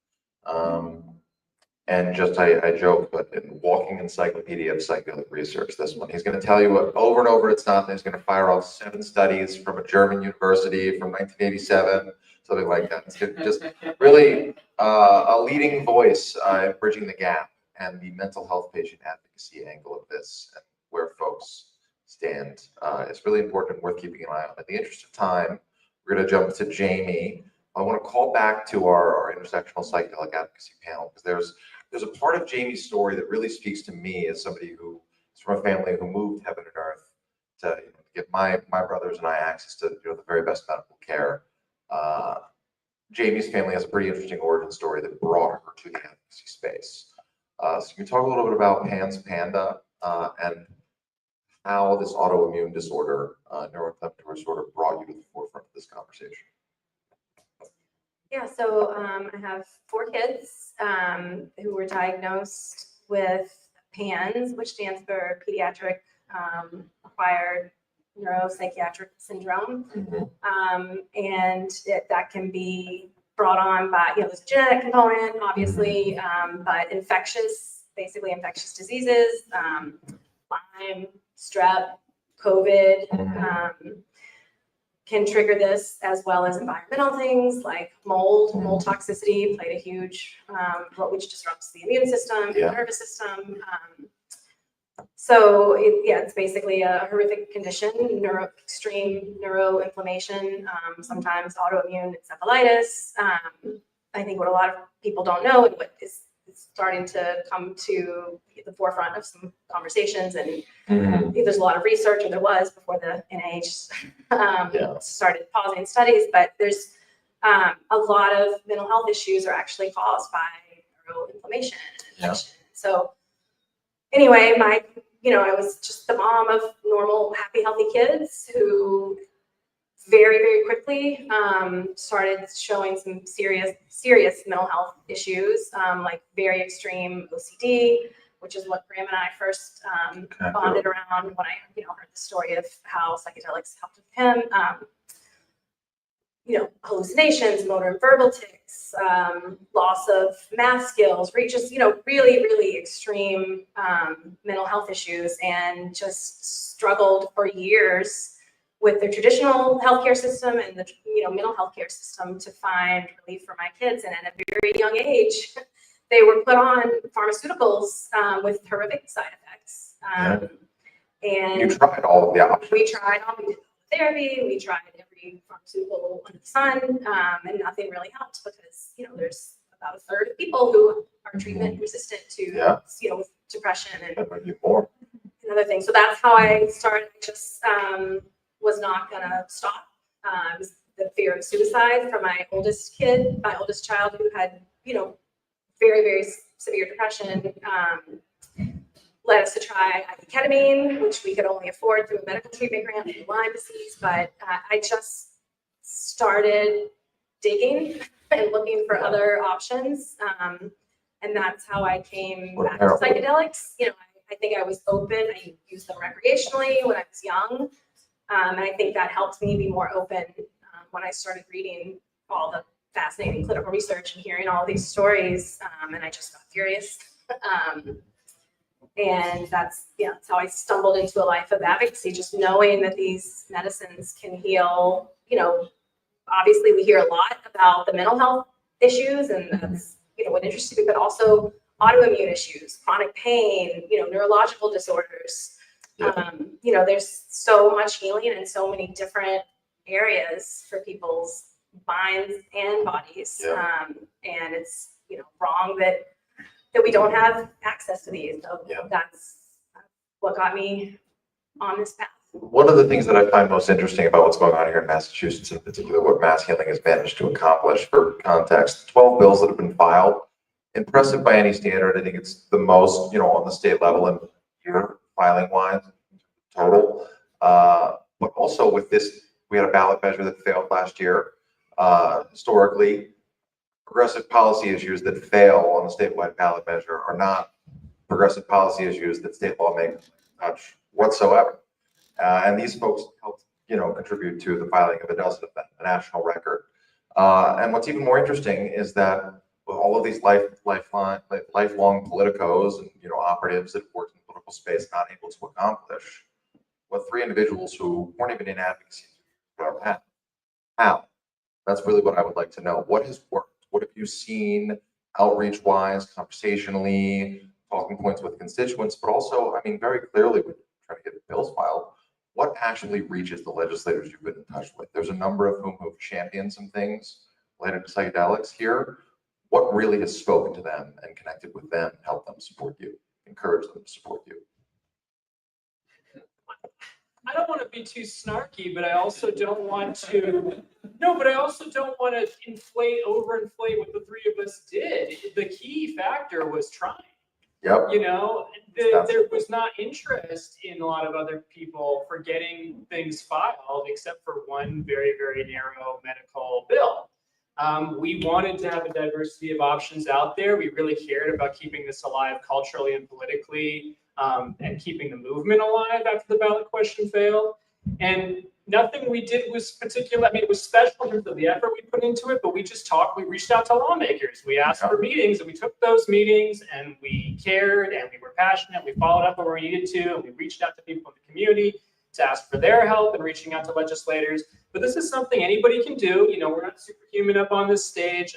And just I joke, but in walking encyclopedia of psychedelic research, this one, he's going to tell you over and over it's not. He's going to fire off 7 studies from a German university from 1987, something like that. It's just really a leading voice bridging the gap and the mental health patient advocacy angle of this and where folks stand. It's really important and worth keeping an eye on. In the interest of time, we're going to jump to Jamie. I want to call back to our intersectional psychedelic advocacy panel because there's a part of Jamie's story that really speaks to me as somebody who is from a family who moved heaven and earth to give my brothers and I access to the very best medical care. Jamie's family has a pretty interesting origin story that brought her to the advocacy space. So can you talk a little bit about Pan's Panda and how this autoimmune disorder, neuroinflammatory disorder, brought you to the forefront of this conversation? Yeah, so I have 4 kids who were diagnosed with PANS, which stands for Pediatric Acquired Neuropsychiatric Syndrome. And that can be brought on by, there's a genetic component, obviously, but basically infectious diseases, Lyme, strep, COVID, can trigger this, as well as environmental things like mold. Mold toxicity played a huge role, which disrupts the immune system, the nervous system. So it's basically a horrific condition, extreme neuroinflammation, sometimes autoimmune encephalitis. I think what a lot of people don't know and what is starting to come to the forefront of some conversations, and there's a lot of research, or there was before the NIH started pausing studies, but there's a lot of mental health issues are actually caused by neuroinflammation and infection. So anyway, I was just the mom of normal, happy, healthy kids who very, very quickly started showing some serious mental health issues, like very extreme OCD, which is what Graham and I first bonded around when I heard the story of how psychedelics helped with him. hallucinations, motor and verbal tics, loss of math skills, just, really, really extreme mental health issues, and just struggled for years with the traditional healthcare system and the, mental health care system to find relief for my kids. And at a very young age, they were put on pharmaceuticals with horrific side effects. And You tried all of the options. we tried all, we did therapy, we tried every pharmaceutical under the sun, and nothing really helped because, there's about a third of people who are treatment resistant to, with depression and other things. So that's how I started. I just was not gonna stop. It was the fear of suicide for my oldest child who had, very, very severe depression. Led us to try ketamine, which we could only afford through a medical treatment grant for Lyme disease. But I just started digging and looking for other options. And that's how I came back to psychedelics. I think I was open. I used them recreationally when I was young. And I think that helped me be more open when I started reading all the fascinating clinical research and hearing all these stories. And I just got curious. And that's how I stumbled into a life of advocacy, just knowing that these medicines can heal. Obviously we hear a lot about the mental health issues, and that's, what interests me, but also autoimmune issues, chronic pain, neurological disorders. There's so much healing in so many different areas for people's minds and bodies. And it's, wrong that we don't have access to these. So that's what got me on this path. One of the things that I find most interesting about what's going on here in Massachusetts, in particular, what mass healing has managed to accomplish, for context, 12 bills that have been filed, impressive by any standard. I think it's the most, on the state level and year filing wise total. But also with this, we had a ballot measure that failed last year. Historically, progressive policy issues that fail on the statewide ballot measure are not progressive policy issues that state lawmakers touch whatsoever. And these folks helped, contribute to the filing of a dozen of them, a national record. And what's even more interesting is that with all of these lifelong politicos and, operatives that worked in the political space not able to accomplish what three individuals who weren't even in advocacy had. How? That's really what I would like to know. What has worked? What have you seen outreach-wise, conversationally, talking points with constituents, but also, very clearly, we're trying to get the bills filed. What actually reaches the legislators you've been in touch with? There's a number of whom have championed some things related to psychedelics here. What really has spoken to them and connected with them, helped them support you, encourage them to support you? I don't want to be too snarky, but I also don't want to. No, but I also don't want to overinflate what the three of us did. The key factor was trying. Yep. There was not interest in a lot of other people for getting things filed, except for one very, very narrow medical bill. We wanted to have a diversity of options out there. We really cared about keeping this alive culturally and politically, and keeping the movement alive after the ballot question failed. And nothing we did was particular. It was special in terms of the effort we put into it, but we just talked. We reached out to lawmakers. We asked for meetings, and we took those meetings, and we cared, and we were passionate. We followed up where we needed to, and we reached out to people in the community to ask for their help and reaching out to legislators. But this is something anybody can do. We're not superhuman up on this stage.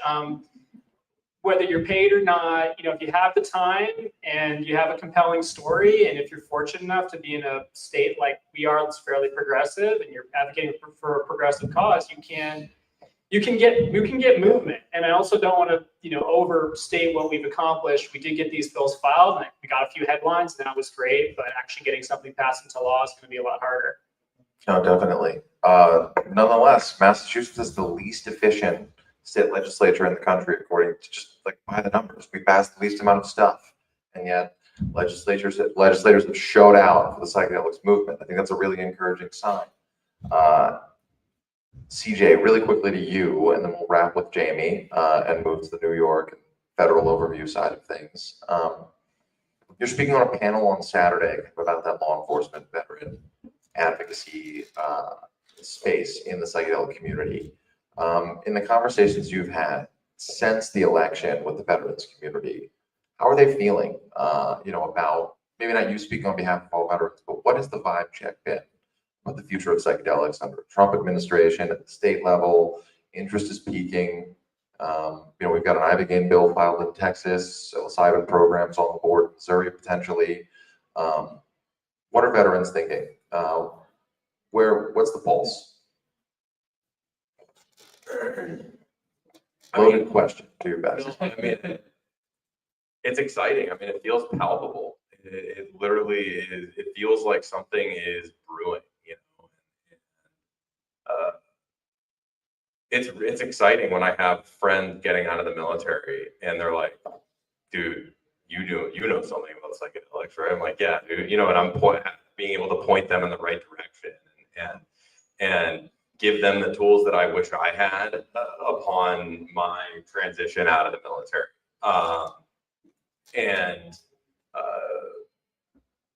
Whether you're paid or not, if you have the time and you have a compelling story, and if you're fortunate enough to be in a state like we are that's fairly progressive, and you're advocating for a progressive cause, you can get movement. And I also don't want to overstate what we've accomplished. We did get these bills filed, and we got a few headlines, and that was great. But actually getting something passed into law is going to be a lot harder. No, definitely. Nonetheless, Massachusetts is the least efficient state legislature in the country, according to just by the numbers. We passed the least amount of stuff, and yet legislators have showed out for the psychedelics movement. I think that's a really encouraging sign. CJ, really quickly to you, and then we'll wrap with Jamie and move to the New York federal overview side of things. You're speaking on a panel on Saturday about that law enforcement veteran advocacy space in the psychedelic community. In the conversations you've had since the election with the veterans community, how are they feeling, about, maybe not you speaking on behalf of all veterans, but what has the vibe check been about the future of psychedelics under the Trump administration at the state level? Interest is peaking. We've got an Ibogaine bill filed in Texas, psilocybin programs on the board, in Missouri potentially. What are veterans thinking? What's the pulse? Loaded question, do your best. No, I mean, it's exciting. I mean, it feels palpable. It literally is. It feels like something is brewing. It's exciting when I have friends getting out of the military and they're like, "Dude, you know something about psychedelics, right?" I'm like, "Yeah, dude." And I'm being able to point them in the right direction and give them the tools that I wish I had upon my transition out of the military.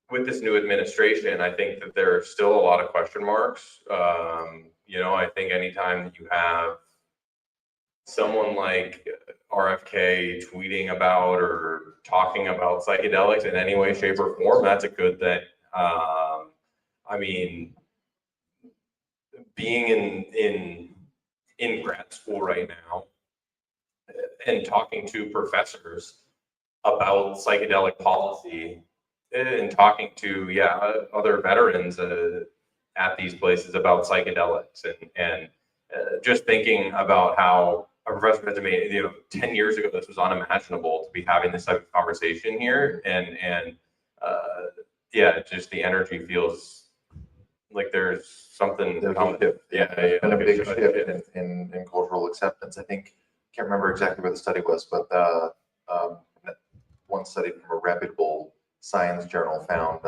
With this new administration, I think that there are still a lot of question marks. I think anytime that you have someone like RFK tweeting about or talking about psychedelics in any way, shape, or form, that's a good thing. I mean, being in grad school right now and talking to professors about psychedelic policy and talking to other veterans at these places about psychedelics and just thinking about how a professor had to make 10 years ago this was unimaginable to be having this type of conversation here and just the energy feels like there's something. There's a shift. There's been a big shift in cultural acceptance. I think, can't remember exactly where the study was, but one study from a reputable science journal found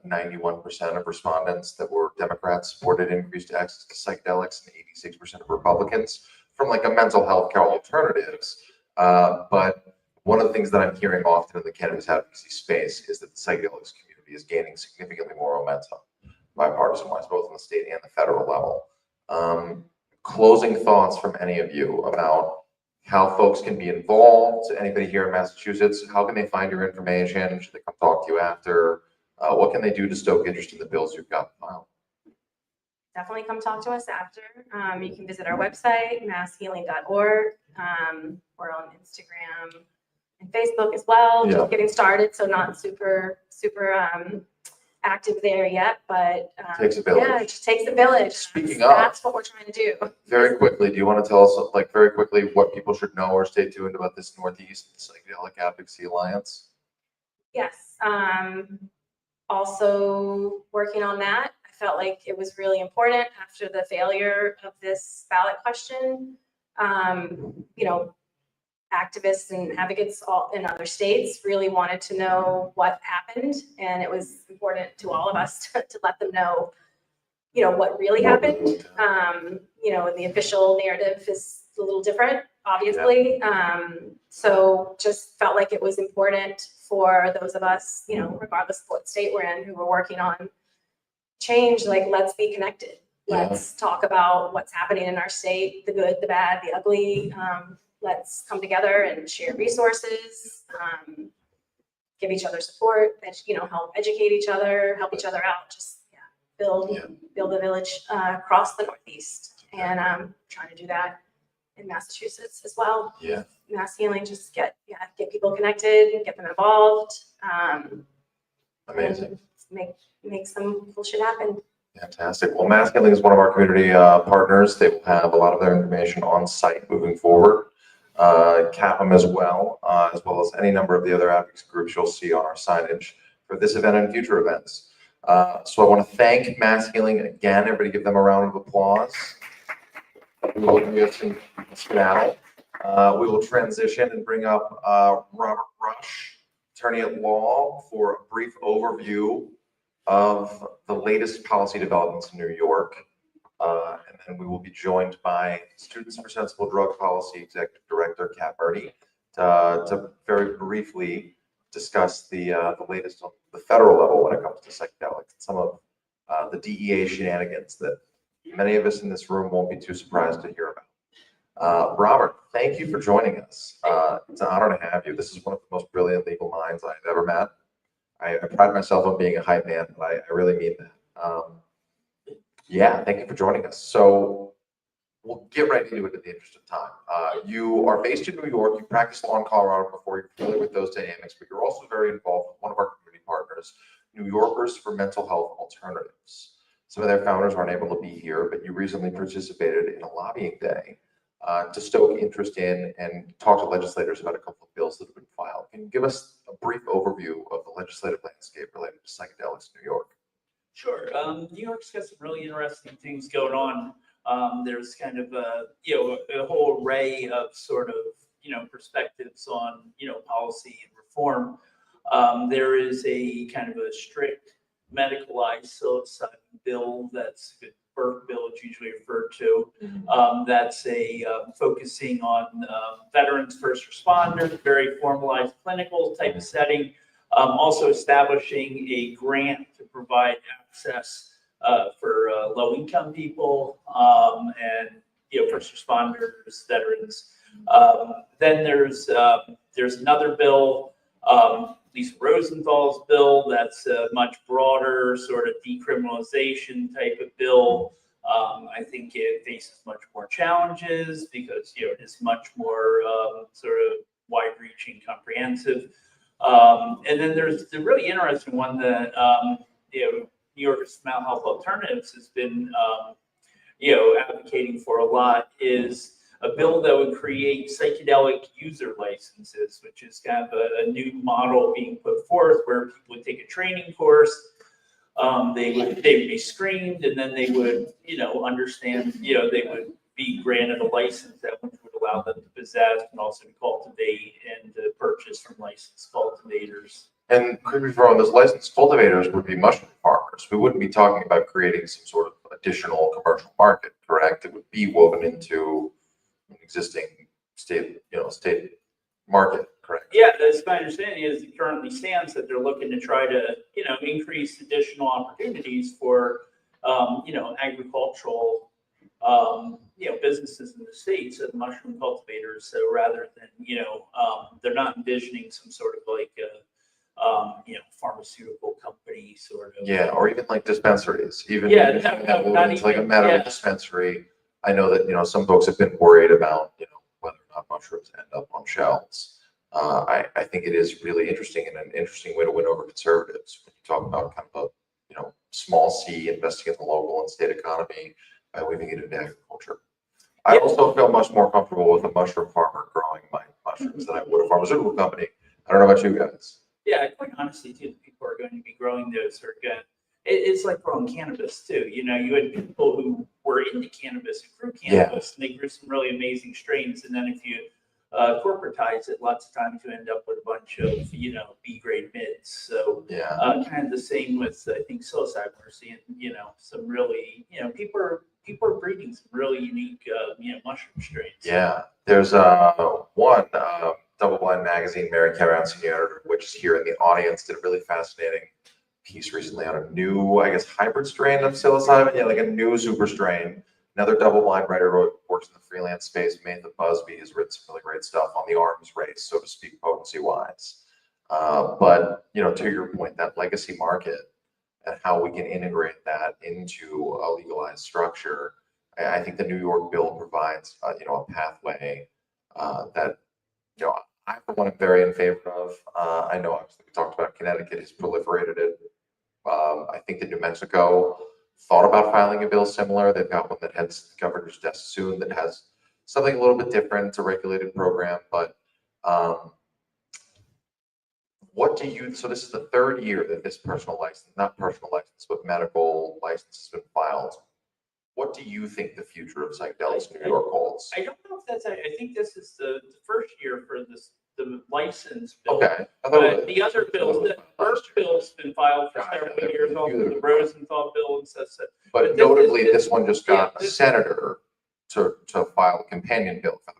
91% of respondents that were Democrats supported increased access to psychedelics and 86% of Republicans from like a mental health care alternatives. But one of the things that I'm hearing often in the cannabis advocacy space is that the psychedelics community is gaining significantly more momentum, bipartisan-wise, both on the state and the federal level. Closing thoughts from any of you about how folks can be involved. Anybody here in Massachusetts, how can they find your information? Should they come talk to you after? What can they do to stoke interest in the bills you've got filed? Definitely come talk to us after. You can visit our website, masshealing.org. We're on Instagram and Facebook as well. Yeah. Just getting started, so not super active there yet, but Takes a village. yeah, it just takes a village. Speaking of, That's what we're trying to do. very quickly, do you want to tell us, like, very quickly, what people should know or stay tuned about this Northeast Psychedelic Advocacy Alliance? Yes. Also working on that. I felt like it was really important after the failure of this ballot question. Activists and advocates all in other states really wanted to know what happened, and it was important to all of us to let them know, what really happened. The official narrative is a little different, obviously. So just felt like it was important for those of us, regardless of what state we're in, who were working on change, like, let's be connected. Let's talk about what's happening in our state, the good, the bad, the ugly. Let's come together and share resources, give each other support, help educate each other, help each other out, just build a village across the Northeast. And trying to do that in Massachusetts as well. Yeah. Mass Healing, just get people connected, get them involved. Amazing. Make some cool shit happen. Fantastic. Well, Mass Healing is one of our community partners. They will have a lot of their information on site moving forward. CAPM as well as any number of the other advocacy groups you'll see on our signage for this event and future events. So I want to thank Mass Healing again. Everybody give them a round of applause. We will transition and bring up Robert Rush, attorney at law, for a brief overview of the latest policy developments in New York. And then we will be joined by Students for Sensible Drug Policy Executive Director Kat Murdy to very briefly discuss the latest on the federal level when it comes to psychedelics, some of the DEA shenanigans that many of us in this room won't be too surprised to hear about. Robert, thank you for joining us. It's an honor to have you. This is one of the most brilliant legal minds I've ever met. I pride myself on being a hype man, but I really mean that. Yeah, thank you for joining us. So we'll get right into it in the interest of time. You are based in New York. You practiced law in Colorado before. You're familiar with those dynamics, but you're also very involved with one of our community partners, New Yorkers for Mental Health Alternatives. Some of their founders aren't able to be here, but you recently participated in a lobbying day to stoke interest in and talk to legislators about a couple of bills that have been filed. Can you give us a brief overview of the legislative landscape related to psychedelics in New York? Sure. New York's got some really interesting things going on. There's kind of a whole array of sort of, perspectives on, policy and reform. There is a kind of a strict medicalized psilocybin bill that's the Burke bill, it's usually referred to. That's focusing on veterans, first responders, very formalized clinical type of setting. Also establishing a grant to provide access for low-income people and first responders, veterans. Then there's another bill, Lisa Rosenthal's bill, that's a much broader sort of decriminalization type of bill. I think it faces much more challenges because it is much more sort of wide-reaching, comprehensive. And then there's the really interesting one that New York's Mental Health Alternatives has been advocating for a lot, is a bill that would create psychedelic user licenses, which is kind of a new model being put forth where people would take a training course. They would be screened, and then they would understand they would be granted a license that which would allow them to possess and also to cultivate and to purchase from licensed cultivators. And correct me if I'm wrong, those licensed cultivators would be mushroom farmers. We wouldn't be talking about creating some sort of additional commercial market, correct? It would be woven into an existing state market, correct? Yeah, that's my understanding as it currently stands, that they're looking to try to, increase additional opportunities for, agricultural, businesses in the state, so the mushroom cultivators. So rather than, they're not envisioning some sort of like pharmaceutical company sort of. Yeah, or even like dispensaries, even Yeah, if no, moving not into like a even, medical yeah. dispensary. I know that, some folks have been worried about, whether or not mushrooms end up on shelves. I think it is really interesting and an interesting way to win over conservatives when you talk about kind of a, small C investing in the local and state economy by weaving it into agriculture. I also feel much more comfortable with a mushroom farmer growing my mushrooms than I would a pharmaceutical company. I don't know about you guys. Yeah, quite honestly, too, the people who are going to be growing those are going. It's like growing cannabis too. You had people who were into cannabis, who grew cannabis, and they grew some really amazing strains. And then if you corporatize it, lots of times you end up with a bunch of B-grade mids. So kind of the same with I think psilocybin. We're seeing some really people are breeding some really unique mushroom strains. Yeah, there's one double-blind magazine, Mary Carey, senior editor, which is here in the audience, did a really fascinating piece recently on a new, I guess, hybrid strain of psilocybin. Like a new super strain. Another double-blind writer who works in the freelance space, Matha Busby, has written some really great stuff on the arms race, so to speak, potency-wise. But to your point, that legacy market and how we can integrate that into a legalized structure, I think the New York bill provides, a pathway that, I for one am very in favor of. I know obviously we talked about Connecticut has proliferated it. I think that New Mexico thought about filing a bill similar. They've got one that heads the governor's desk soon that has something a little bit different. It's a regulated program, but so this is the third year that this not personal license, but medical license has been filed. What do you think the future of psychedelics in New York holds? I don't know if that's. I think this is the first year for the license bill. Okay. But the other bills, the first bill's been filed for several years, also the Rosenthal bill and such. But notably, this one just got a senator to file a companion bill for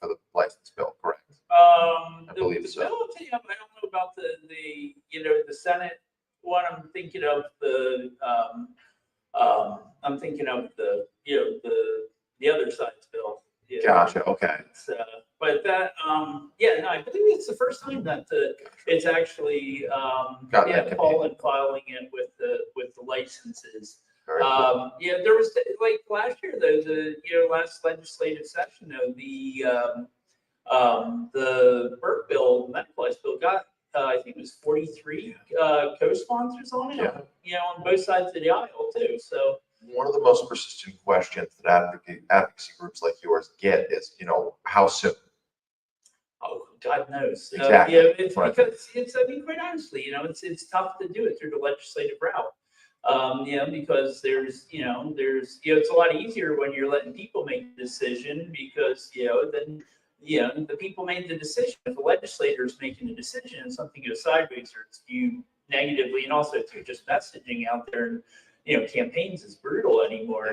the license bill, correct? I believe so. I don't know about the Senate one. I'm thinking of the the other side's bill. Yeah. Gotcha, okay. It's, but that, yeah, no, I believe it's the first time that it's actually, Got yeah, that Paul filing it with the licenses. Very cool. Yeah, there was like last year, last legislative session, the Burke bill, medicalized bill got, I think it was 43 co-sponsors on it, on both sides of the aisle too. So One of the most persistent questions that advocacy groups like yours get is, how soon? oh, God knows. Exactly. Yeah, it's Right. because I mean, quite honestly, it's tough to do it through the legislative route. Because there's, it's a lot easier when you're letting people make the decision because, then, the people made the decision. If the legislator's making the decision and something goes sideways or it's viewed negatively, and also too, just messaging out there, and, campaigns is brutal anymore,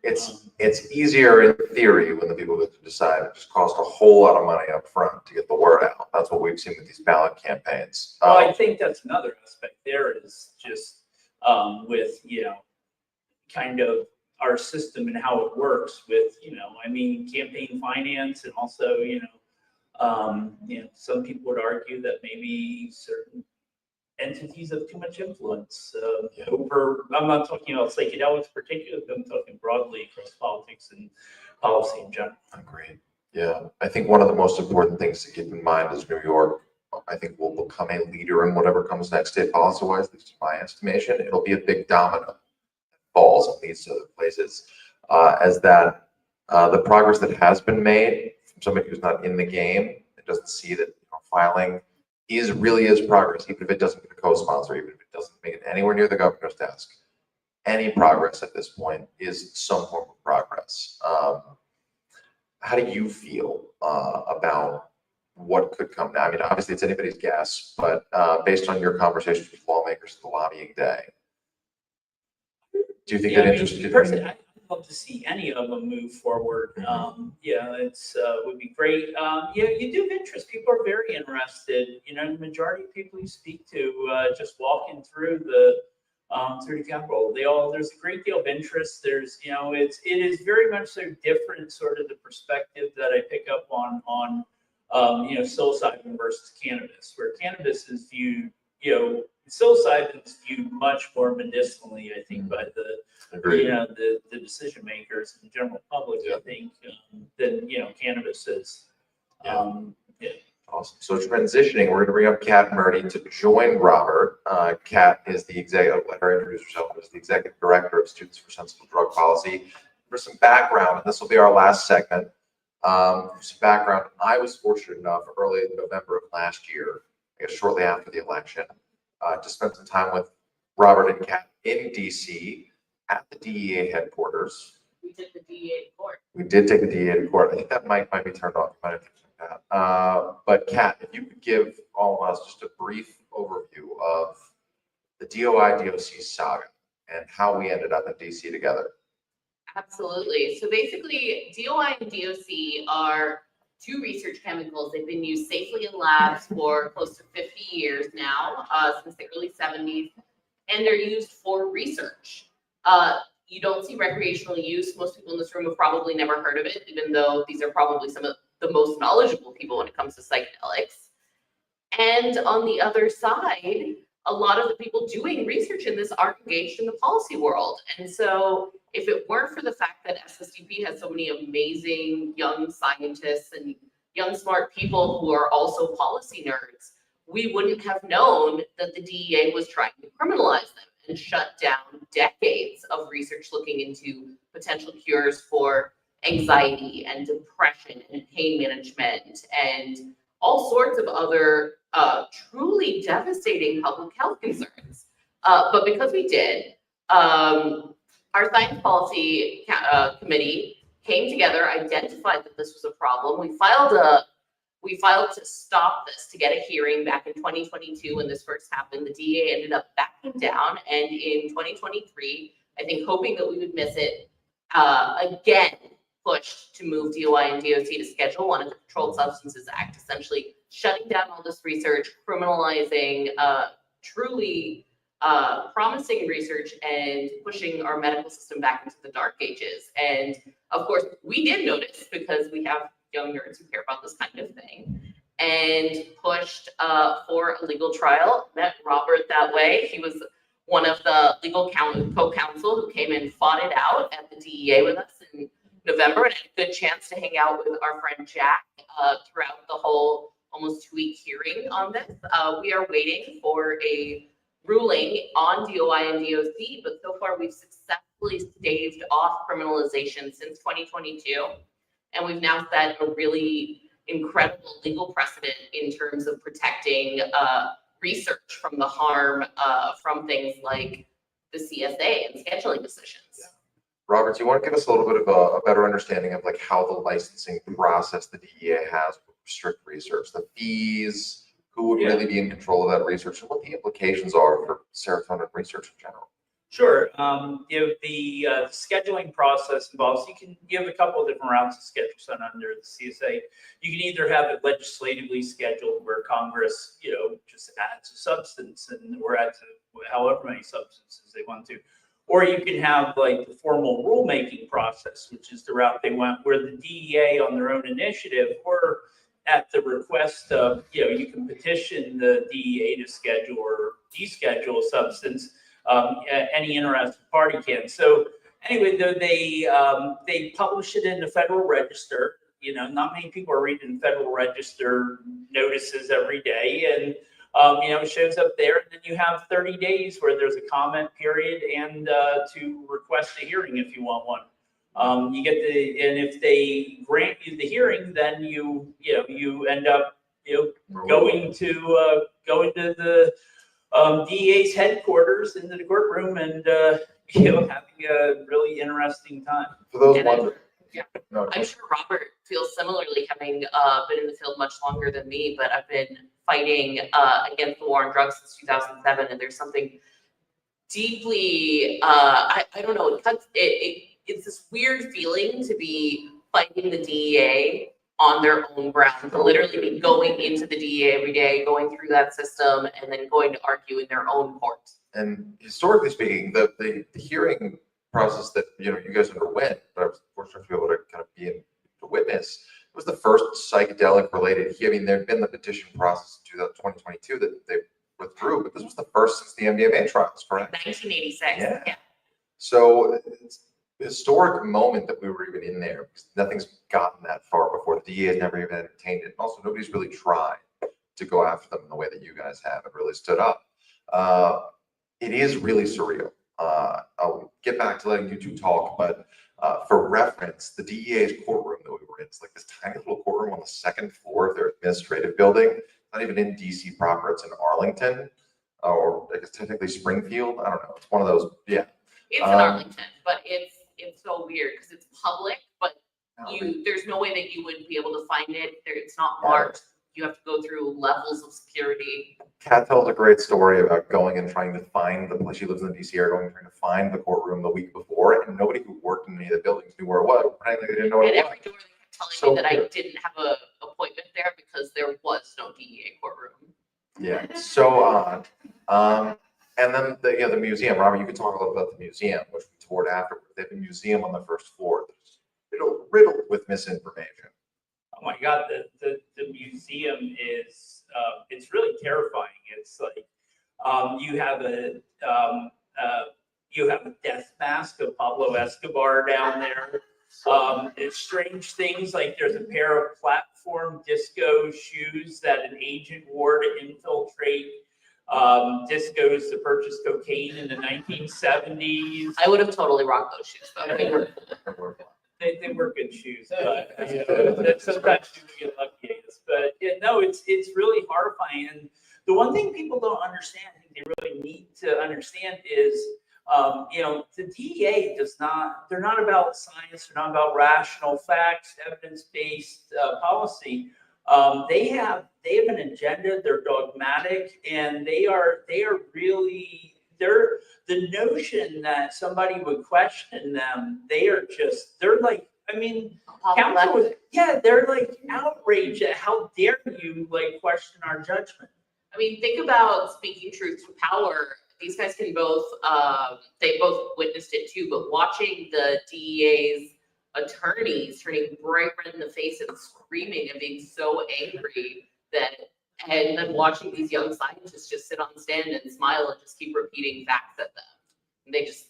It's easier in theory when the people get to decide. It just costs a whole lot of money up front to get the word out. That's what we've seen with these ballot campaigns. Well, I think that's another aspect there is just with, kind of our system and how it works with, campaign finance and also, some people would argue that maybe certain entities have too much influence over, I'm not talking about psychedelics particularly, I'm talking broadly across politics and policy in general. Agreed. Yeah, I think one of the most important things to keep in mind is New York, I think, will become a leader in whatever comes next state policy-wise, at least in my estimation. It'll be a big domino that falls and leads to other places. As that the progress that has been made from somebody who's not in the game and doesn't see that filing really is progress, even if it doesn't get a co-sponsor, even if it doesn't make it anywhere near the governor's desk. Any progress at this point is some form of progress. How do you feel about what could come now? I mean, obviously it's anybody's guess, but based on your conversations with lawmakers at the lobbying day, do you think that interested? Personally, I'd love to see any of them move forward. It's would be great. You do have interest. People are very interested. The majority of people you speak to just walking through the Capitol, there's a great deal of interest. There's, it is very much so different sort of the perspective that I pick up on psilocybin versus cannabis, where cannabis is viewed, psilocybin is viewed much more medicinally, I think, by the decision makers and the general public, I think, than, cannabis is. Awesome. So transitioning, we're going to bring up Kat Murdy to join Robert. Kat is the executive, let her introduce herself, as the executive director of Students for Sensible Drug Policy. For some background, and this will be our last segment. For some background, I was fortunate enough early in November of last year, I guess shortly after the election, to spend some time with Robert and Kat in DC at the DEA headquarters. We took the DEA to court. We did take the DEA to court. I think that might be turned off. You might have to check that. But Kat, if you could give all of us just a brief overview of the DOI-DOC saga and how we ended up in DC together. Absolutely. So basically, DOI and DOC are two research chemicals. They've been used safely in labs for close to 50 years now, since the early 70s, and they're used for research. You don't see recreational use. Most people in this room have probably never heard of it, even though these are probably some of the most knowledgeable people when it comes to psychedelics. And on the other side, a lot of the people doing research in this are engaged in the policy world. And so if it weren't for the fact that SSDP has so many amazing young scientists and young smart people who are also policy nerds, we wouldn't have known that the DEA was trying to criminalize them and shut down decades of research looking into potential cures for anxiety and depression and pain management and all sorts of other truly devastating public health concerns. But because we did, our science policy committee came together, identified that this was a problem. We filed to stop this, to get a hearing back in 2022 when this first happened. The DEA ended up backing down, and in 2023, I think hoping that we would miss it, again pushed to move DOI and DOC to Schedule 1 of the Controlled Substances Act, essentially shutting down all this research, criminalizing truly promising research and pushing our medical system back into the dark ages. And of course, we did notice because we have young nerds who care about this kind of thing, and pushed for a legal trial. Met Robert that way. He was one of the legal co-counsel who came and fought it out at the DEA with us in November, and had a good chance to hang out with our friend Jack throughout the whole almost 2-week hearing on this. We are waiting for a ruling on DOI and DOC, but so far we've successfully staved off criminalization since 2022. And we've now set a really incredible legal precedent in terms of protecting research from the harm from things like the CSA and scheduling decisions. Robert, do you want to give us a little bit of a better understanding of like how the licensing process the DEA has with strict research, the fees, who would really be in control of that research, and what the implications are for serotonin research in general? Sure. The scheduling process involves, you have a couple of different routes of schedule done under the CSA. You can either have it legislatively scheduled where Congress, just adds a substance or adds however many substances they want to. Or you can have like the formal rulemaking process, which is the route they went, where the DEA on their own initiative or at the request of, you can petition the DEA to schedule or deschedule a substance. Any interested party can. So anyway, though they publish it in the Federal Register. Not many people are reading Federal Register notices every day, and it shows up there. And then you have 30 days where there's a comment period and to request a hearing if you want one. You get and if they grant you the hearing, then you end up going to the DEA's headquarters into the courtroom and having a really interesting time. For those And ones, I'm sure Robert feels similarly, having been in the field much longer than me, but I've been fighting against the war on drugs since 2007, and there's something deeply, I don't know, it's this weird feeling to be fighting the DEA on their own ground, to literally be going into the DEA every day, going through that system, and then going to argue in their own court. and historically speaking, the hearing process that you guys underwent, that I was fortunate to be able to kind of be in to witness, was the first psychedelic related hearing. There'd been the petition process in 2022 that they withdrew, but this was the first since the MDMA trials, correct? 1986. Yeah. So it's a historic moment that we were even in there, because nothing's gotten that far before. The DEA has never even entertained it. And also, nobody's really tried to go after them in the way that you guys have. It really stood up. It is really surreal. I'll get back to letting you two talk, but for reference, the DEA's courtroom that we were in, it's like this tiny little courtroom on the second floor of their administrative building. Not even in DC proper, it's in Arlington, or I guess technically Springfield. I don't know. It's one of those, yeah. It's in Arlington, but it's so weird because it's public, but there's no way that you would be able to find it. It's not marked. You have to go through levels of security. Kat tells a great story about going and trying to find the place. She lives in the DC area, going and trying to find the courtroom the week before, and nobody who worked in any of the buildings knew where it was. Apparently, they didn't know what At it every was. door they kept telling me that I didn't have an appointment there because there was no DEA courtroom. Yeah, so odd. And then the museum. Robert, you could talk a little about the museum, which we toured afterwards. They have a museum on the first floor that's riddled with misinformation. Oh my God, the museum is, it's really terrifying. It's like, you have a death mask of Pablo Escobar down there. It's strange things like there's a pair of platform disco shoes that an agent wore to infiltrate discos to purchase cocaine in the 1970s. I would have totally rocked those shoes though. They were They were good shoes, but sometimes you get lucky, I guess. But no, it's really horrifying. And the one thing people don't understand, I think they really need to understand is, the DEA they're not about science, they're not about rational facts, evidence-based policy. They have an agenda, they're dogmatic, and they are really, the notion that somebody would question them, they're like, counsel, they're like outraged at how dare you like question our judgment. I mean, think about speaking truth to power. these guys can both, they both witnessed it too, but watching the DEA's attorneys turning bright red in the face and screaming and being so angry that, and then watching these young scientists just sit on the stand and smile and just keep repeating facts at them. And they just,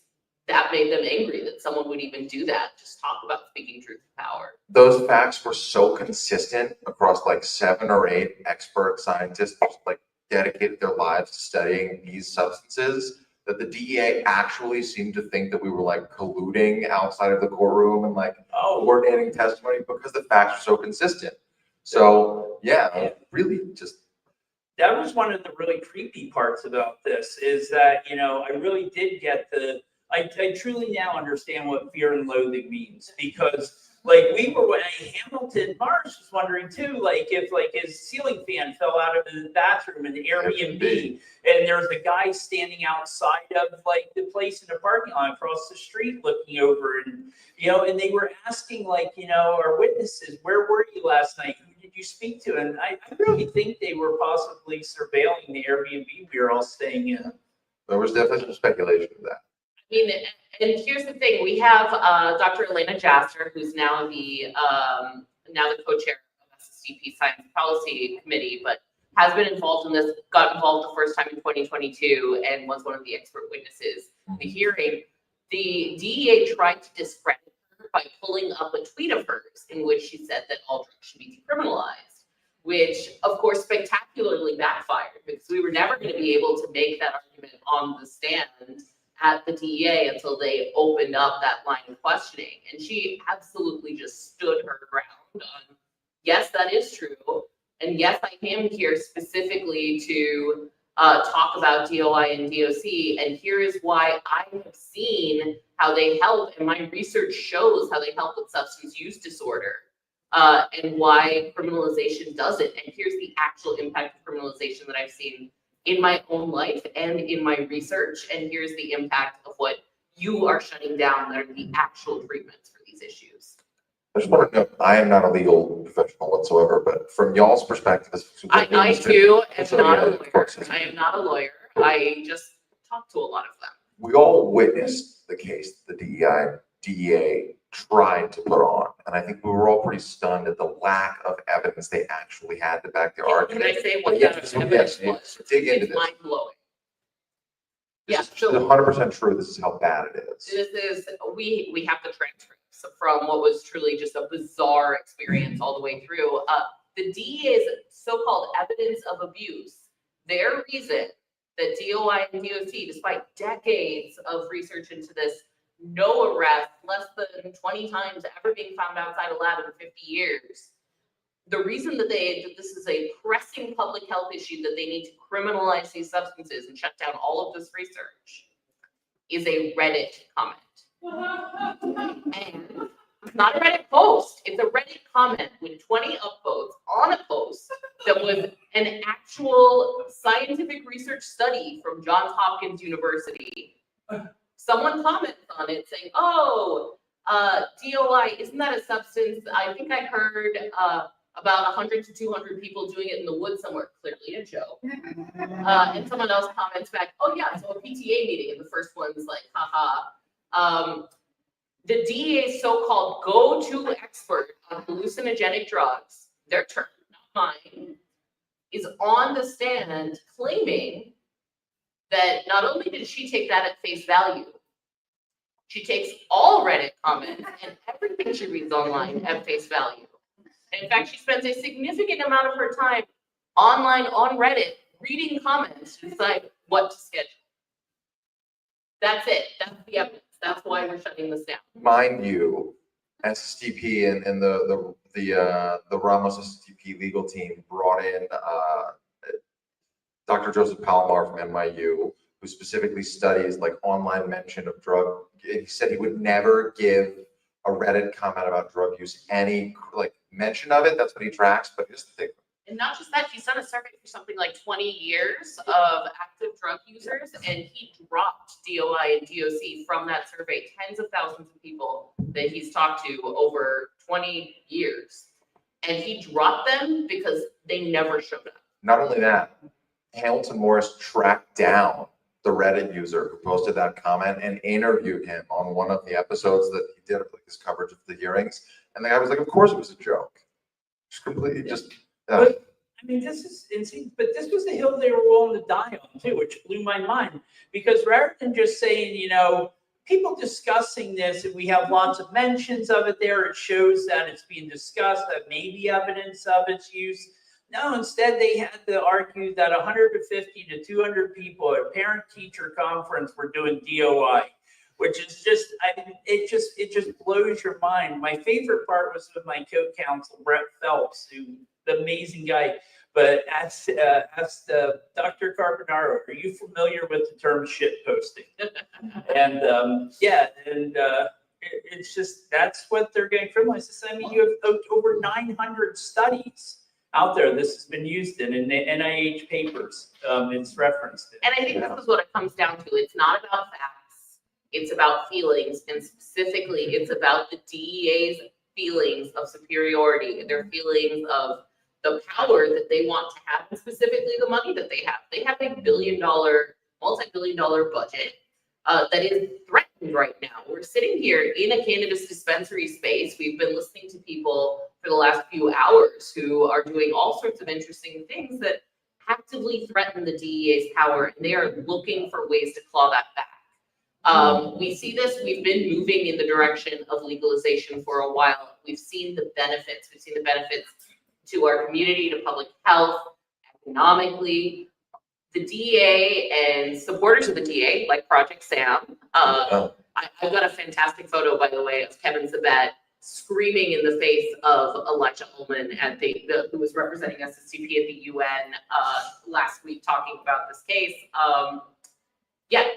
that made them angry that someone would even do that. Just talk about speaking truth to power. Those facts were so consistent across like 7 or 8 expert scientists, like dedicated their lives to studying these substances, that the DEA actually seemed to think that we were like colluding outside of the courtroom and like coordinating testimony because the facts were so consistent. So yeah, really just. That was one of the really creepy parts about this is that, I really did get I truly now understand what fear and loathing means because like we were, Hamilton Mars was wondering too, like if like his ceiling fan fell out of the bathroom in the Airbnb and there's a guy standing outside of like the place in the parking lot across the street looking over and, and they were asking like, our witnesses, where were you last night? Who did you speak to? And I really think they were possibly surveilling the Airbnb we were all staying in. There was definitely some speculation of that. I mean, and here's the thing, we have Dr. Elena Jaster, who's now the co-chair of SSDP Science Policy Committee, but has been involved in this, got involved the first time in 2022 and was one of the expert witnesses in the hearing. The DEA tried to discredit her by pulling up a tweet of hers in which she said that all drugs should be decriminalized, which of course spectacularly backfired because we were never going to be able to make that argument on the stand at the DEA until they opened up that line of questioning. And she absolutely just stood her ground on, yes, that is true. And yes, I am here specifically to talk about DOI and DOC. And here is why I have seen how they help. And my research shows how they help with substance use disorder and why criminalization doesn't. And here's the actual impact of criminalization that I've seen in my own life and in my research, and here's the impact of what you are shutting down that are the actual treatments for these issues. I just want to note, I am not a legal professional whatsoever, but from y'all's perspective, I too am not a lawyer. I am not a lawyer. I just talk to a lot of them. We all witnessed the case the DEA tried to put on, and I think we were all pretty stunned at the lack of evidence they actually had to back their argument. Can I say what Yes, that evidence was? dig into It's this. mind-blowing. Yeah, This is so 100% true. This is how bad it is. this is, we have the transcripts from what was truly just a bizarre experience all the way through. The DEA's so-called evidence of abuse, their reason that DOI and DOC, despite decades of research into this, no arrest, less than 20 times ever being found outside a lab in 50 years. The reason that this is a pressing public health issue that they need to criminalize these substances and shut down all of this research is a Reddit comment. And it's not a Reddit post, it's a Reddit comment with 20 upvotes on a post that was an actual scientific research study from Johns Hopkins University. Someone comments on it saying, oh, DOI, isn't that a substance? I think I heard about 100 to 200 people doing it in the woods somewhere, clearly a joke. And someone else comments back, oh yeah, so a PTA meeting, and the first one's like, haha. The DEA's so-called go-to expert on hallucinogenic drugs, their term, not mine, is on the stand claiming that not only did she take that at face value, she takes all Reddit comments and everything she reads online at face value. And in fact, she spends a significant amount of her time online on Reddit reading comments to decide what to schedule. That's it. That's the evidence. That's why we're shutting this down. Mind you, SSDP and the Ramos SSDP legal team brought in Dr. Joseph Palomar from NYU, who specifically studies like online mention of drug. He said he would never give a Reddit comment about drug use any like mention of it. That's what he tracks. But here's the thing. And not just that, he's done a survey for something like 20 years of active drug users, and he dropped DOI and DOC from that survey, tens of thousands of people that he's talked to over 20 years. And he dropped them because they never showed up. Not only that, Hamilton Morris tracked down the Reddit user who posted that comment and interviewed him on one of the episodes that he did of like his coverage of the hearings. And the guy was like, of course it was a joke. Just completely just, yeah. But, I mean, this is insane, but this was the hill they were willing to die on too, which blew my mind. Because rather than just saying, you know, people discussing this, and we have lots of mentions of it there, it shows that it's being discussed, that may be evidence of its use. No, instead they had to argue that 150 to 200 people at a parent-teacher conference were doing DOI, which is just, I mean, it just blows your mind. My favorite part was with my co-counsel, Brett Phelps, who, the amazing guy, but asked Dr. Carbonaro, are you familiar with the term shit posting? And it's just, that's what they're getting criminalized. I mean, you have over 900 studies out there this has been used in the NIH papers. It's referenced in. And I think this is what it comes down to. It's not about facts. It's about feelings, and specifically, it's about the DEA's feelings of superiority and their feelings of the power that they want to have, and specifically the money that they have. They have a multi-billion-dollar budget that is threatened right now. We're sitting here in a cannabis dispensary space. We've been listening to people for the last few hours who are doing all sorts of interesting things that actively threaten the DEA's power, and they are looking for ways to claw that back. We see this, we've been moving in the direction of legalization for a while. We've seen the benefits. We've seen the benefits to our community, to public health, economically. The DEA and supporters of the DEA, like Project Sam. I've got a fantastic photo, by the way, of Kevin Sabet screaming in the face of Elijah Ullman at who was representing SSCP at the UN last week, talking about this case.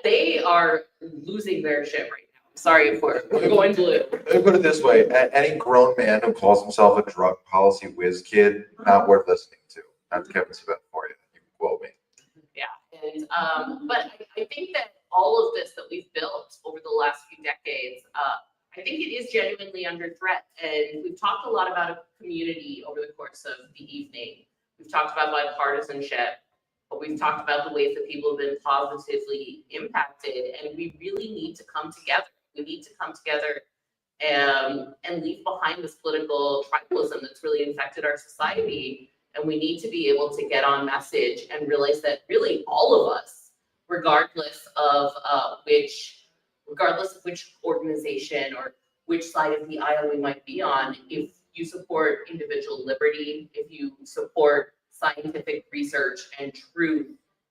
They are losing their shit right now. I'm sorry for going blue. Let me put it this way: any grown man who calls himself a drug policy whiz kid, not worth listening to. That's Kevin Sabet for you. You can quote me. But I think that all of this that we've built over the last few decades, I think it is genuinely under threat. And we've talked a lot about a community over the course of the evening. We've talked about bipartisanship, but we've talked about the ways that people have been positively impacted. And we really need to come together. We need to come together and leave behind this political tribalism that's really infected our society. And we need to be able to get on message and realize that really all of us, regardless of which organization or which side of the aisle we might be on, if you support individual liberty, if you support scientific research and truth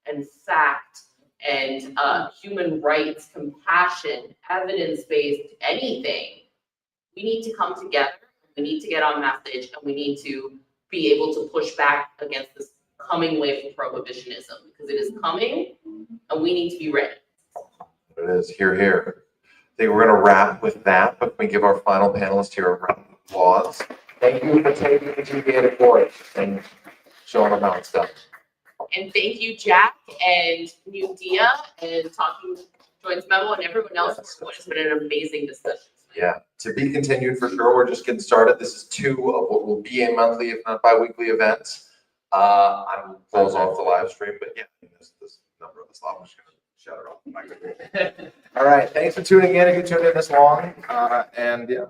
and fact and human rights, compassion, evidence-based, anything, we need to come together. We need to get on message, and we need to be able to push back against this coming wave of prohibitionism, because it is coming and we need to be ready. It is, here, here. I think we're gonna wrap with that, but we give our final panelist here a round of applause. Thank you for taking the GBA to court and showing them how it's done. And thank you, Jack and New Dia and Talking Joints Memo and everyone else for what has been an amazing discussion. Yeah, to be continued for sure. We're just getting started. This is 2 of what will be a monthly, if not bi-weekly events. I'm close off the live stream, but yeah, this number of the slot, I'm just gonna shut it off. All right, thanks for tuning in if you tuned in this long. And yeah.